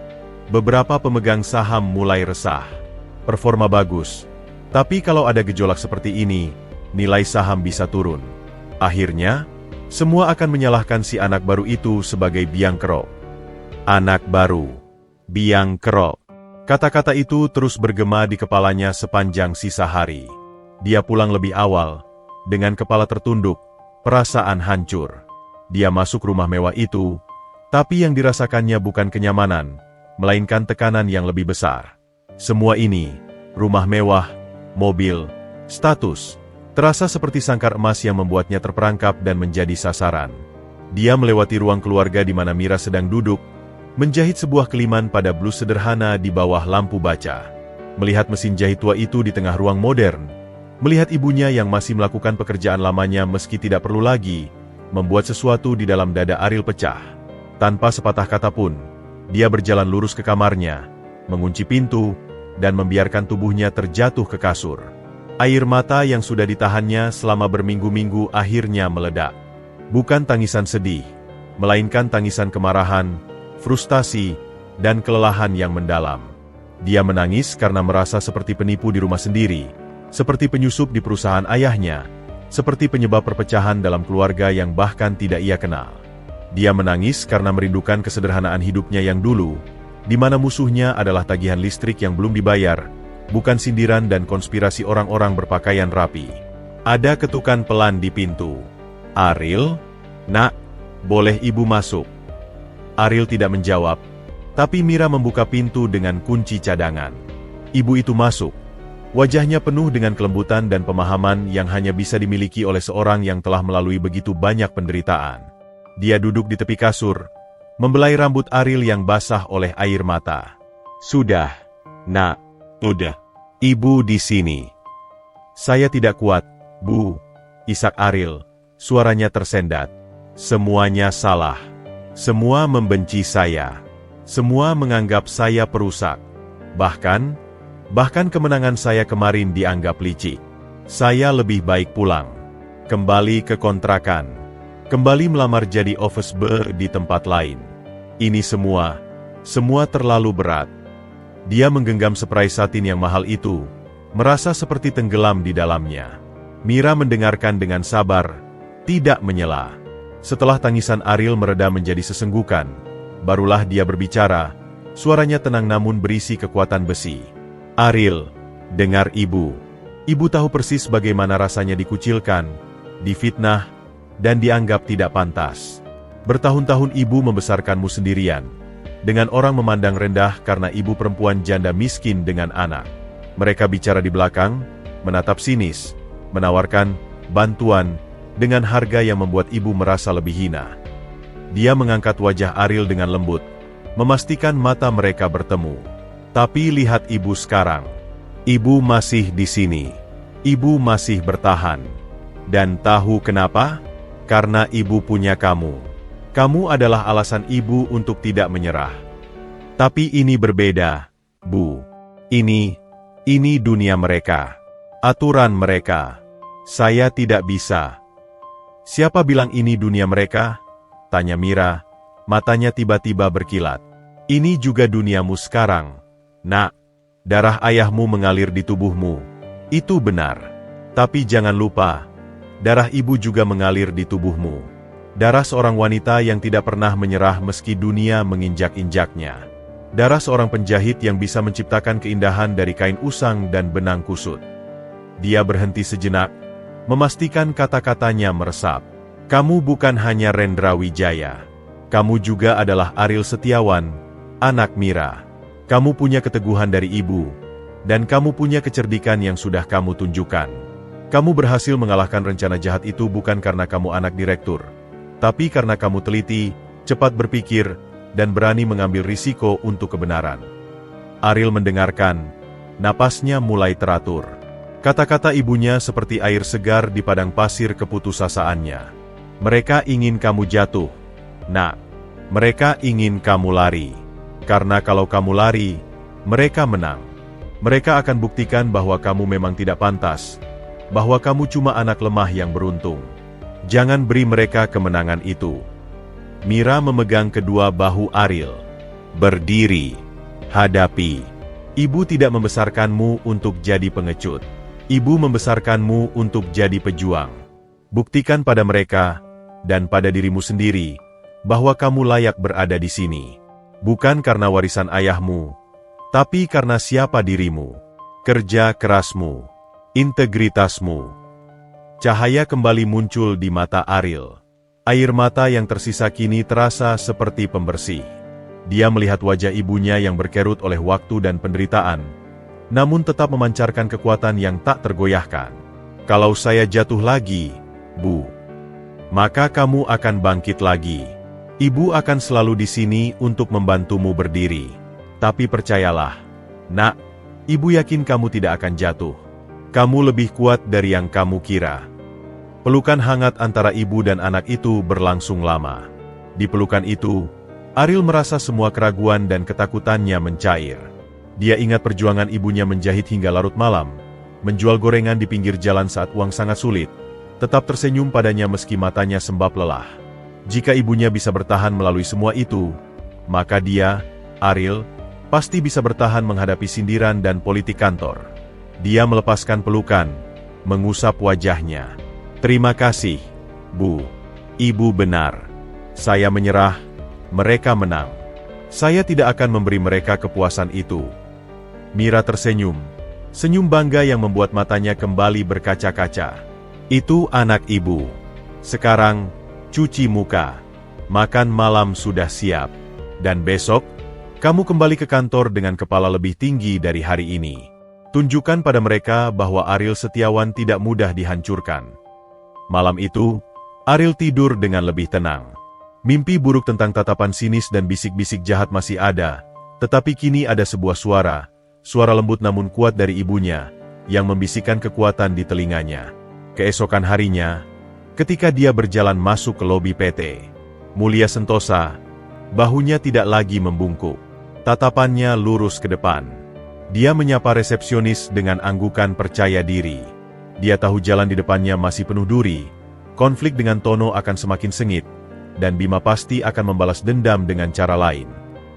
Speaker 1: beberapa pemegang saham mulai resah. Performa bagus, tapi kalau ada gejolak seperti ini, nilai saham bisa turun. Akhirnya, semua akan menyalahkan si anak baru itu sebagai biang kerok. Anak baru, biang kerok. Kata-kata itu terus bergema di kepalanya sepanjang sisa hari. Dia pulang lebih awal, dengan kepala tertunduk, perasaan hancur. Dia masuk rumah mewah itu, tapi yang dirasakannya bukan kenyamanan, melainkan tekanan yang lebih besar. Semua ini, rumah mewah, mobil, status, terasa seperti sangkar emas yang membuatnya terperangkap dan menjadi sasaran. Dia melewati ruang keluarga di mana Mira sedang duduk, menjahit sebuah keliman pada blus sederhana di bawah lampu baca. Melihat mesin jahit tua itu di tengah ruang modern, melihat ibunya yang masih melakukan pekerjaan lamanya meski tidak perlu lagi, membuat sesuatu di dalam dada Ariel pecah. Tanpa sepatah kata pun, dia berjalan lurus ke kamarnya, mengunci pintu, dan membiarkan tubuhnya terjatuh ke kasur. Air mata yang sudah ditahannya selama berminggu-minggu akhirnya meledak. Bukan tangisan sedih, melainkan tangisan kemarahan, frustasi, dan kelelahan yang mendalam. Dia menangis karena merasa seperti penipu di rumah sendiri, seperti penyusup di perusahaan ayahnya, seperti penyebab perpecahan dalam keluarga yang bahkan tidak ia kenal. Dia menangis karena merindukan kesederhanaan hidupnya yang dulu, di mana musuhnya adalah tagihan listrik yang belum dibayar, bukan sindiran dan konspirasi orang-orang berpakaian rapi. Ada ketukan pelan di pintu. Ariel, nak, boleh ibu masuk? Ariel tidak menjawab, tapi Mira membuka pintu dengan kunci cadangan. Ibu itu masuk. Wajahnya penuh dengan kelembutan dan pemahaman yang hanya bisa dimiliki oleh seorang yang telah melalui begitu banyak penderitaan. Dia duduk di tepi kasur, membelai rambut Ariel yang basah oleh air mata. Sudah, nak. Udah. Ibu di sini. Saya tidak kuat, Bu. Isak Ariel, suaranya tersendat. Semuanya salah. Semua membenci saya. Semua menganggap saya perusak. Bahkan kemenangan saya kemarin dianggap licik. Saya lebih baik pulang. Kembali ke kontrakan. Kembali melamar jadi office boy di tempat lain. Ini semua terlalu berat. Dia menggenggam spray satin yang mahal itu, merasa seperti tenggelam di dalamnya. Mira mendengarkan dengan sabar, tidak menyela. Setelah tangisan Ariel mereda menjadi sesenggukan, barulah dia berbicara, suaranya tenang namun berisi kekuatan besi. Ariel, dengar ibu. Ibu tahu persis bagaimana rasanya dikucilkan, difitnah, dan dianggap tidak pantas. Bertahun-tahun ibu membesarkanmu sendirian, dengan orang memandang rendah karena ibu perempuan janda miskin dengan anak. Mereka bicara di belakang, menatap sinis, menawarkan bantuan dengan harga yang membuat ibu merasa lebih hina. Dia mengangkat wajah Ariel dengan lembut, memastikan mata mereka bertemu. Tapi lihat ibu sekarang. Ibu masih di sini. Ibu masih bertahan. Dan tahu kenapa? Karena ibu punya kamu. Kamu adalah alasan ibu untuk tidak menyerah. Tapi ini berbeda, Bu. Ini dunia mereka. Aturan mereka. Saya tidak bisa. Siapa bilang ini dunia mereka? Tanya Mira, matanya tiba-tiba berkilat. Ini juga duniamu sekarang, Nak. Darah ayahmu mengalir di tubuhmu. Itu benar. Tapi jangan lupa, darah ibu juga mengalir di tubuhmu. Darah seorang wanita yang tidak pernah menyerah meski dunia menginjak-injaknya. Darah seorang penjahit yang bisa menciptakan keindahan dari kain usang dan benang kusut. Dia berhenti sejenak, memastikan kata-katanya meresap. Kamu bukan hanya Rendra Wijaya. Kamu juga adalah Ariel Setiawan, anak Mira. Kamu punya keteguhan dari ibu, dan kamu punya kecerdikan yang sudah kamu tunjukkan. Kamu berhasil mengalahkan rencana jahat itu bukan karena kamu anak direktur, tapi karena kamu teliti, cepat berpikir, dan berani mengambil risiko untuk kebenaran. Ariel mendengarkan, napasnya mulai teratur. Kata-kata ibunya seperti air segar di padang pasir keputusasaannya. Mereka ingin kamu jatuh, Nak. Mereka ingin kamu lari. Karena kalau kamu lari, mereka menang. Mereka akan buktikan bahwa kamu memang tidak pantas, bahwa kamu cuma anak lemah yang beruntung. Jangan beri mereka kemenangan itu. Mira memegang kedua bahu Ariel. Berdiri. Hadapi. Ibu tidak membesarkanmu untuk jadi pengecut. Ibu membesarkanmu untuk jadi pejuang. Buktikan pada mereka, dan pada dirimu sendiri, bahwa kamu layak berada di sini. Bukan karena warisan ayahmu, tapi karena siapa dirimu, kerja kerasmu, integritasmu. Cahaya kembali muncul di mata Ariel. Air mata yang tersisa kini terasa seperti pembersih. Dia melihat wajah ibunya yang berkerut oleh waktu dan penderitaan, namun tetap memancarkan kekuatan yang tak tergoyahkan. Kalau saya jatuh lagi, Bu, maka kamu akan bangkit lagi. Ibu akan selalu di sini untuk membantumu berdiri. Tapi percayalah, Nak, Ibu yakin kamu tidak akan jatuh. Kamu lebih kuat dari yang kamu kira. Pelukan hangat antara ibu dan anak itu berlangsung lama. Di pelukan itu, Ariel merasa semua keraguan dan ketakutannya mencair. Dia ingat perjuangan ibunya menjahit hingga larut malam, menjual gorengan di pinggir jalan saat uang sangat sulit, tetap tersenyum padanya meski matanya sembab lelah. Jika ibunya bisa bertahan melalui semua itu, maka dia, Ariel, pasti bisa bertahan menghadapi sindiran dan politik kantor. Dia melepaskan pelukan, mengusap wajahnya. Terima kasih, Bu. Ibu benar. Saya menyerah, mereka menang. Saya tidak akan memberi mereka kepuasan itu. Mira tersenyum, senyum bangga yang membuat matanya kembali berkaca-kaca. Itu anak ibu. Sekarang, cuci muka. Makan malam sudah siap. Dan besok, kamu kembali ke kantor dengan kepala lebih tinggi dari hari ini. Tunjukkan pada mereka bahwa Ariel Setiawan tidak mudah dihancurkan. Malam itu, Ariel tidur dengan lebih tenang. Mimpi buruk tentang tatapan sinis dan bisik-bisik jahat masih ada, tetapi kini ada sebuah suara lembut namun kuat dari ibunya, yang membisikkan kekuatan di telinganya. Keesokan harinya, ketika dia berjalan masuk ke lobi PT Mulia Sentosa, bahunya tidak lagi membungkuk. Tatapannya lurus ke depan. Dia menyapa resepsionis dengan anggukan percaya diri. Dia tahu jalan di depannya masih penuh duri, konflik dengan Tono akan semakin sengit, dan Bima pasti akan membalas dendam dengan cara lain.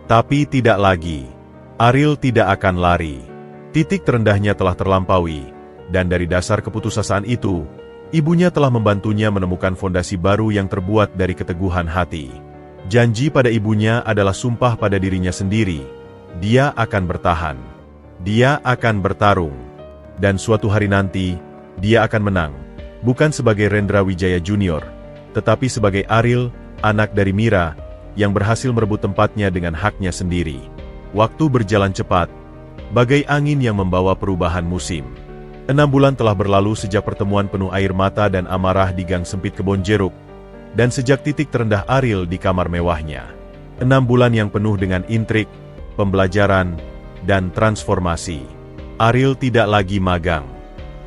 Speaker 1: Tapi tidak lagi. Ariel tidak akan lari. Titik terendahnya telah terlampaui, dan dari dasar keputusasaan itu, ibunya telah membantunya menemukan fondasi baru yang terbuat dari keteguhan hati. Janji pada ibunya adalah sumpah pada dirinya sendiri. Dia akan bertahan. Dia akan bertarung. Dan suatu hari nanti, dia akan menang. Bukan sebagai Rendra Wijaya Junior, tetapi sebagai Ariel, anak dari Mira, yang berhasil merebut tempatnya dengan haknya sendiri. Waktu berjalan cepat, bagai angin yang membawa perubahan musim. 6 bulan telah berlalu sejak pertemuan penuh air mata dan amarah di gang sempit kebon jeruk, dan sejak titik terendah Ariel di kamar mewahnya. 6 bulan yang penuh dengan intrik, pembelajaran, dan transformasi. Ariel tidak lagi magang.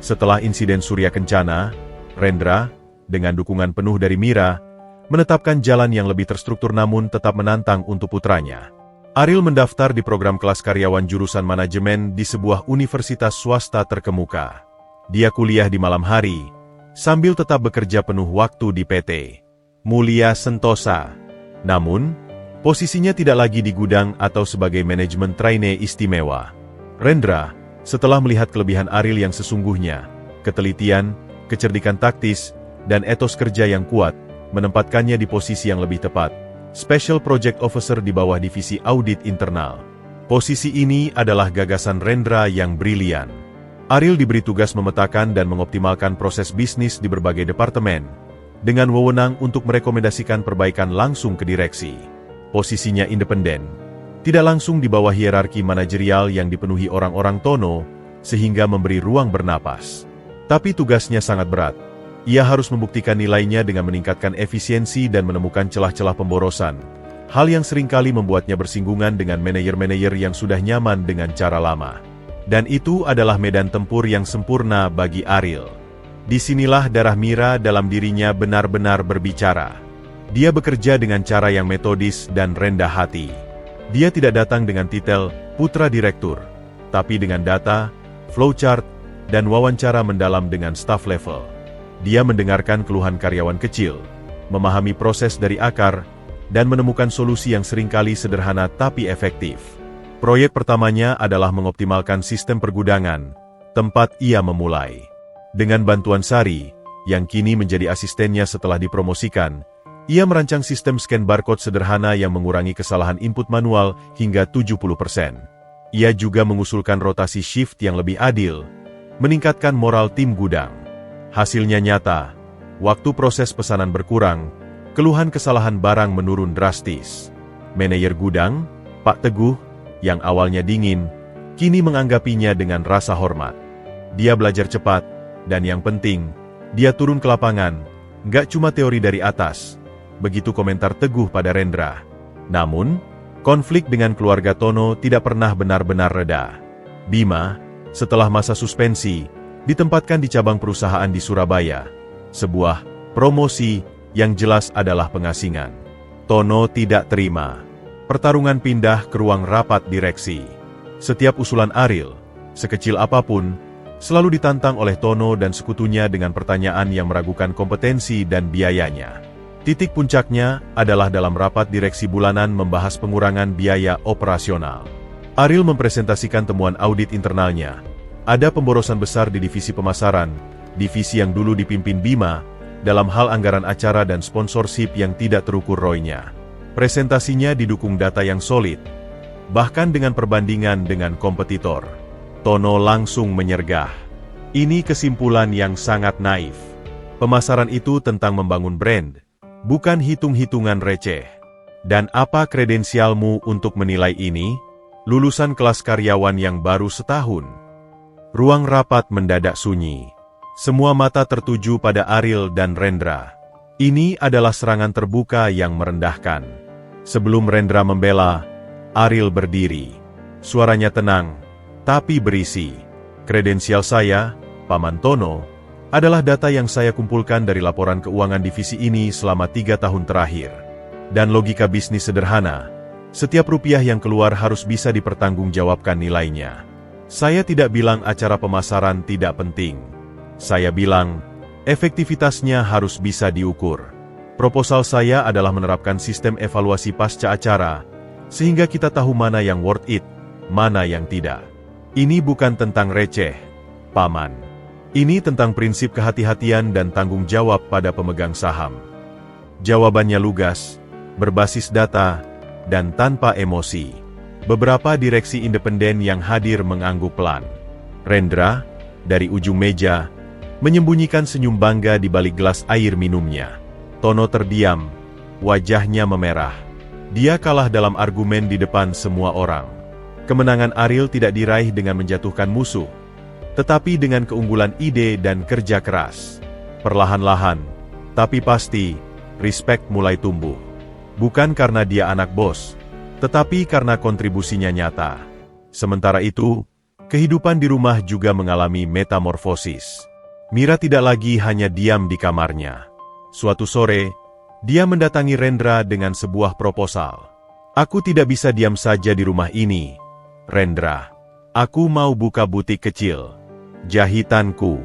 Speaker 1: Setelah insiden Surya Kencana, Rendra, dengan dukungan penuh dari Mira, menetapkan jalan yang lebih terstruktur namun tetap menantang untuk putranya. Ariel mendaftar di program kelas karyawan jurusan manajemen di sebuah universitas swasta terkemuka. Dia kuliah di malam hari, sambil tetap bekerja penuh waktu di PT Mulia Sentosa. Namun, posisinya tidak lagi di gudang atau sebagai manajemen trainee istimewa. Rendra, setelah melihat kelebihan Ariel yang sesungguhnya, ketelitian, kecerdikan taktis, dan etos kerja yang kuat, menempatkannya di posisi yang lebih tepat, Special Project Officer di bawah divisi audit internal. Posisi ini adalah gagasan Rendra yang brilian. Ariel diberi tugas memetakan dan mengoptimalkan proses bisnis di berbagai departemen, dengan wewenang untuk merekomendasikan perbaikan langsung ke direksi. Posisinya independen, tidak langsung di bawah hierarki manajerial yang dipenuhi orang-orang Tono, sehingga memberi ruang bernapas. Tapi tugasnya sangat berat. Ia harus membuktikan nilainya dengan meningkatkan efisiensi dan menemukan celah-celah pemborosan, hal yang seringkali membuatnya bersinggungan dengan manajer-manajer yang sudah nyaman dengan cara lama. Dan itu adalah medan tempur yang sempurna bagi Ariel. Disinilah darah Mira dalam dirinya benar-benar berbicara. Dia bekerja dengan cara yang metodis dan rendah hati. Dia tidak datang dengan titel Putra Direktur, tapi dengan data, flowchart, dan wawancara mendalam dengan staff level. Dia mendengarkan keluhan karyawan kecil, memahami proses dari akar, dan menemukan solusi yang seringkali sederhana tapi efektif. Proyek pertamanya adalah mengoptimalkan sistem pergudangan, tempat ia memulai. Dengan bantuan Sari, yang kini menjadi asistennya setelah dipromosikan, ia merancang sistem scan barcode sederhana yang mengurangi kesalahan input manual hingga 70%. Ia juga mengusulkan rotasi shift yang lebih adil, meningkatkan moral tim gudang. Hasilnya nyata, waktu proses pesanan berkurang, keluhan kesalahan barang menurun drastis. Manajer gudang, Pak Teguh, yang awalnya dingin, kini menganggapinya dengan rasa hormat. Dia belajar cepat, dan yang penting, dia turun ke lapangan, nggak cuma teori dari atas. Begitu komentar Teguh pada Rendra. Namun, konflik dengan keluarga Tono tidak pernah benar-benar reda. Bima, setelah masa suspensi, ditempatkan di cabang perusahaan di Surabaya. Sebuah promosi yang jelas adalah pengasingan. Tono tidak terima. Pertarungan pindah ke ruang rapat direksi. Setiap usulan Ariel, sekecil apapun, selalu ditantang oleh Tono dan sekutunya dengan pertanyaan yang meragukan kompetensi dan biayanya. Titik puncaknya adalah dalam rapat direksi bulanan membahas pengurangan biaya operasional. Ariel mempresentasikan temuan audit internalnya. Ada pemborosan besar di divisi pemasaran, divisi yang dulu dipimpin Bima, dalam hal anggaran acara dan sponsorship yang tidak terukur ROI-nya. Presentasinya didukung data yang solid, bahkan dengan perbandingan dengan kompetitor. Tono langsung menyergah. Ini kesimpulan yang sangat naif. Pemasaran itu tentang membangun brand, bukan hitung-hitungan receh. Dan apa kredensialmu untuk menilai ini? Lulusan kelas karyawan yang baru setahun. Ruang rapat mendadak sunyi. Semua mata tertuju pada Ariel dan Rendra. Ini adalah serangan terbuka yang merendahkan. Sebelum Rendra membela, Ariel berdiri. Suaranya tenang, tapi berisi. Kredensial saya, Paman Tono, adalah data yang saya kumpulkan dari laporan keuangan divisi ini selama 3 tahun terakhir. Dan logika bisnis sederhana, setiap rupiah yang keluar harus bisa dipertanggungjawabkan nilainya. Saya tidak bilang acara pemasaran tidak penting. Saya bilang, efektivitasnya harus bisa diukur. Proposal saya adalah menerapkan sistem evaluasi pasca acara, sehingga kita tahu mana yang worth it, mana yang tidak. Ini bukan tentang receh, Paman. Ini tentang prinsip kehati-hatian dan tanggung jawab pada pemegang saham. Jawabannya lugas, berbasis data, dan tanpa emosi. Beberapa direksi independen yang hadir mengangguk pelan. Rendra, dari ujung meja, menyembunyikan senyum bangga di balik gelas air minumnya. Tono terdiam, wajahnya memerah. Dia kalah dalam argumen di depan semua orang. Kemenangan Ariel tidak diraih dengan menjatuhkan musuh, tetapi dengan keunggulan ide dan kerja keras. Perlahan-lahan, tapi pasti, respect mulai tumbuh. Bukan karena dia anak bos, tetapi karena kontribusinya nyata. Sementara itu, kehidupan di rumah juga mengalami metamorfosis. Mira tidak lagi hanya diam di kamarnya. Suatu sore, dia mendatangi Rendra dengan sebuah proposal. Aku tidak bisa diam saja di rumah ini, Rendra. Aku mau buka butik kecil. Jahitanku.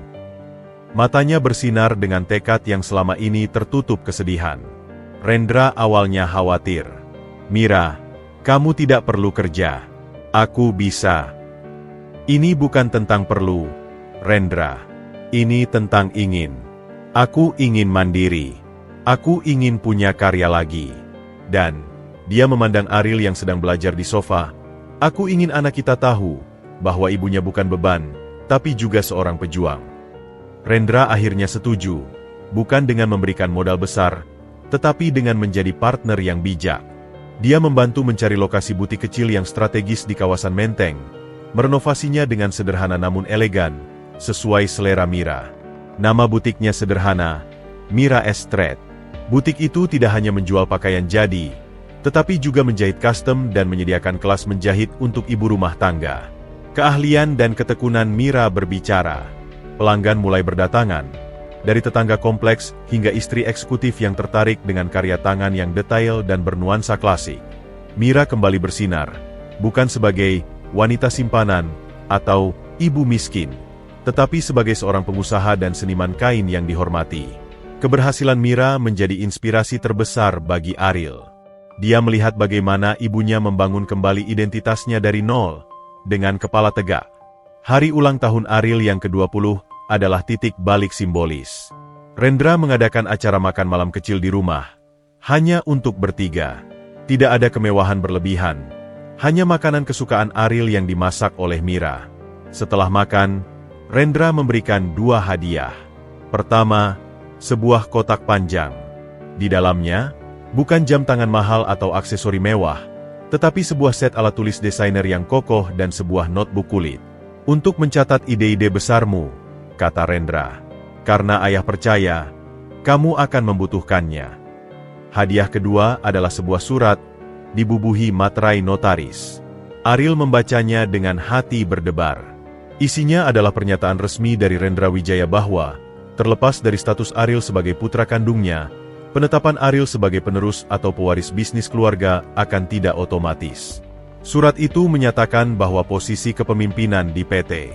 Speaker 1: Matanya bersinar dengan tekad yang selama ini tertutup kesedihan. Rendra awalnya khawatir. "Mira, kamu tidak perlu kerja. Aku bisa." "Ini bukan tentang perlu, Rendra. Ini tentang ingin. Aku ingin mandiri. Aku ingin punya karya lagi." Dan dia memandang Ariel yang sedang belajar di sofa. "Aku ingin anak kita tahu bahwa ibunya bukan beban, tapi juga seorang pejuang." Rendra akhirnya setuju, bukan dengan memberikan modal besar, tetapi dengan menjadi partner yang bijak. Dia membantu mencari lokasi butik kecil yang strategis di kawasan Menteng, merenovasinya dengan sederhana namun elegan, sesuai selera Mira. Nama butiknya sederhana, Mira Street. Butik itu tidak hanya menjual pakaian jadi, tetapi juga menjahit custom dan menyediakan kelas menjahit untuk ibu rumah tangga. Keahlian dan ketekunan Mira berbicara. Pelanggan mulai berdatangan, dari tetangga kompleks hingga istri eksekutif yang tertarik dengan karya tangan yang detail dan bernuansa klasik. Mira kembali bersinar, bukan sebagai wanita simpanan atau ibu miskin, tetapi sebagai seorang pengusaha dan seniman kain yang dihormati. Keberhasilan Mira menjadi inspirasi terbesar bagi Ariel. Dia melihat bagaimana ibunya membangun kembali identitasnya dari nol, dengan kepala tegak. Hari ulang tahun Ariel yang ke-20 adalah titik balik simbolis. Rendra mengadakan acara makan malam kecil di rumah, hanya untuk bertiga. Tidak ada kemewahan berlebihan, hanya makanan kesukaan Ariel yang dimasak oleh Mira. Setelah makan, Rendra memberikan 2 hadiah. Pertama, sebuah kotak panjang. Di dalamnya, bukan jam tangan mahal atau aksesori mewah, tetapi sebuah set alat tulis desainer yang kokoh dan sebuah notebook kulit. "Untuk mencatat ide-ide besarmu," kata Rendra. "Karena ayah percaya, kamu akan membutuhkannya." Hadiah kedua adalah sebuah surat, dibubuhi materai notaris. Ariel membacanya dengan hati berdebar. Isinya adalah pernyataan resmi dari Rendra Wijaya bahwa, terlepas dari status Ariel sebagai putra kandungnya, penetapan Ariel sebagai penerus atau pewaris bisnis keluarga akan tidak otomatis. Surat itu menyatakan bahwa posisi kepemimpinan di PT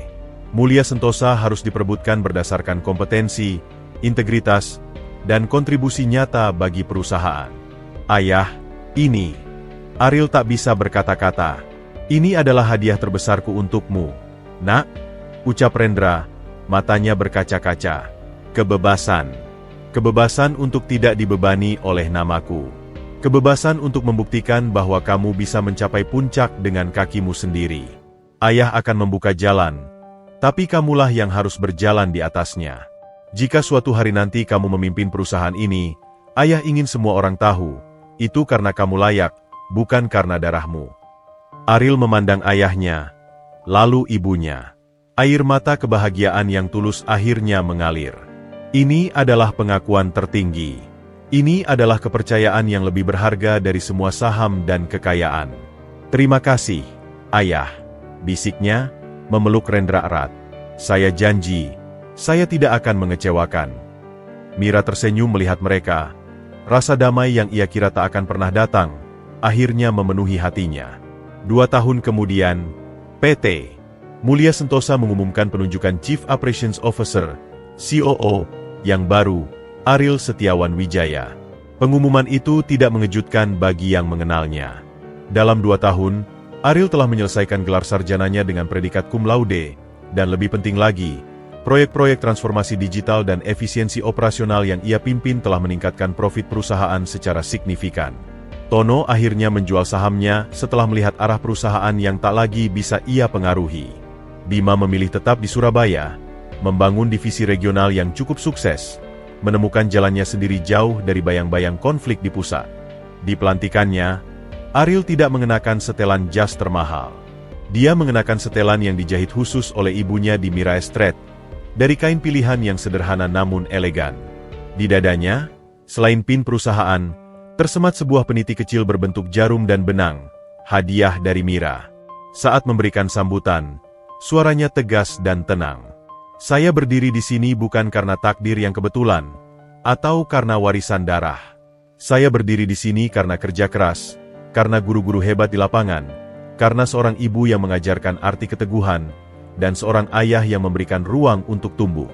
Speaker 1: Mulia Sentosa harus diperebutkan berdasarkan kompetensi, integritas, dan kontribusi nyata bagi perusahaan. "Ayah, ini..." Ariel tak bisa berkata-kata. "Ini adalah hadiah terbesarku untukmu, Nak," ucap Rendra, matanya berkaca-kaca. "Kebebasan. Kebebasan untuk tidak dibebani oleh namaku. Kebebasan untuk membuktikan bahwa kamu bisa mencapai puncak dengan kakimu sendiri. Ayah akan membuka jalan, tapi kamulah yang harus berjalan di atasnya. Jika suatu hari nanti kamu memimpin perusahaan ini, ayah ingin semua orang tahu, itu karena kamu layak, bukan karena darahmu." Ariel memandang ayahnya, lalu ibunya. Air mata kebahagiaan yang tulus akhirnya mengalir. Ini adalah pengakuan tertinggi. Ini adalah kepercayaan yang lebih berharga dari semua saham dan kekayaan. "Terima kasih, Ayah," bisiknya, memeluk Rendra erat. "Saya janji, saya tidak akan mengecewakan." Mira tersenyum melihat mereka. Rasa damai yang ia kira tak akan pernah datang, akhirnya memenuhi hatinya. 2 tahun kemudian, PT Mulia Sentosa mengumumkan penunjukan Chief Operations Officer, COO, yang baru, Ariel Setiawan Wijaya. Pengumuman itu tidak mengejutkan bagi yang mengenalnya. Dalam 2 tahun, Ariel telah menyelesaikan gelar sarjananya dengan predikat cum laude, dan lebih penting lagi, proyek-proyek transformasi digital dan efisiensi operasional yang ia pimpin telah meningkatkan profit perusahaan secara signifikan. Tono akhirnya menjual sahamnya setelah melihat arah perusahaan yang tak lagi bisa ia pengaruhi. Bima memilih tetap di Surabaya, membangun divisi regional yang cukup sukses, menemukan jalannya sendiri jauh dari bayang-bayang konflik di pusat. Di pelantikannya, Ariel tidak mengenakan setelan jas termahal. Dia mengenakan setelan yang dijahit khusus oleh ibunya di Mira Street, dari kain pilihan yang sederhana namun elegan. Di dadanya, selain pin perusahaan, tersemat sebuah peniti kecil berbentuk jarum dan benang, hadiah dari Mira. Saat memberikan sambutan, suaranya tegas dan tenang. "Saya berdiri di sini bukan karena takdir yang kebetulan, atau karena warisan darah. Saya berdiri di sini karena kerja keras, karena guru-guru hebat di lapangan, karena seorang ibu yang mengajarkan arti keteguhan, dan seorang ayah yang memberikan ruang untuk tumbuh.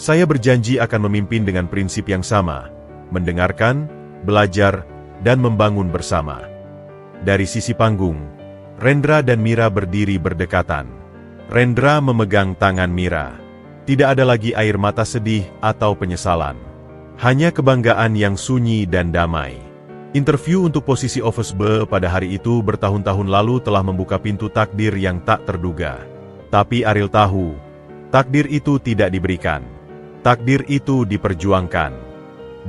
Speaker 1: Saya berjanji akan memimpin dengan prinsip yang sama, mendengarkan, belajar, dan membangun bersama. Dari sisi panggung, Rendra dan Mira berdiri berdekatan. Rendra memegang tangan Mira. Tidak ada lagi air mata sedih atau penyesalan. Hanya kebanggaan yang sunyi dan damai. Interview untuk posisi Office B pada hari itu bertahun-tahun lalu telah membuka pintu takdir yang tak terduga. Tapi Ariel tahu, takdir itu tidak diberikan. Takdir itu diperjuangkan.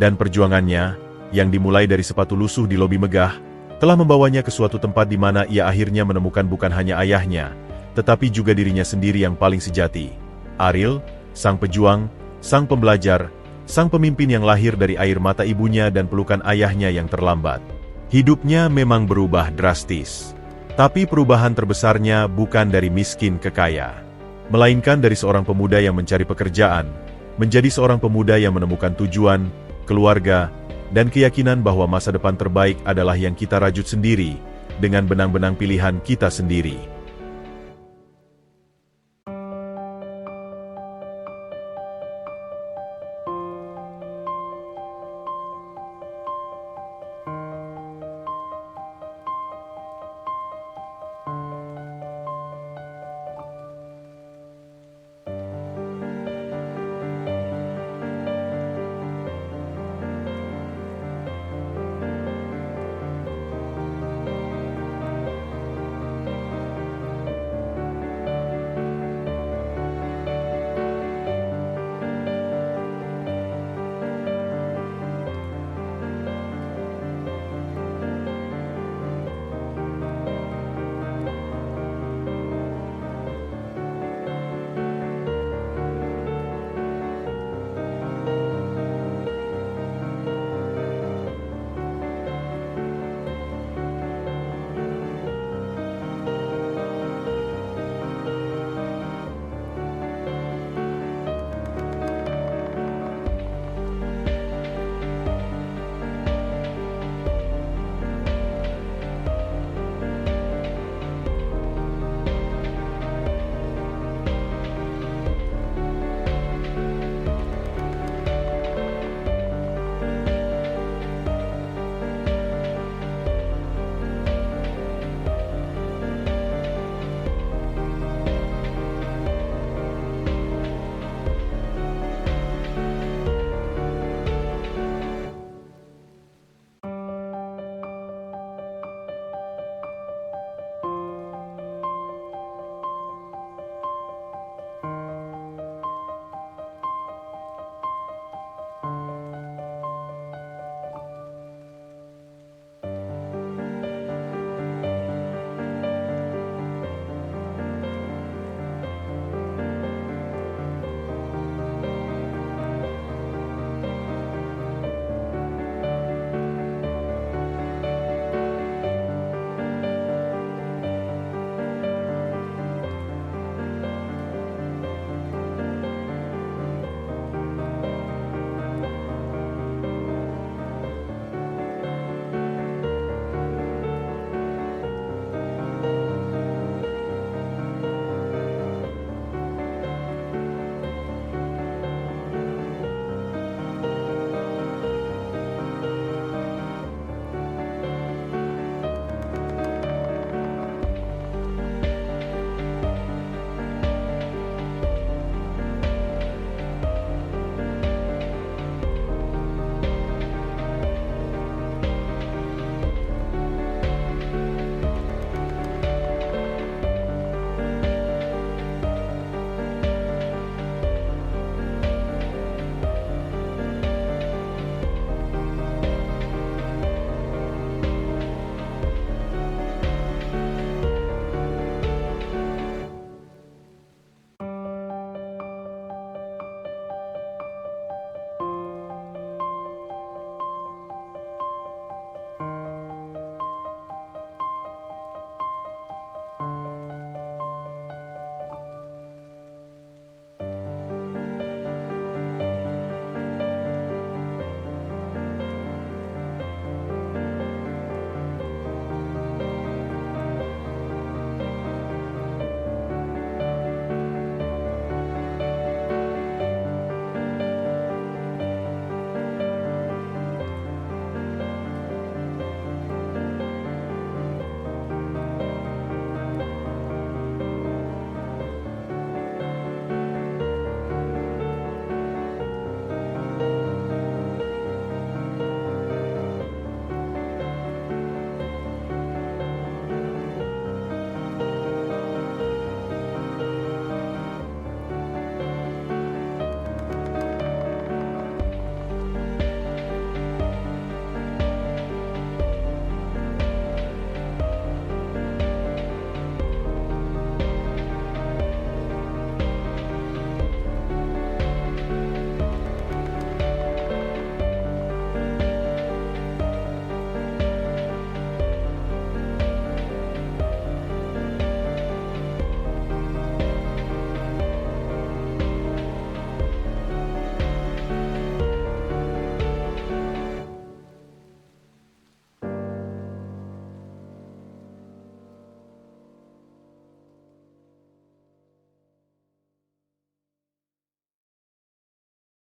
Speaker 1: Dan perjuangannya, yang dimulai dari sepatu lusuh di lobi megah, telah membawanya ke suatu tempat di mana ia akhirnya menemukan bukan hanya ayahnya, tetapi juga dirinya sendiri yang paling sejati. Ariel, sang pejuang, sang pembelajar, sang pemimpin yang lahir dari air mata ibunya dan pelukan ayahnya yang terlambat. Hidupnya memang berubah drastis. Tapi perubahan terbesarnya bukan dari miskin ke kaya, melainkan dari seorang pemuda yang mencari pekerjaan, menjadi seorang pemuda yang menemukan tujuan, keluarga, dan keyakinan bahwa masa depan terbaik adalah yang kita rajut sendiri, dengan benang-benang pilihan kita sendiri.